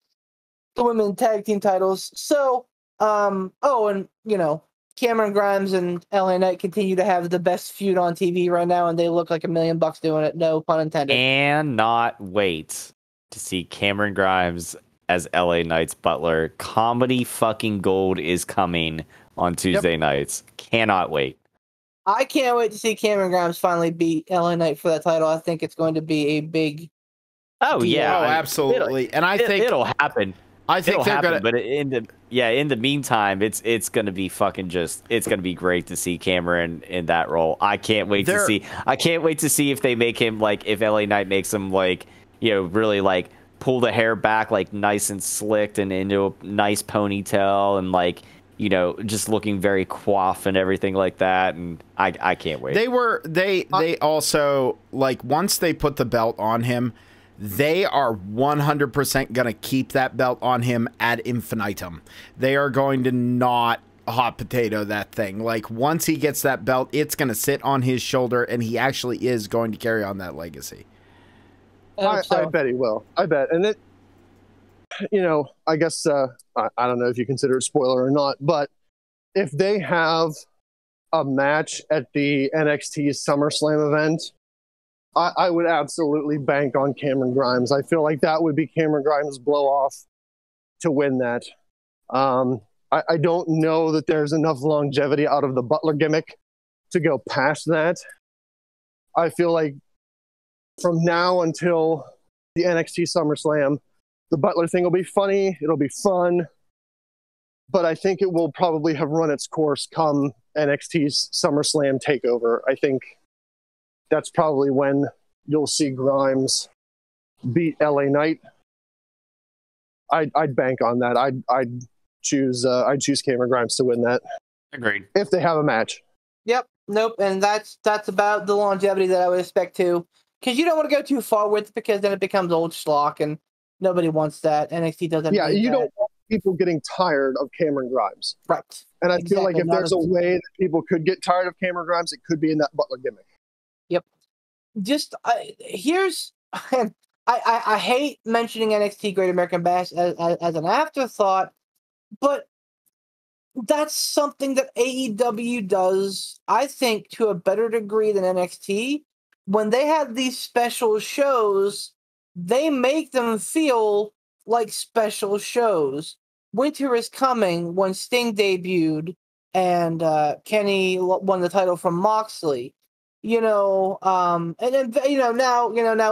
D: the women's tag team titles. So, oh, and, you know, Cameron Grimes and LA Knight continue to have the best feud on TV right now, and they look like $1 million doing it. No pun intended.
E: And not wait to see Cameron Grimes as LA Knight's butler. Comedy fucking gold is coming on Tuesday nights. Cannot wait.
D: I can't wait to see Cameron Grimes finally beat LA Knight for that title. I think it's going to be a big.
E: Oh yeah,
A: Oh, absolutely. And I think
E: it'll happen.
A: I think they're gonna.
E: But in the meantime, it's gonna be it's gonna be great to see Cameron in that role. I can't wait to see. I can't wait to see if they make him if LA Knight makes him really pull the hair back nice and slicked and into a nice ponytail and just looking very coiffed and everything like that. And I can't wait.
A: They also once they put the belt on him, they are 100% going to keep that belt on him ad infinitum. They are going to not hot potato that thing. Once he gets that belt, it's going to sit on his shoulder, and he actually is going to carry on that legacy.
C: I bet he will. I bet. And it, I guess, I don't know if you consider it spoiler or not, but if they have a match at the NXT SummerSlam event, I would absolutely bank on Cameron Grimes. I feel like that would be Cameron Grimes' blow-off to win that. I don't know that there's enough longevity out of the Butler gimmick to go past that. I feel like from now until the NXT SummerSlam, the Butler thing will be funny. It'll be fun. But I think it will probably have run its course come NXT's SummerSlam takeover. I think that's probably when you'll see Grimes beat LA Knight. I'd bank on that. I'd choose Cameron Grimes to win that.
E: Agreed.
C: If they have a match.
D: Yep. Nope. And that's about the longevity that I would expect too. Because you don't want to go too far with it, because then it becomes old schlock and nobody wants that. NXT doesn't.
C: Yeah, you don't want people getting tired of Cameron Grimes.
D: Right.
C: And I feel like if there's a way that people could get tired of Cameron Grimes, it could be in that Butler gimmick.
D: Yep. Just here's I hate mentioning NXT Great American Bash as an afterthought, but that's something that AEW does, I think, to a better degree than NXT. When they have these special shows, they make them feel like special shows. Winter is Coming, when Sting debuted and Kenny won the title from Moxley. And then now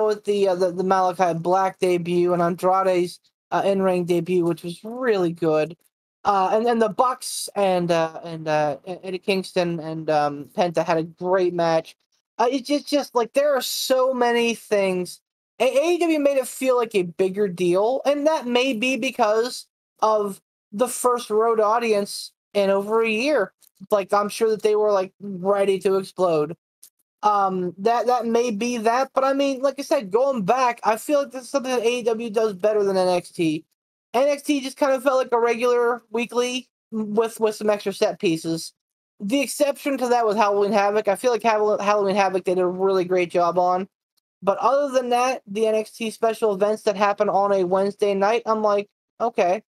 D: with the Malachi Black debut and Andrade's in-ring debut, which was really good, and then the Bucks and Eddie Kingston and Penta had a great match. It's just there are so many things. AEW made it feel like a bigger deal, and that may be because of the first road audience in over a year. I'm sure that they were ready to explode. That may be that, but I mean, like I said, going back, I feel like this is something that AEW does better than NXT. NXT just kind of felt like a regular weekly with some extra set pieces. The exception to that was Halloween Havoc. I feel like Halloween Havoc did a really great job on. But other than that, the NXT special events that happen on a Wednesday night, I'm like, okay.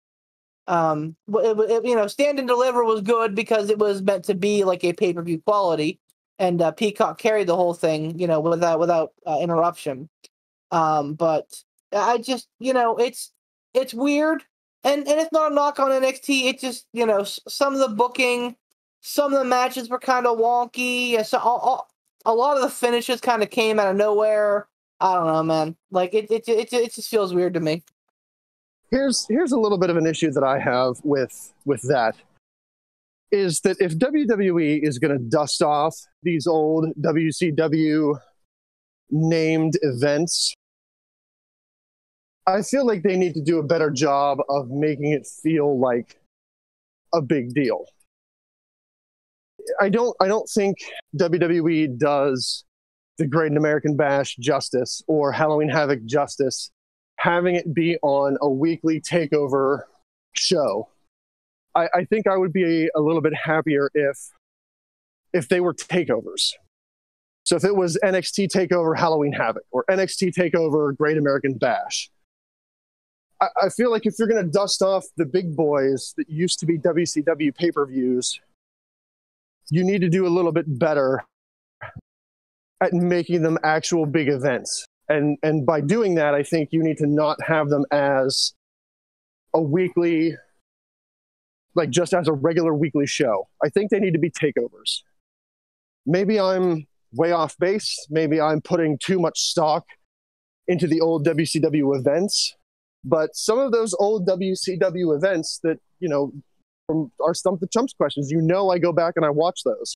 D: Stand and Deliver was good because it was meant to be like a pay-per-view quality. And Peacock carried the whole thing, without interruption. But I just, it's weird, and it's not a knock on NXT. It just, some of the booking, some of the matches were kind of wonky. So a lot of the finishes kind of came out of nowhere. I don't know, man. It just feels weird to me.
C: Here's a little bit of an issue that I have with that. Is that if WWE is going to dust off these old WCW named events, I feel like they need to do a better job of making it feel like a big deal. I don't think WWE does the Great American Bash justice or Halloween Havoc justice, having it be on a weekly takeover show. I think I would be a little bit happier if they were takeovers. So if it was NXT TakeOver Halloween Havoc or NXT TakeOver Great American Bash, I feel like if you're going to dust off the big boys that used to be WCW pay-per-views you need to do a little bit better at making them actual big events. And by doing that, I think you need to not have them as a weekly, like just as a regular weekly show. I think they need to be takeovers. Maybe I'm way off base. Maybe I'm putting too much stock into the old WCW events. But some of those old WCW events that, from our Stump the Chumps questions, I go back and I watch those.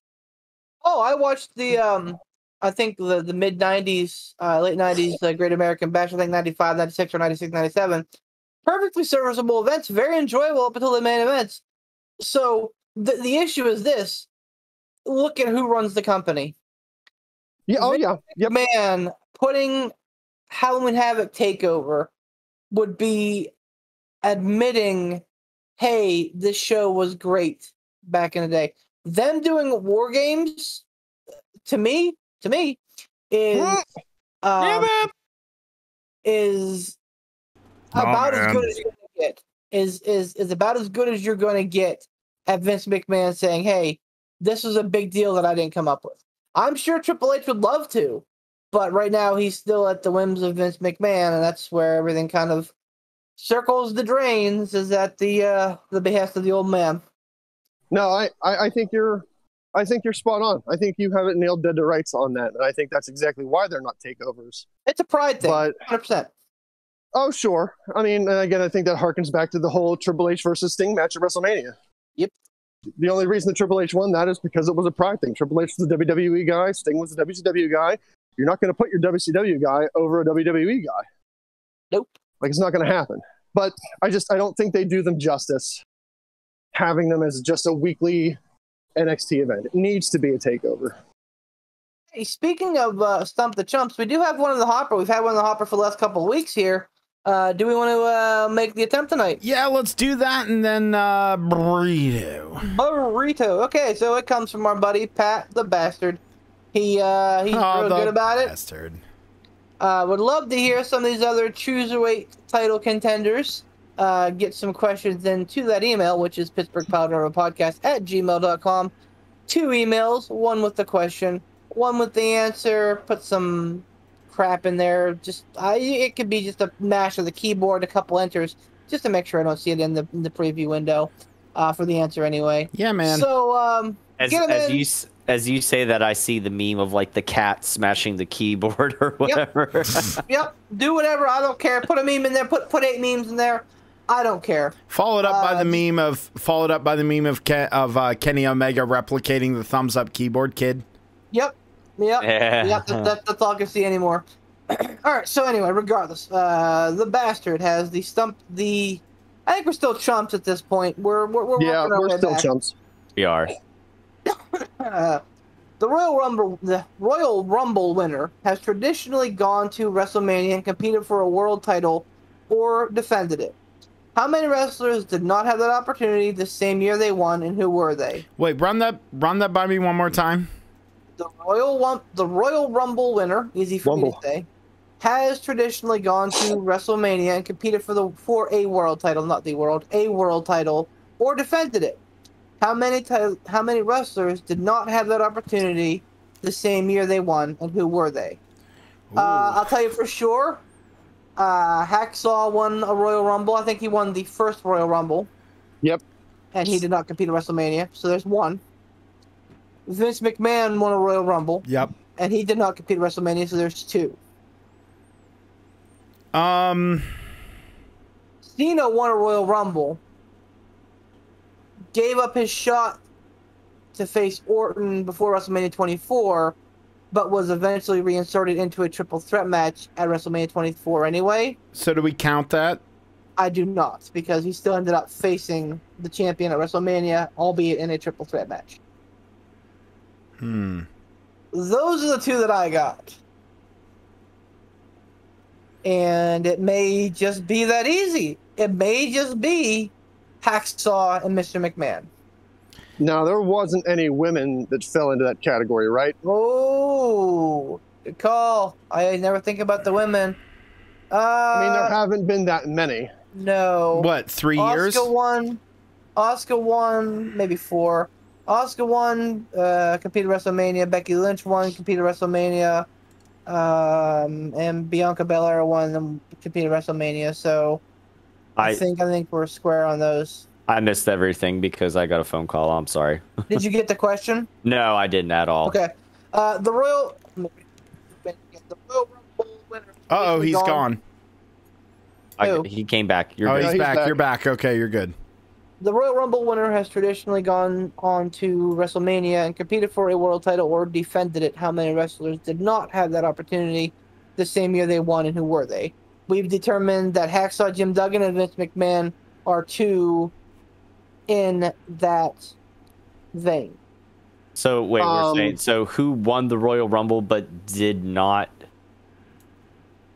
D: Oh, I watched the I think the mid 90s, late 90s Great American Bash, I think 95, 96, or 96, 97. Perfectly serviceable events, very enjoyable up until the main events. So the issue is this. Look at who runs the company.
C: Yeah, oh yeah. Yep.
D: Man, putting Halloween Havoc TakeOver would be admitting, hey, this show was great back in the day. Them doing War Games, to me, is is about as good as you're gonna get. Is about as good as you're gonna get at Vince McMahon saying, hey, this was a big deal that I didn't come up with. I'm sure Triple H would love to, but right now he's still at the whims of Vince McMahon, and that's where everything kind of circles the drains, is at the behest of the old man.
C: No, I think you're spot on. I think you have it nailed dead to rights on that, and I think that's exactly why they're not takeovers.
D: It's a pride thing,
C: but
D: 100%.
C: Oh, sure. I mean, again, I think that harkens back to the whole Triple H versus Sting match at WrestleMania.
D: Yep.
C: The only reason that Triple H won that is because it was a pride thing. Triple H was the WWE guy. Sting was the WCW guy. You're not going to put your WCW guy over a WWE guy.
D: Nope.
C: Like, it's not going to happen. But I don't think they do them justice having them as just a weekly NXT event. It needs to be a takeover.
D: Hey, speaking of Stump the Chumps, we do have one in the hopper. We've had one in the hopper for the last couple of weeks here. Do we want to make the attempt tonight?
A: Yeah, let's do that, and then
D: burrito. Okay, so it comes from our buddy Pat the Bastard. He's real good about
A: bastard.
D: it. Would love to hear some of these other cruiserweight title contenders. Get some questions into that email, which is pittsburghpiledriverpodcast@gmail.com. 2 emails, one with the question, one with the answer. Put some crap in there. It could be just a mash of the keyboard, a couple enters, just to make sure I don't see it in the preview window for the answer anyway.
A: Yeah, man.
D: So
E: as you say that, I see the meme of like the cat smashing the keyboard or whatever.
D: Yep. Do whatever. I don't care. Put a meme in there. Put 8 memes in there. I don't care.
A: Followed up by the meme of Kenny Omega replicating the thumbs up keyboard kid.
D: Yep. That's all I can see anymore. All right. So anyway, regardless, the Bastard has the stump. I think we're still chumps at this point. We're
C: still chumps.
E: We are.
D: The Royal Rumble winner has traditionally gone to WrestleMania and competed for a world title or defended it. How many wrestlers did not have that opportunity the same year they won, and who were they?
A: Wait, run that by me one more time.
D: The Royal Rumble winner, easy for me to say, has traditionally gone to WrestleMania and competed for a world title, not the world, a world title, or defended it. How many wrestlers did not have that opportunity the same year they won, and who were they? I'll tell you for sure. Hacksaw won a Royal Rumble. I think he won the first Royal Rumble.
C: Yep.
D: And he did not compete at WrestleMania, so there's one. Vince McMahon won a Royal Rumble.
A: Yep.
D: And he did not compete at WrestleMania, so there's 2. Cena won a Royal Rumble. Gave up his shot to face Orton before WrestleMania 24, but was eventually reinserted into a triple threat match at WrestleMania 24 anyway.
A: So do we count that?
D: I do not, because he still ended up facing the champion at WrestleMania, albeit in a triple threat match. Those are the 2 that I got. And it may just be that easy. It may just be Hacksaw and Mr. McMahon.
C: Now, there wasn't any women that fell into that category, right?
D: Oh, good call. I never think about the women.
C: I mean, there haven't been that many.
D: No.
A: What, 3 years?
D: Asuka won, maybe 4. Asuka won, competed at WrestleMania. Becky Lynch won, competed at WrestleMania. And Bianca Belair won and competed at WrestleMania. So I think we're square on those.
E: I missed everything because I got a phone call. I'm sorry.
D: Did you get the question?
E: No, I didn't at all.
D: Okay. The Royal Rumble winner.
A: Uh-oh, he's gone.
E: He came back. You're
A: good.
C: he's
A: He's back.
C: back.
A: You're back. Okay, you're good.
D: The Royal Rumble winner has traditionally gone on to WrestleMania and competed for a world title or defended it. How many wrestlers did not have that opportunity the same year they won, and who were they? We've determined that Hacksaw Jim Duggan and Vince McMahon are two in that vein.
E: So wait, we're saying so who won the Royal Rumble but did not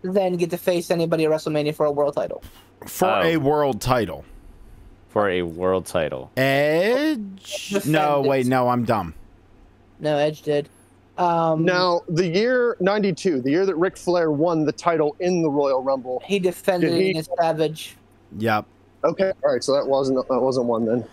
D: Then get to face anybody at WrestleMania for a world title.
A: For a world title.
E: For a world title.
A: Edge? No, wait, no, I'm dumb.
D: No, Edge did.
C: Now, the year 92, the year that Ric Flair won the title in the Royal Rumble.
D: He defended it against Savage.
A: Yep.
C: Okay, all right, so that wasn't one then.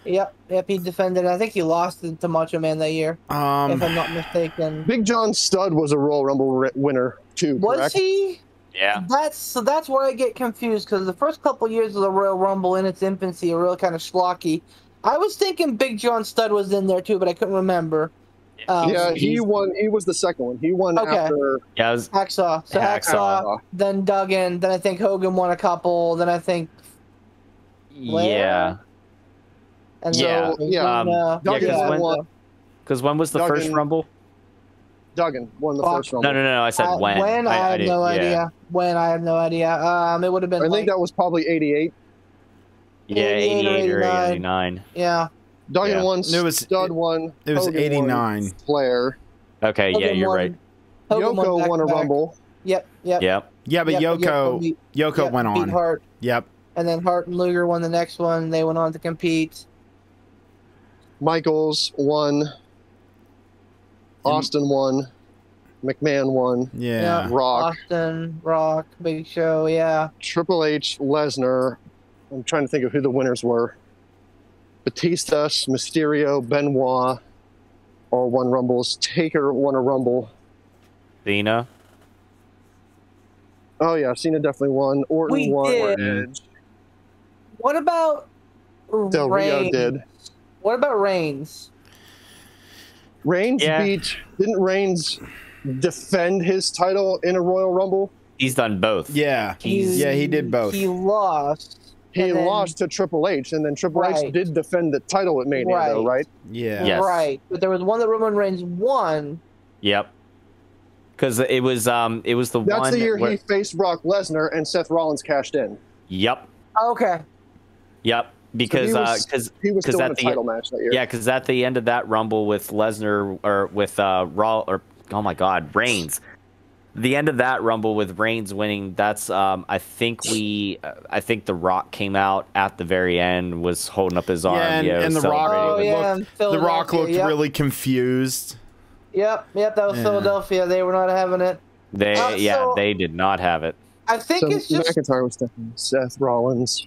D: Yep, he defended it. I think he lost it to Macho Man that year, if I'm not mistaken.
C: Big John Studd was a Royal Rumble winner too.
D: Was
C: correct?
D: he?
E: Yeah.
D: That's where I get confused, because the first couple years of the Royal Rumble in its infancy are real kind of schlocky. I was thinking Big John Studd was in there too, but I couldn't remember.
C: Yeah, he won. He was the second one. He won after.
E: Yeah, it was
D: Hacksaw. So Hacksaw, then Duggan, then I think Hogan won a couple, then I think Flair?
E: Yeah.
D: And
C: So, Duggan won.
E: Because when was the first Rumble?
C: Duggan won the first Rumble.
E: No. I said when.
D: When I have no idea. When I have no idea. It would have been.
C: I think that was probably 88.
E: Yeah, 88 or 89.
D: Yeah.
C: Duggan won.
A: It was
C: Studd won.
A: It was
C: Hogan
A: 89.
C: Won, Flair.
E: Okay,
D: Hogan
E: yeah, you're
D: won.
E: right.
D: Hogan
C: Yoko won a
D: back-to-back.
C: Rumble.
D: Yep.
A: Yeah, but Yoko went
D: beat
A: on.
D: Hart.
A: Yep.
D: And then Hart and Luger won the next one. They went on to compete.
C: Michaels won. Austin won. McMahon won.
A: Yeah.
C: Rock.
D: Austin, Rock, Big Show, yeah.
C: Triple H, Lesnar. I'm trying to think of who the winners were. Batista, Mysterio, Benoit all won Rumbles. Taker won a Rumble.
E: Cena.
C: Oh, yeah, Cena definitely won. Orton won. Edge.
D: What about
C: Del Rio
D: Reigns?
C: did.
D: What about Reigns?
C: Reigns beat... Didn't Reigns defend his title in a Royal Rumble?
E: He's done both.
A: Yeah. He did both.
D: He lost.
C: He lost to Triple H, and then Triple H did defend the title at Mania, though, right?
A: Yeah.
E: Yes.
D: Right. But there was one that Roman Reigns won.
E: Yep. Because it was the one.
C: That's the year he faced Brock Lesnar and Seth Rollins cashed in.
E: Yep.
D: Okay.
E: Yep. Because
C: he was still in a title match that year.
E: Yeah, because at the end of that Rumble with Lesnar or with Reigns. The end of that Rumble with Reigns winning, that's I think The Rock came out at the very end, was holding up his arm.
A: Yeah, and The Rock looked really confused.
D: Yep, that was Philadelphia. They were not having it.
E: They did not have it.
D: I think it's just
C: McIntyre was definitely Seth Rollins.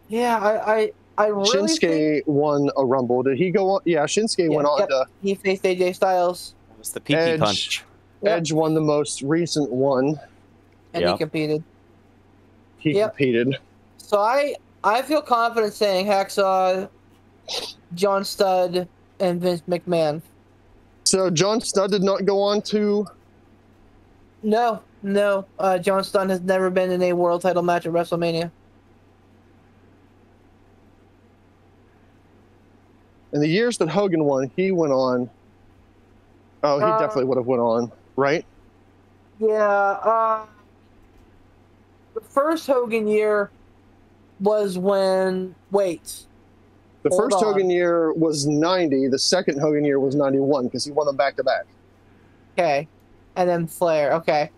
D: Yeah, I really
C: Shinsuke won a Rumble. Did he go on? Yeah, Shinsuke went on to.
D: He faced AJ Styles.
E: It was the Pinky Punch.
C: Edge won the most recent one.
D: And he competed.
C: He competed.
D: So I feel confident saying Hacksaw, John Studd, and Vince McMahon.
C: So John Studd did not go on to.
D: No. John Studd has never been in a world title match at WrestleMania.
C: In the years that Hogan won, he went on. Oh, he definitely would have went on, right?
D: Yeah. The first Hogan year was when. Wait.
C: The first Hogan year was 90. The second Hogan year was 91 because he won them back to back.
D: Okay. And then Flair. Okay.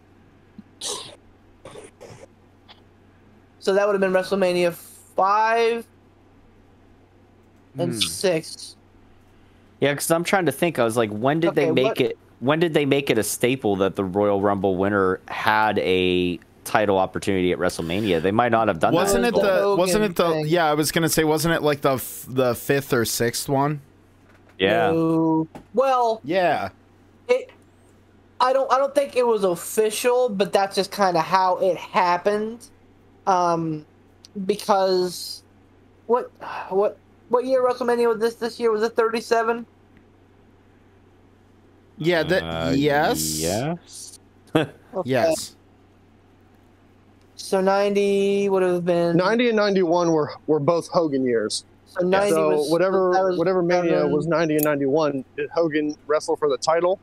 D: So that would have been WrestleMania 5 and 6.
E: Yeah, because I'm trying to think. I was like, when did they make it? When did they make it a staple that the Royal Rumble winner had a title opportunity at WrestleMania? They might not have done that.
A: Wasn't it the? Yeah, I was gonna say, wasn't it like the fifth or sixth one?
E: Yeah.
D: No. Well,
A: Yeah.
D: I don't think it was official, but that's just kind of how it happened. Because what year WrestleMania was this year? Was it 37?
A: Yeah. Yes.
E: Yes.
D: Okay.
A: Yes.
D: So 90 would have been
C: 90 and 91 were both Hogan years.
D: So 90
C: So
D: was
C: whatever Mania
D: 7.
C: was 90 and 91, did Hogan wrestle for the title?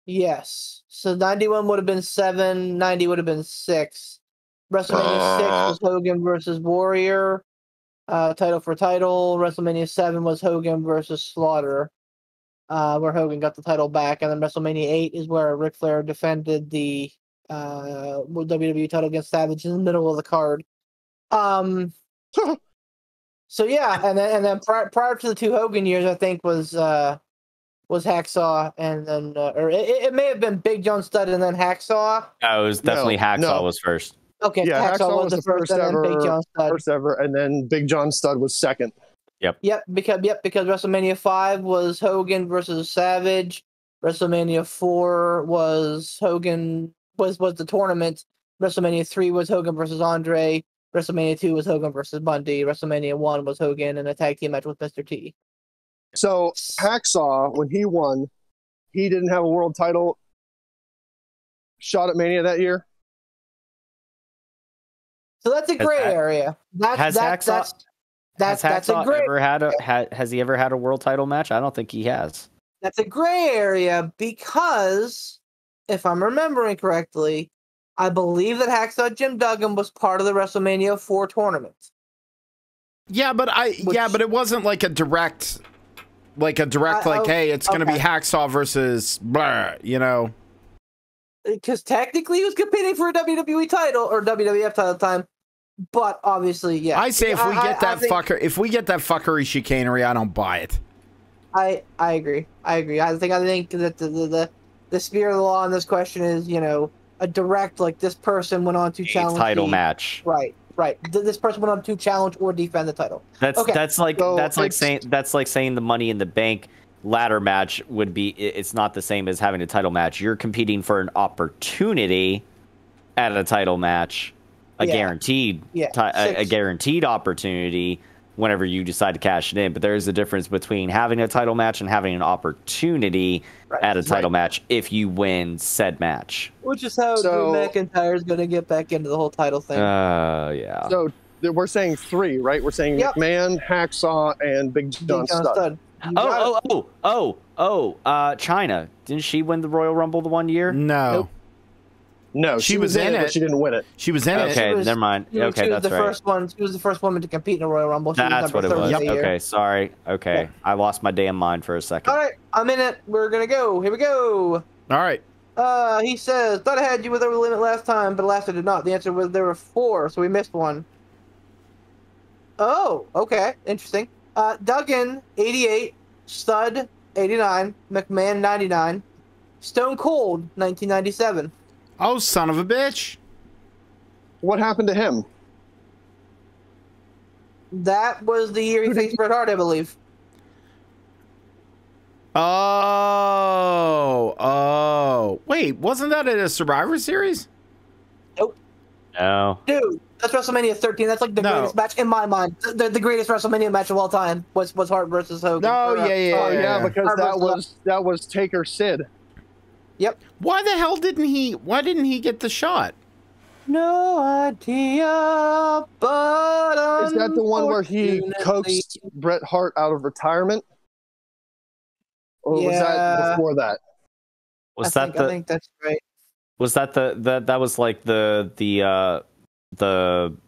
D: Yes. So 91 would have been 7, 90 would have been 6. WrestleMania 6 was Hogan versus Warrior, title for title. WrestleMania 7 was Hogan versus Slaughter, where Hogan got the title back. And then WrestleMania 8 is where Ric Flair defended the WWE title against Savage in the middle of the card. So yeah, and then prior to the 2 Hogan years, I think was Hacksaw, and then or it may have been Big John Studd and then Hacksaw.
E: No, it was definitely Hacksaw
C: no.
E: was first.
D: Okay,
C: Yeah,
D: Hacksaw was the first, and then Big John Studd.
C: first ever, and then Big John Studd was second.
D: Yep, because WrestleMania 5 was Hogan versus Savage. WrestleMania 4 was Hogan was the tournament. WrestleMania 3 was Hogan versus Andre. WrestleMania 2 was Hogan versus Bundy. WrestleMania 1 was Hogan in a tag team match with Mr. T.
C: So Hacksaw, when he won, he didn't have a world title shot at Mania that year.
D: So that's a gray area.
E: Has Hacksaw has he ever had a world title match? I don't think he has.
D: That's a gray area because, if I'm remembering correctly, I believe that Hacksaw Jim Duggan was part of the WrestleMania 4 tournament.
A: Yeah, but it wasn't like a direct, hey, it's going to be Hacksaw versus blah, you know.
D: Because technically he was competing for a WWE title or WWF title at the time, but obviously, yeah.
A: I say if we get that fuckery chicanery, I don't buy it.
D: I agree. I think that the spirit of the law in this question is, you know, a direct, like, this person went on to challenge
E: title match.
D: Right. This person went on to challenge or defend the title.
E: That's like saying the Money in the Bank ladder match would be. It's not the same as having a title match. You're competing for an opportunity at a title match, a guaranteed opportunity whenever you decide to cash it in. But there is a difference between having a title match and having an opportunity at a title match if you win said match.
D: Which is how Drew McIntyre is going to get back into the whole title thing.
E: Yeah.
C: So we're saying 3, right? We're saying McMahon, Hacksaw, and Big John Studd.
E: China. Didn't she win the Royal Rumble the one year?
A: No.
D: Nope.
C: No, she was in it, but she didn't win it.
A: She was in it.
E: Okay, never mind. Okay, that's right.
D: She was the first woman to compete in a Royal Rumble.
E: That's what it was. Okay, sorry. Okay, I lost my damn mind for a second.
D: All right, I'm in it. We're gonna go. Here we go.
A: All right.
D: He says, thought I had you with over the limit last time, but last I did not. The answer was there were 4, so we missed one. Oh, okay, interesting. Duggan 88, Studd 89, McMahon 99, Stone Cold 1997.
A: Oh, son of a bitch.
C: What happened to him?
D: That was the year he faced Bret Hart, I believe.
A: Oh. Wait, wasn't that at a Survivor Series?
D: Nope.
E: No.
D: Dude, that's WrestleMania 13. That's like the greatest match in my mind. The greatest WrestleMania match of all time was Hart versus Hogan.
A: No,
C: because that was Taker Sid.
D: Yep.
A: Why didn't he get the shot?
D: No idea, but
C: is that the one where he coaxed Bret Hart out of retirement? Or was that before that?
D: I think that's right.
E: Was that that was like the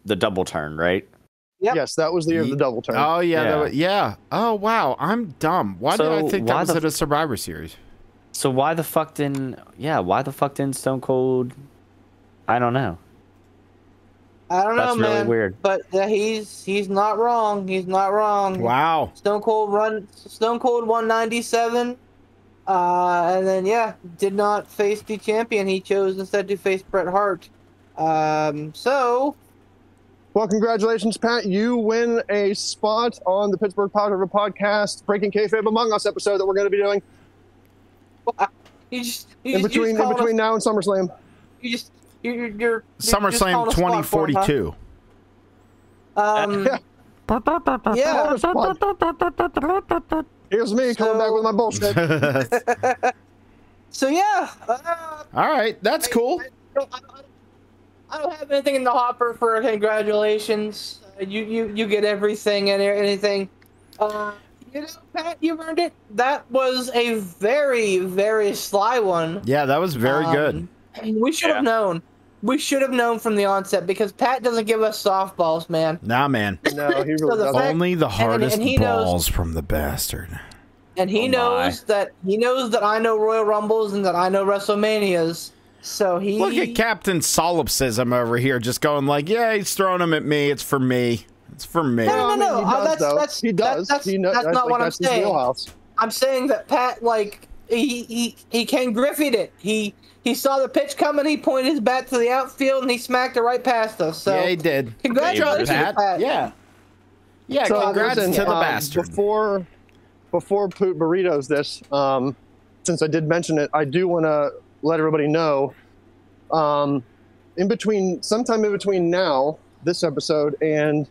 E: double turn, right?
D: Yep.
C: Yes, that was the year of the double turn.
A: Oh yeah. Oh wow, I'm dumb. Why did I think that was at a Survivor Series?
E: So why the fuck didn't Stone Cold? I don't know.
D: That's
E: man. Really weird.
D: But he's not wrong. He's not wrong.
A: Wow.
D: Stone Cold won 97. And then did not face the champion. He chose instead to face Bret Hart. So
C: Well, congratulations, Pat. You win a spot on the Pittsburgh Pile Driver Podcast Breaking Kayfabe Among Us episode that we're going to be doing in between now and SummerSlam.
D: You're
A: SummerSlam 2042.
D: Yeah.
C: Here's me coming back with my bullshit.
D: So yeah.
A: All right, that's cool.
D: I don't have anything in the hopper for congratulations. You get everything and anything. You know, Pat, you earned it. That was a very, very sly one.
A: Yeah, that was very good.
D: We should have known. We should have known from the onset because Pat doesn't give us softballs, man.
A: Nah, man.
C: No, he really doesn't.
A: Only the hardest
D: he
A: balls
D: knows,
A: from the bastard.
D: And he knows that I know Royal Rumbles and that I know WrestleManias. So he
A: Look at Captain Solipsism over here, just going like, "Yeah, he's throwing them at me. It's for me. It's for me."
D: No.
C: He does.
D: That's not what I'm saying. I'm saying that Pat, like, he Ken Griffied it. He saw the pitch coming. He pointed his bat to the outfield and he smacked it right past us. So
A: yeah, he did.
D: Congratulations, Pat.
A: Yeah. Yeah.
C: So,
A: congrats
C: listen,
A: to the bastard.
C: Before Poot Burritos this, since I did mention it, I do want to let everybody know, sometime in between now, this episode, and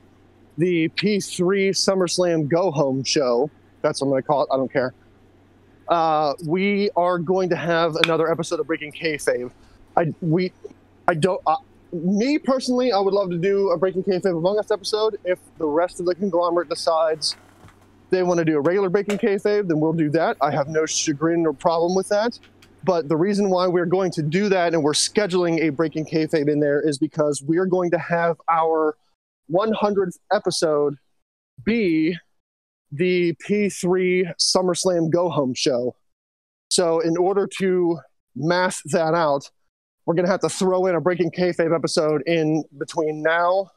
C: the P3 SummerSlam Go Home show, that's what I'm going to call it, I don't care, we are going to have another episode of Breaking Kayfabe. Me personally, I would love to do a Breaking Kayfabe Among Us episode. If the rest of the conglomerate decides they want to do a regular Breaking Kayfabe, then we'll do that. I have no chagrin or problem with that. But the reason why we're going to do that and we're scheduling a Breaking Kayfabe in there is because we're going to have our 100th episode be the P3 SummerSlam Go Home show. So in order to math that out, we're going to have to throw in a Breaking Kayfabe episode in between now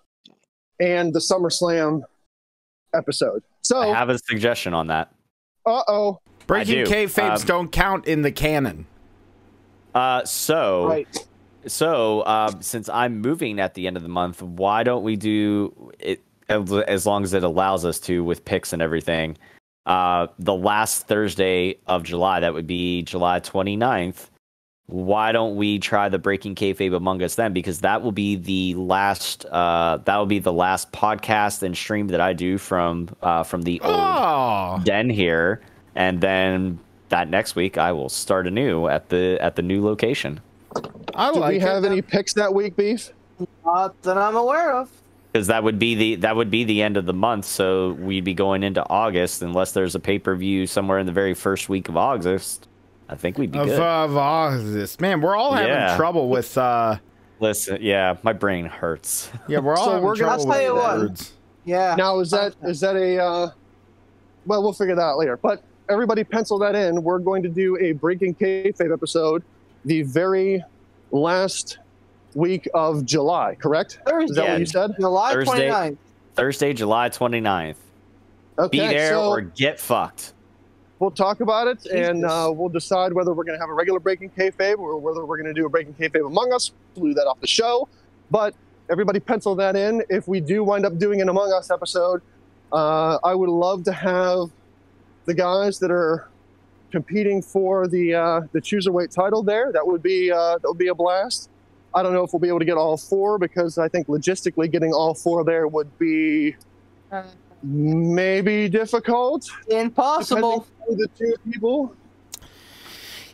C: and the SummerSlam episode. So
E: I have a suggestion on that.
C: Uh-oh.
A: Breaking Kayfabes don't count in the canon.
E: So since I'm moving at the end of the month, why don't we do it as long as it allows us to with picks and everything? The last Thursday of July, that would be July 29th. Why don't we try the Breaking Kayfabe Among Us then? Because that will be the last podcast and stream that I do from the old den here, and then that next week I will start anew at the new location.
C: Do we have any picks that week, Beef?
D: Not that I'm aware of.
E: Because that would be the end of the month, so we'd be going into August unless there's a pay-per-view somewhere in the very first week of August. I think we'd be good.
A: August. Man, we're all having trouble with.
E: Listen, yeah, my brain hurts.
A: Yeah, we're all having trouble with words.
D: Yeah.
C: Now is that a? Well, we'll figure that out later. But everybody, pencil that in. We're going to do a Breaking Kayfabe episode the very last week of July. Correct?
D: Thursday.
C: Is that what you said?
D: July 29th.
E: Thursday, July 29th.
C: Okay,
E: be there
C: so
E: or get fucked.
C: We'll talk about it, and we'll decide whether we're going to have a regular Breaking Kayfabe or whether we're going to do a Breaking Kayfabe Among Us. We'll do that off the show. But everybody pencil that in. If we do wind up doing an Among Us episode, I would love to have the guys that are competing for the Cruiserweight title there. That would be a blast. I don't know if we'll be able to get all four because I think logistically getting all four there would be maybe difficult.
D: Impossible.
C: The two people.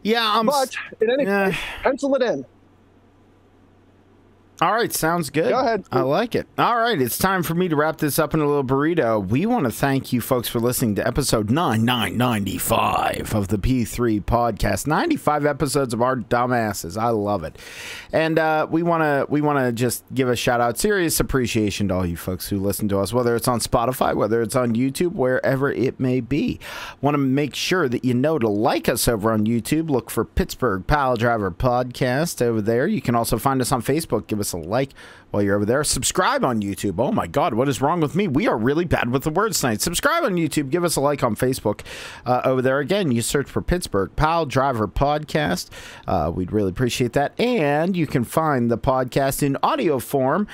A: Yeah,
C: but in any case, pencil it in.
A: All right, sounds good.
C: Go ahead.
A: I like it. All right, it's time for me to wrap this up in a little burrito. We want to thank you folks for listening to episode 9995 of the P3 podcast. 95 episodes of our dumbasses. I love it. And we want to just give a shout out, serious appreciation to all you folks who listen to us, whether it's on Spotify, whether it's on YouTube, wherever it may be. Want to make sure that you know to like us over on YouTube. Look for Pittsburgh Pile Driver Podcast over there. You can also find us on Facebook. Give us us a like while you're over there. Subscribe on YouTube. Oh my God, what is wrong with me? We are really bad with the words tonight. Subscribe on YouTube. Give us a like on Facebook. Over there, again, you search for Pittsburgh Pile Driver Podcast. We'd really appreciate that. And you can find the podcast in audio form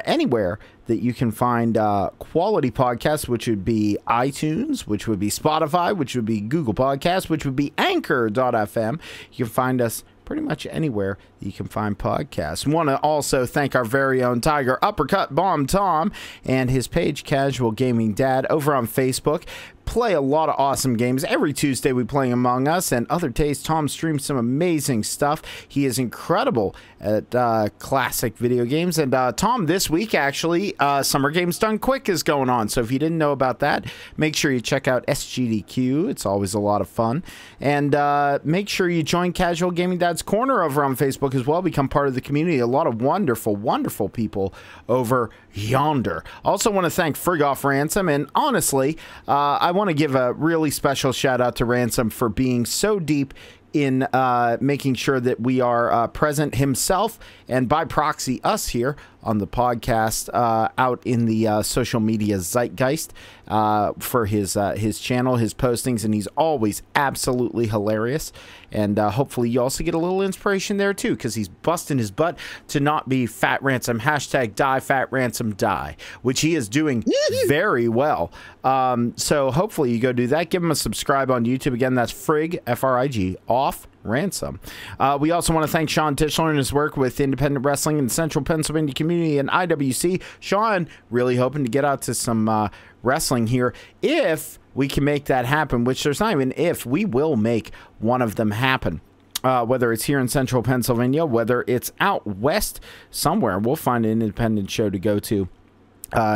A: anywhere that you can find quality podcasts, which would be iTunes, which would be Spotify, which would be Google Podcasts, which would be Anchor.fm. You can find us pretty much anywhere you can find podcasts. Want to also thank our very own Tiger Uppercut Bomb Tom and his page Casual Gaming Dad over on Facebook. Play a lot of awesome games. Every Tuesday we play Among Us, and other days Tom streams some amazing stuff. He is incredible at classic video games. And Tom, this week actually, Summer Games Done Quick is going on. So if you didn't know about that, make sure you check out SGDQ. It's always a lot of fun. And make sure you join Casual Gaming Dad's Corner over on Facebook as well. Become part of the community. A lot of wonderful, wonderful people over yonder. Also want to thank Frigoff Ransom, and honestly, I want to give a really special shout out to Ransom for being so deep in making sure that we are present himself, and by proxy us here on the podcast, out in the social media zeitgeist for his channel, his postings, and he's always absolutely hilarious. And hopefully you also get a little inspiration there too, because he's busting his butt to not be Fat Ransom, hashtag die Fat Ransom die, which he is doing very well. So hopefully you go do that. Give him a subscribe on YouTube. Again, that's Frig, F-R-I-G, off Ransom. We also want to thank Sean Tischler and his work with independent wrestling in the Central Pennsylvania community and IWC. Sean, really hoping to get out to some wrestling here if we can make that happen, which there's not even if, we will make one of them happen. Whether it's here in Central Pennsylvania, whether it's out west somewhere, we'll find an independent show to go to.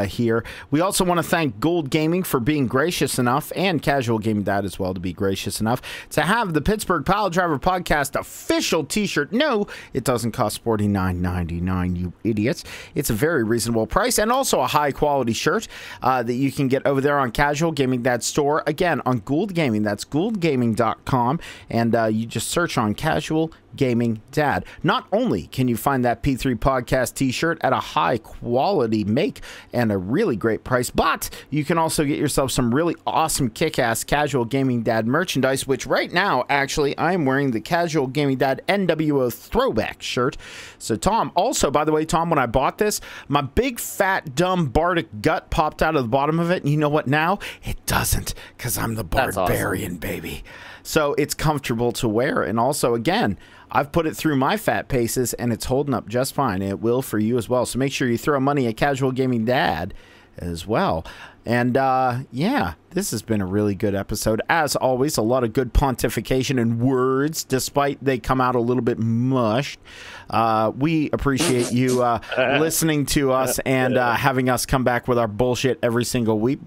A: Here. We also want to thank Gold Gaming for being gracious enough, and Casual Gaming Dad as well, to be gracious enough to have the Pittsburgh Pile Driver Podcast official t-shirt. No, it doesn't cost $49.99, you idiots. It's a very reasonable price, and also a high quality shirt that you can get over there on Casual Gaming Dad's store. Again, on Gold Gaming, that's gouldgaming.com, and you just search on Casual Gaming Dad. Not only can you find that P3 Podcast t-shirt at a high quality make and a really great price, but you can also get yourself some really awesome kick-ass Casual Gaming Dad merchandise, which right now, actually, I'm wearing the Casual Gaming Dad NWO throwback shirt. So Tom, also, by the way, Tom, when I bought this, my big fat dumb bardic gut popped out of the bottom of it, and you know what now? It doesn't, because I'm the barbarian, awesome, baby. So it's comfortable to wear, and also, again, I've put it through my fat paces, and it's holding up just fine. It will for you as well. So make sure you throw money at Casual Gaming Dad as well. And, yeah, this has been a really good episode. As always, a lot of good pontification and words, despite they come out a little bit mushed. We appreciate you listening to us and having us come back with our bullshit every single week.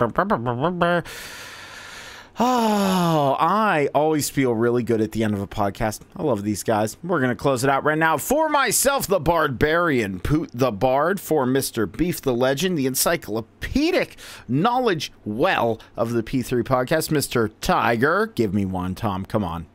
A: Oh, I always feel really good at the end of a podcast. I love these guys. We're going to close it out right now. For myself, the Barbarian, Poot the Bard, for Mr. Beef the Legend, the encyclopedic knowledge well of the P3 podcast, Mr. Tiger. Give me one, Tom. Come on.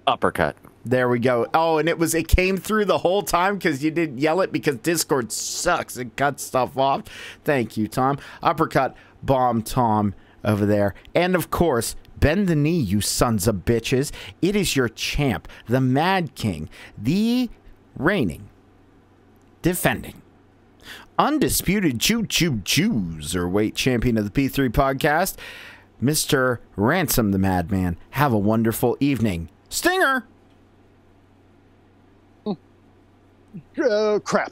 E: Uppercut.
A: There we go. Oh, and it came through the whole time because you didn't yell it because Discord sucks and cuts stuff off. Thank you, Tom. Uppercut, Bomb Tom over there. And of course, bend the knee, you sons of bitches. It is your champ, the Mad King, the reigning, defending, undisputed Jews-er-weight champion of the P3 podcast, Mr. Ransom the Madman. Have a wonderful evening. Stinger!
C: Crap.